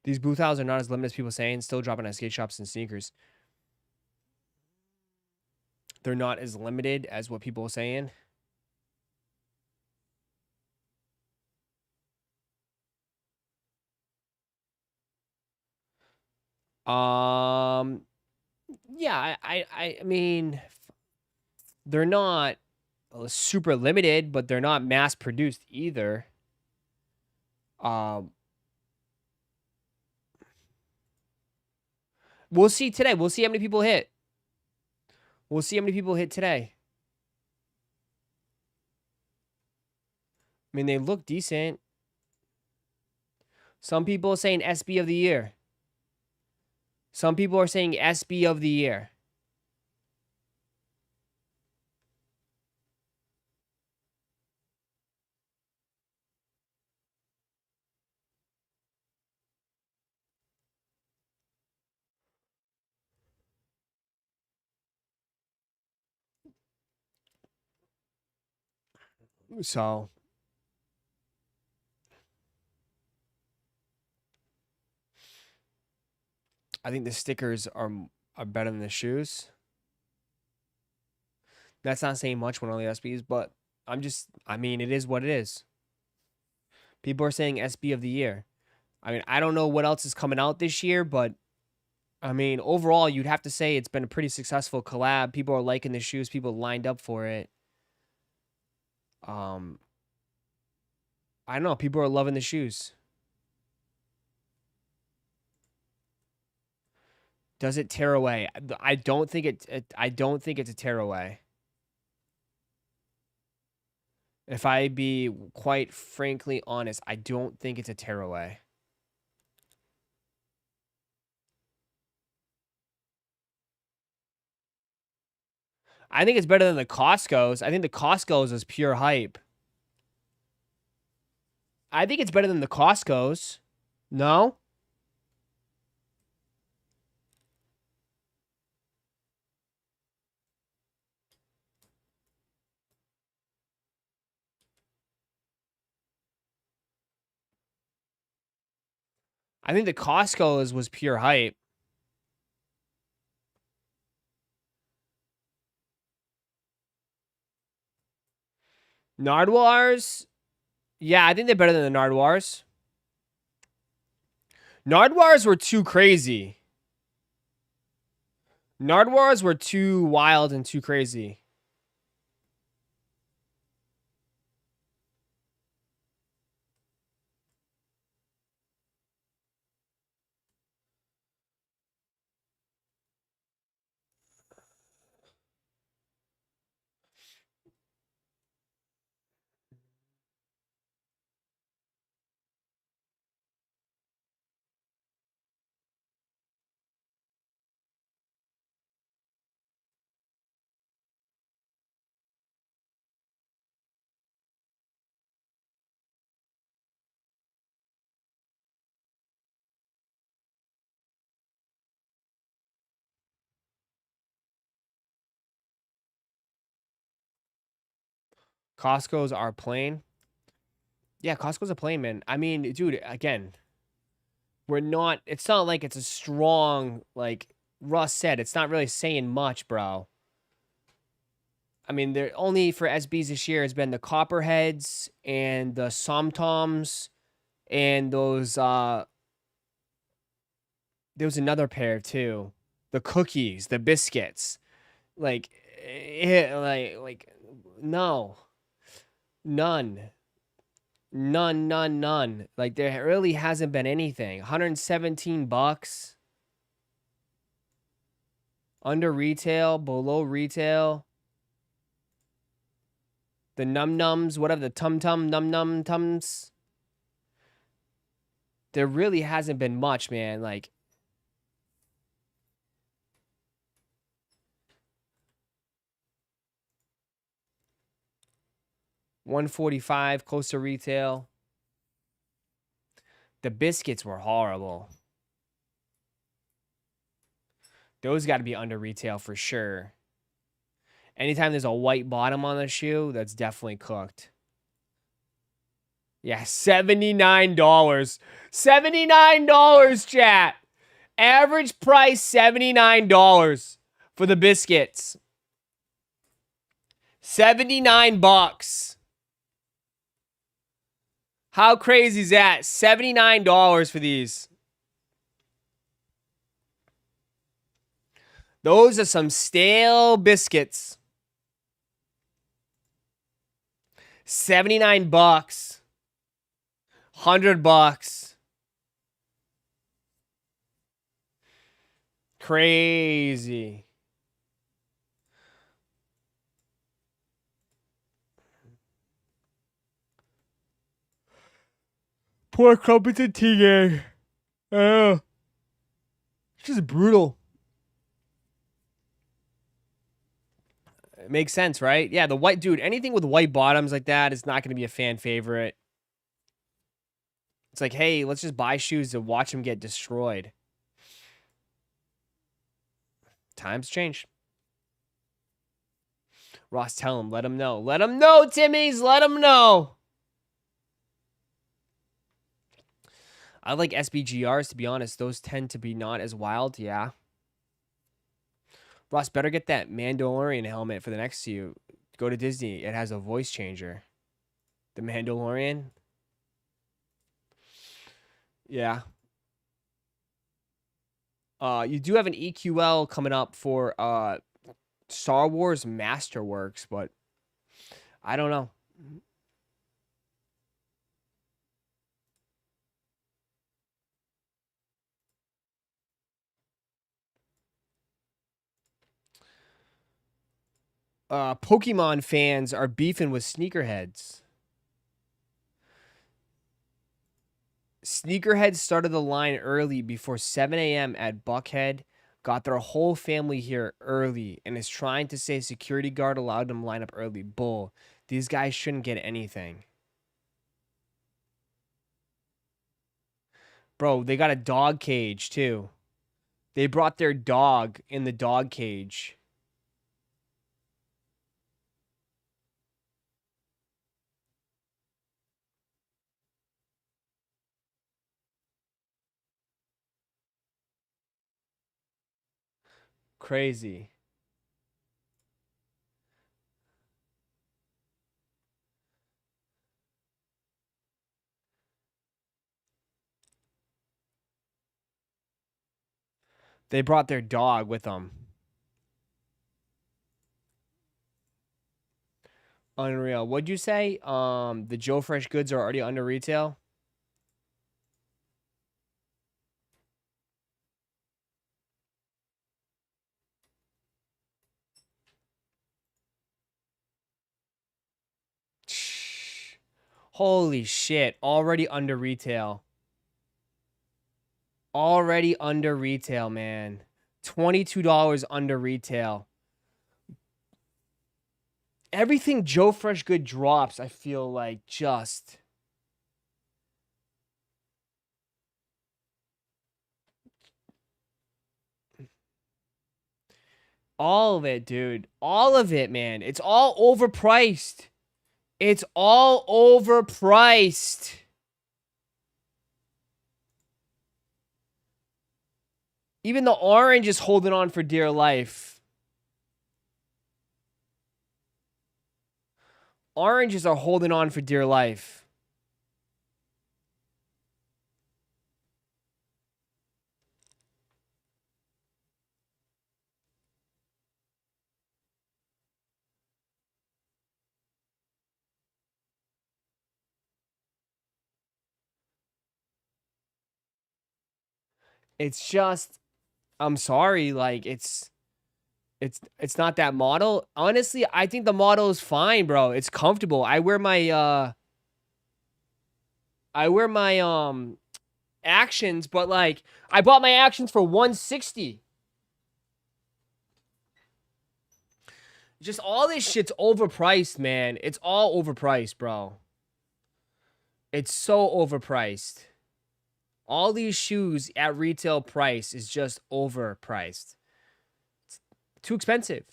These Buletiles are not as limited as people saying, still dropping at skate shops and sneakers. They're not as limited as what people are saying. Yeah, I mean, they're not super limited, but they're not mass produced either. We'll see today. We'll see how many people hit. We'll see how many people hit today. I mean, they look decent. Some people are saying SB of the year. Some people are saying SB of the year. So, I think the stickers are better than the shoes. That's not saying much when only SBs, but I mean, it is what it is. People are saying SB of the year. I mean, I don't know what else is coming out this year, but I mean, overall, you'd have to say it's been a pretty successful collab. People are liking the shoes. People lined up for it. I don't know. People are loving the shoes. Does it tear away? I don't think I don't think it's a tear away. If I be quite frankly honest, I don't think it's a tear away. I think it's better than the Costco's. I think the Costco's is pure hype. I think it's better than the Costco's. No? I think the Costco's was pure hype. Nardwuars? Yeah, I think they're better than the Nardwuars. Nardwuars were too crazy. Nardwuars were too wild and too crazy. Costco's are plain. Yeah, Costco's a plain, man. I mean, dude, again, it's not like it's a strong, like Russ said, it's not really saying much, bro. I mean, there only for SBs this year has been the Copperheads and the Somtoms and those there was another pair too. The cookies, the biscuits. Like no. None. None. Like there really hasn't been anything. $117 under retail, below retail. The num-nums, whatever, the tum-tum, num-num tums. There really hasn't been much, man. Like, $145 close to retail. The biscuits were horrible. Those got to be under retail for sure. Anytime there's a white bottom on the shoe, that's definitely cooked. Yeah, $79. $79, chat. Average price, $79 for the biscuits. $79. How crazy is that? $79 for these. Those are some stale biscuits. $79. $100. Crazy. Poor competent TA. Oh. It's just brutal. It makes sense, right? Yeah, the white dude, anything with white bottoms like that is not going to be a fan favorite. It's like, hey, let's just buy shoes to watch them get destroyed. Times change. Ross, tell him. Let him know. Let him know, Timmies. Let him know. I like SBGRs, to be honest. Those tend to be not as wild. Yeah. Ross, better get that Mandalorian helmet for the next you. Go to Disney. It has a voice changer. The Mandalorian. Yeah. You do have an EQL coming up for Star Wars Masterworks, but I don't know. Pokemon fans are beefing with sneakerheads. Sneakerheads started the line early before 7 a.m. at Buckhead, got their whole family here early, and is trying to say security guard allowed them to line up early. Bull. These guys shouldn't get anything. Bro, they got a dog cage, too. They brought their dog in the dog cage. Crazy. They brought their dog with them. Unreal. What'd you say? The Joe Fresh goods are already under retail? Holy shit. Already under retail. Already under retail, man. $22 under retail. Everything Joe Fresh Good drops, I feel like just... all of it, dude. All of it, man. It's all overpriced. It's all overpriced. Even the orange is holding on for dear life. Oranges are holding on for dear life. It's just, I'm sorry, like it's not that model. Honestly, I think the model is fine, bro. It's comfortable. I wear my actions, but like I bought my actions for $160. Just all this shit's overpriced, man. It's all overpriced, bro. It's so overpriced. All these shoes at retail price is just overpriced. It's too expensive.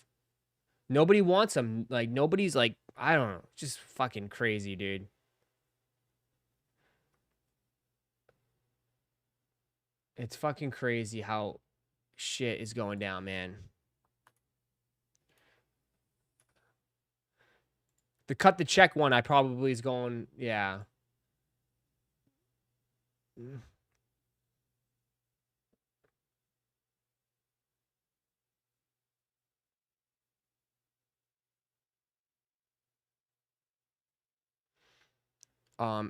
Nobody wants them. Like, nobody's like, I don't know. Just fucking crazy, dude. It's fucking crazy how shit is going down, man. The cut the check one, I probably is going, yeah.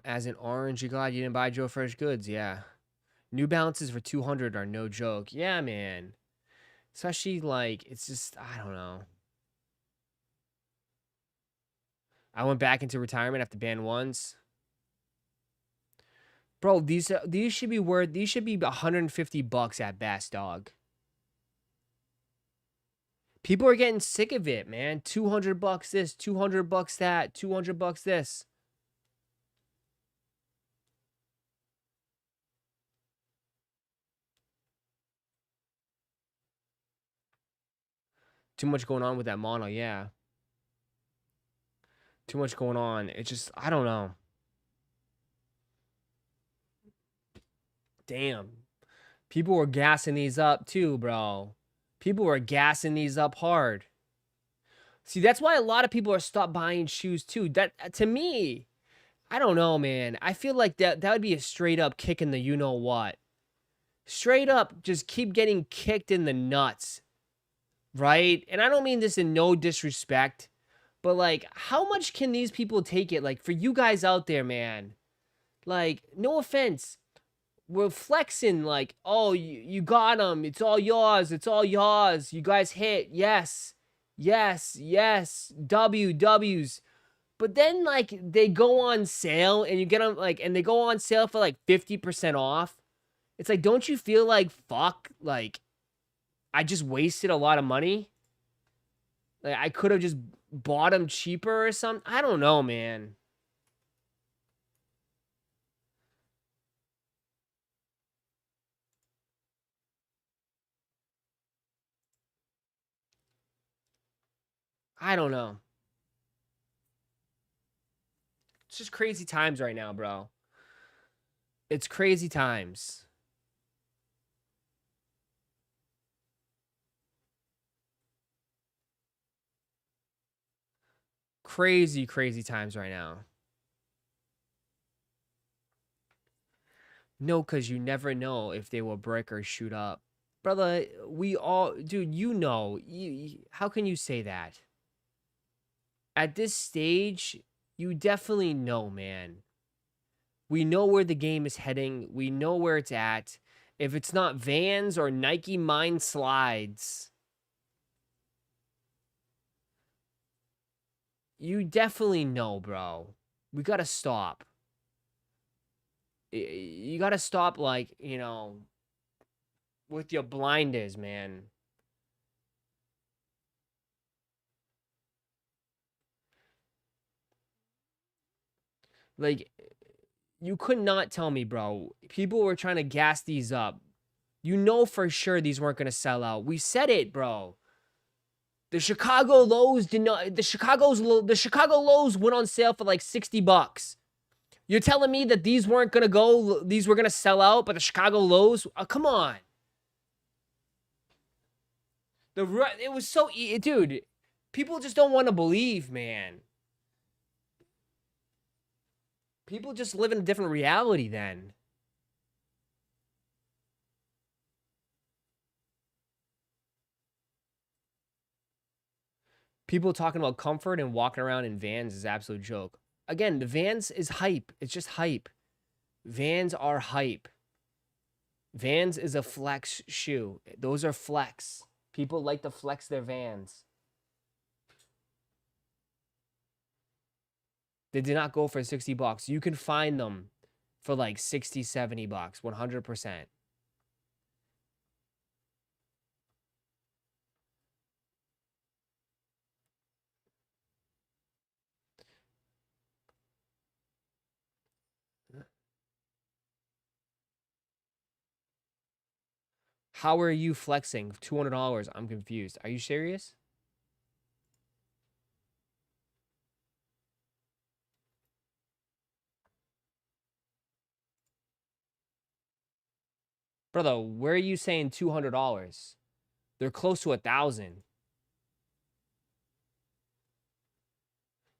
As an orange, you're glad you didn't buy Joe Fresh goods, yeah. New Balances for 200 are no joke. Yeah, man. Especially, like, it's just, I don't know. I went back into retirement after band ones. Bro, these should be worth, these should be $150 at best, dog. People are getting sick of it, man. $200 this, $200 that, $200 this. Too much going on with that mono, yeah. Too much going on. It's just, I don't know. Damn. People were gassing these up too, bro. People were gassing these up hard. See, that's why a lot of people are stopped buying shoes too. That, to me, I don't know, man. I feel like that would be a straight up kick in the you know what. Straight up, just keep getting kicked in the nuts, right? And I don't mean this in no disrespect, but like, how much can these people take it? Like, for you guys out there, man, like, no offense, we're flexing like, oh, you got them. It's all yours. It's all yours. You guys hit. Yes. Yes. Yes. W's. But then, like, they go on sale and you get them, like, and they go on sale for like 50% off. It's like, don't you feel like, fuck, like, I just wasted a lot of money? Like, I could have just bought them cheaper or something. I don't know, man. I don't know. It's just crazy times right now, bro. It's crazy times. Crazy, crazy times right now. No, because you never know if they will break or shoot up. Brother, we all... Dude, you know. How can you say that? At this stage, you definitely know, man. We know where the game is heading. We know where it's at. If it's not Vans or Nike Mind Slides, you definitely know, bro. We gotta stop. You gotta stop, like, you know, with your blinders, man. Like, you could not tell me, bro. People were trying to gas these up. You know for sure these weren't gonna sell out. We said it, bro. The Chicago lows did not. The Chicago lows went on sale for like $60. You're telling me that these weren't gonna go. These were gonna sell out, but the Chicago lows. Come on. It was so dude. People just don't want to believe, man. People just live in a different reality then. People talking about comfort and walking around in Vans is absolute joke. Again, the Vans is hype. It's just hype. Vans are hype. Vans is a flex shoe. Those are flex. People like to flex their Vans. They did not go for $60. You can find them for like $60, $70, 100%. How are you flexing $200? I'm confused. Are you serious? Brother, where are you saying $200? They're close to 1,000.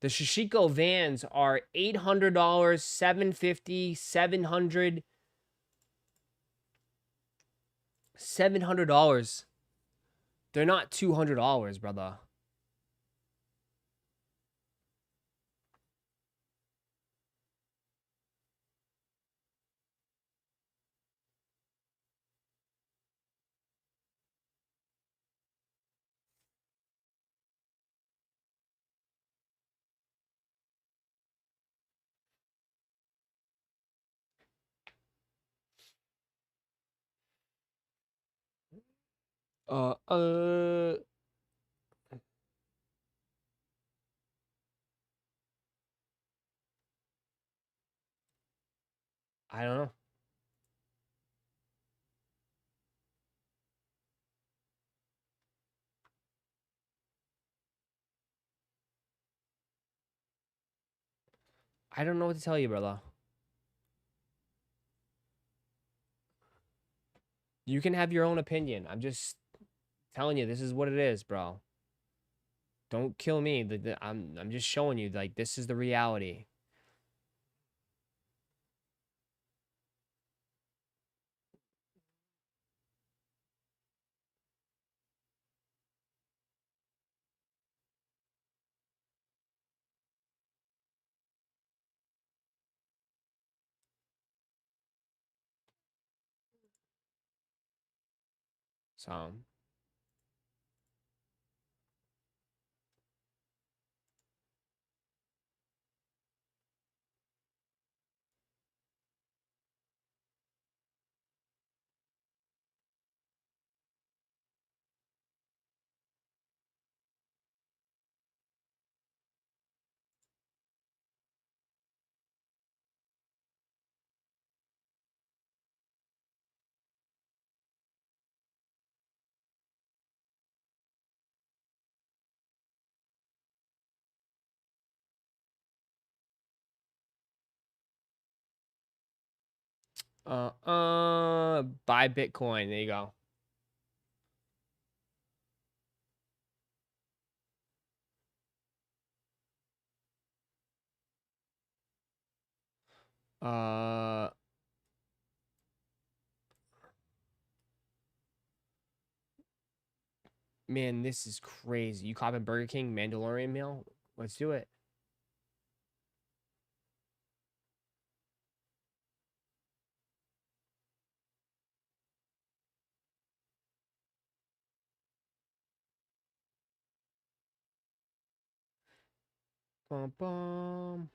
The Shishiko Vans are $800, $750, $700. $700. They're not $200, brother. Uh, uh. I don't know. I don't know what to tell you, brother. You can have your own opinion. I'm just telling you, this is what it is, bro. Don't kill me. I'm just showing you, like, this is the reality. So. Buy Bitcoin. There you go. Man, this is crazy. You copping Burger King Mandalorian meal? Let's do it. Bum bum.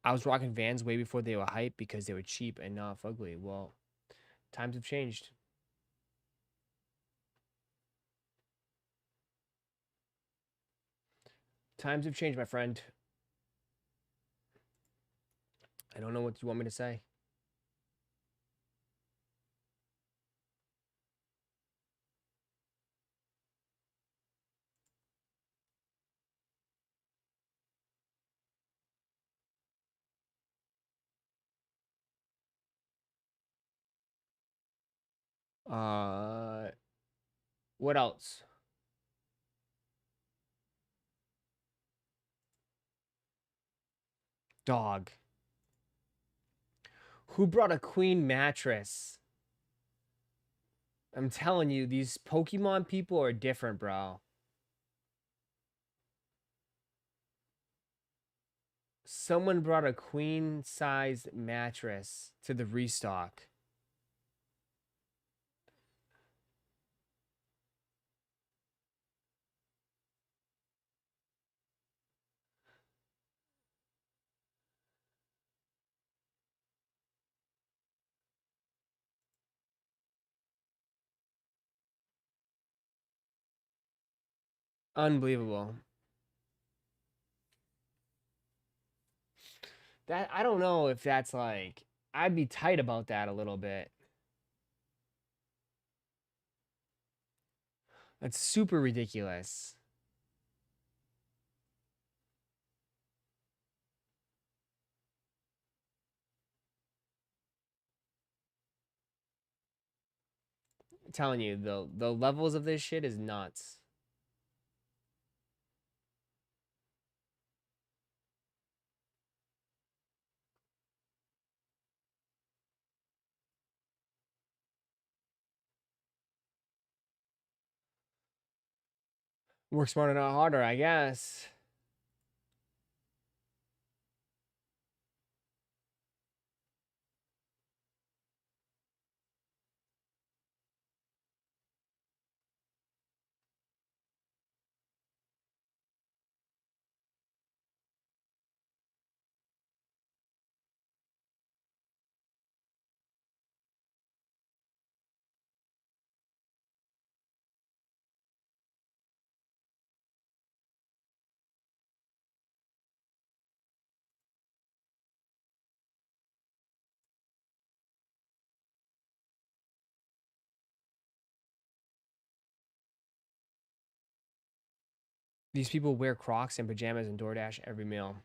I was rocking Vans way before they were hype because they were cheap and not ugly. Well, times have changed. Times have changed, my friend. I don't know what you want me to say. What else? Dog. Who brought a queen mattress? I'm telling you, these Pokemon people are different, bro. Someone brought a queen-sized mattress to the restock. Unbelievable. That I don't know if that's like I'd be tight about that a little bit. That's super ridiculous. I'm telling you, the levels of this shit is nuts. Work smarter, not harder, I guess. These people wear Crocs and pajamas and DoorDash every meal.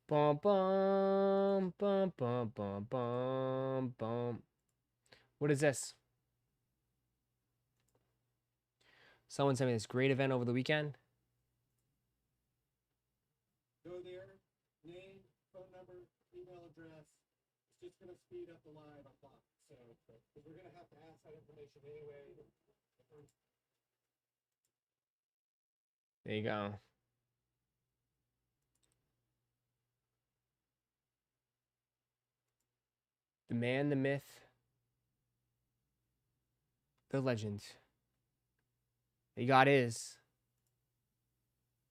Bum bum bum bum bum bum bum. What is this? Someone sent me this great event over the weekend. Go there. just gonna speed up the live clock. So because we're gonna have to ask that information anyway. There you go. The man, the myth, the legend. He got his.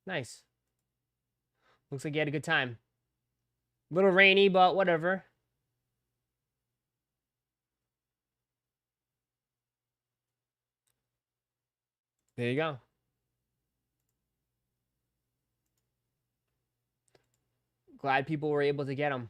Nice. Looks like he had a good time. Little rainy, but whatever. There you go. Glad people were able to get him.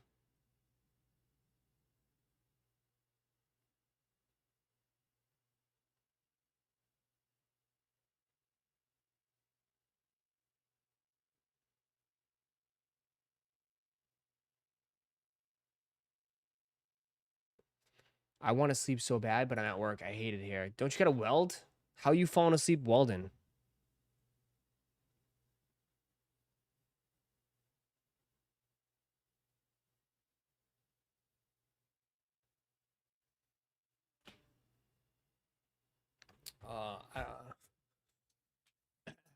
I want to sleep so bad, but I'm at work. I hate it here. Don't you got to weld? How you falling asleep welding?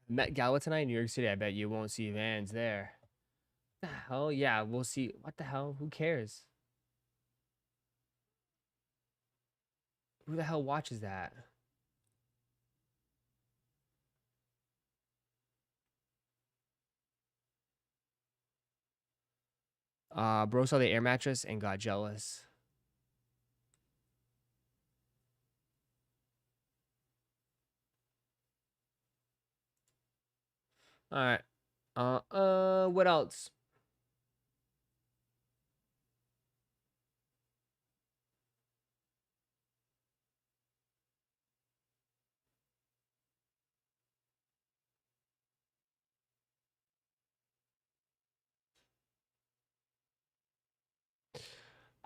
Met Gala tonight in New York City. I bet you won't see Vans there. What the hell? Yeah, we'll see. What the hell? Who cares? Who the hell watches that? Bro saw the air mattress and got jealous. All right. What else?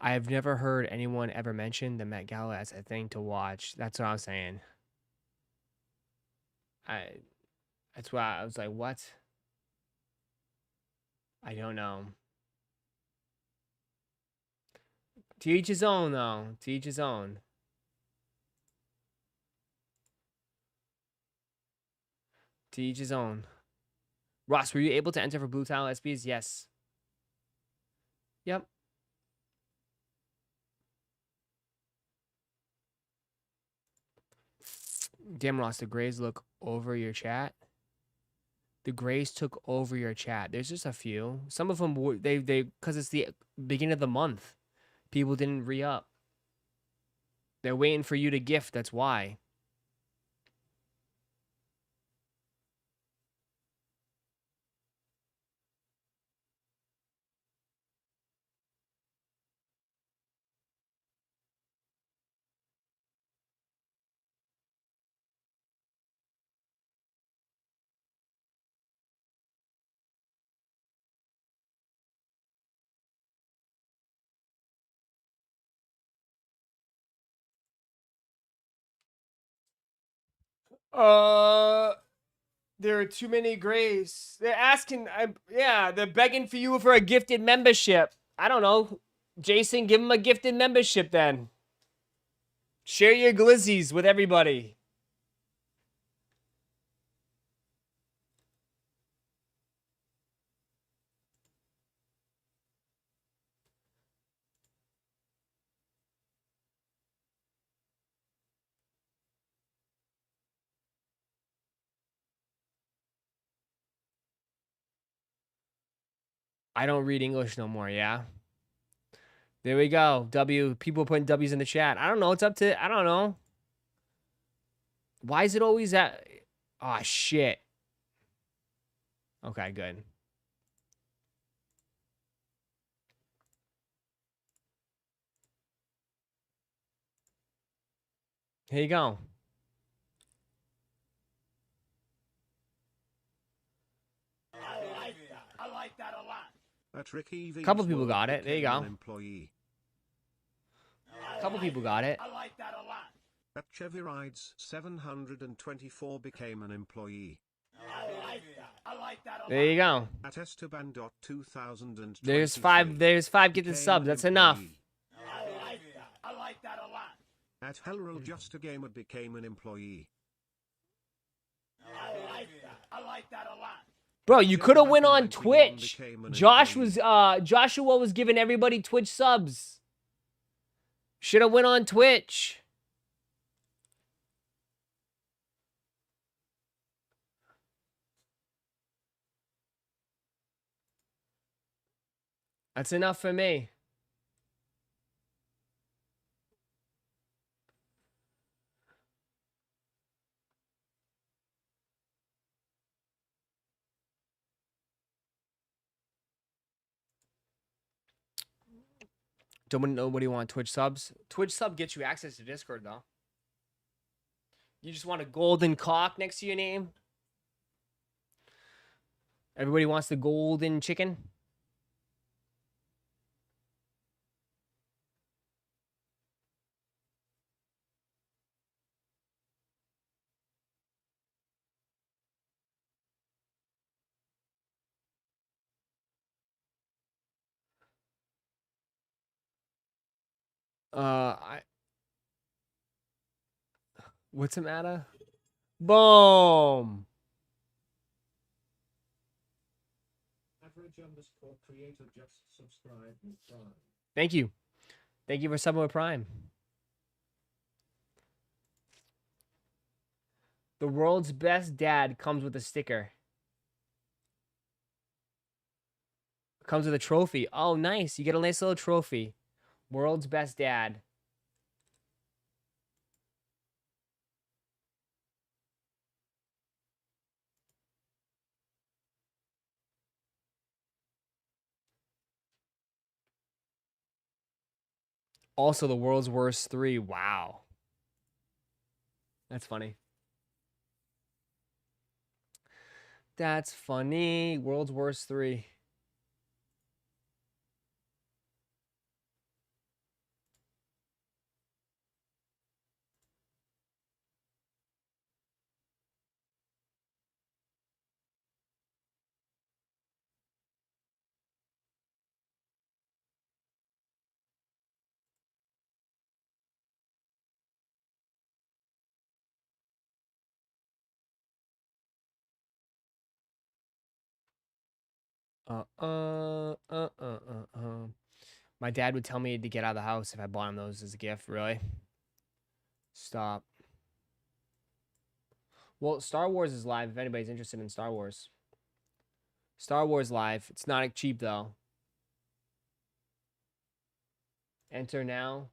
I've never heard anyone ever mention the Met Gala as a thing to watch. That's what I'm saying. That's why I was like, what? I don't know. To each his own, though. To each his own. To each his own. Ross, were you able to enter for Buletile SPs? Yes. Yep. Damn, Ross, the Grays look over your chat. The Grays took over your chat. There's just a few. Some of them, they because it's the beginning of the month. People didn't re-up. They're waiting for you to gift. That's why. There are too many Grays. They're asking, yeah, they're begging for you for a gifted membership. I don't know. Jason, give them a gifted membership then. Share your glizzies with everybody. I don't read English no more, yeah? There we go. W. People putting W's in the chat. I don't know. It's up to, I don't know. Why is it always that? Oh, shit. Okay, good. Here you go. I like that a lot. At Ricky V's Couple people World got it. There you became go. an employee. Couple people got it. I like that a lot. At Chevy Rides 724 became an employee. I like that a lot. There you go. At Esteban.2020 There's five gifted subs. That's enough. I like that a lot. At Hellroll, just a gamer became an employee. I like that. I like that a lot. Bro, you could have went on 791 Twitch. became an Joshua was giving everybody Twitch subs. Should have went on Twitch. That's enough for me. Don't nobody want Twitch subs? Twitch sub gets you access to Discord though. You just want a golden cock next to your name? Everybody wants the golden chicken? What's the matter? Boom. Average_creator just subscribed with Prime. Thank you. Thank you for subbing with Prime. The world's best dad comes with a sticker. Comes with a trophy. Oh, nice. You get a nice little trophy. World's best dad. Also, the world's worst 3. Wow. That's funny. That's funny. World's worst 3. My dad would tell me to get out of the house if I bought him those as a gift. Really? Stop. Well, Star Wars is live if anybody's interested in Star Wars. Star Wars live. It's not cheap, though. Enter now.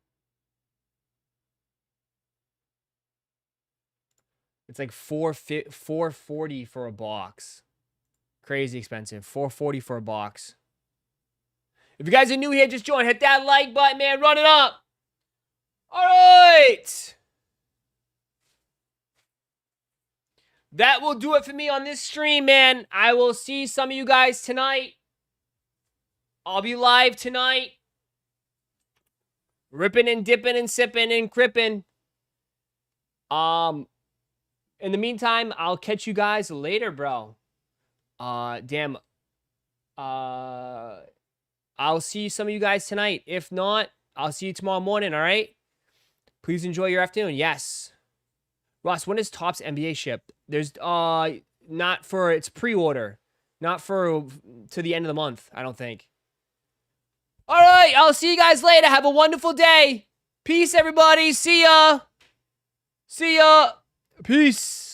It's like $440 for a box. Crazy expensive. $440 for a box. If you guys are new here, just join. Hit that like button, man. Run it up. All right. That will do it for me on this stream, man. I will see some of you guys tonight. I'll be live tonight. Ripping and dipping and sipping and cripping. In the meantime, I'll catch you guys later, bro. Damn. I'll see some of you guys tonight. If not, I'll see you tomorrow morning, all right? Please enjoy your afternoon. Yes. Ross, when does Topps NBA ship? There's, not for, it's pre-order. Not for, to the end of the month, I don't think. All right, I'll see you guys later. Have a wonderful day. Peace, everybody. See ya. See ya. Peace.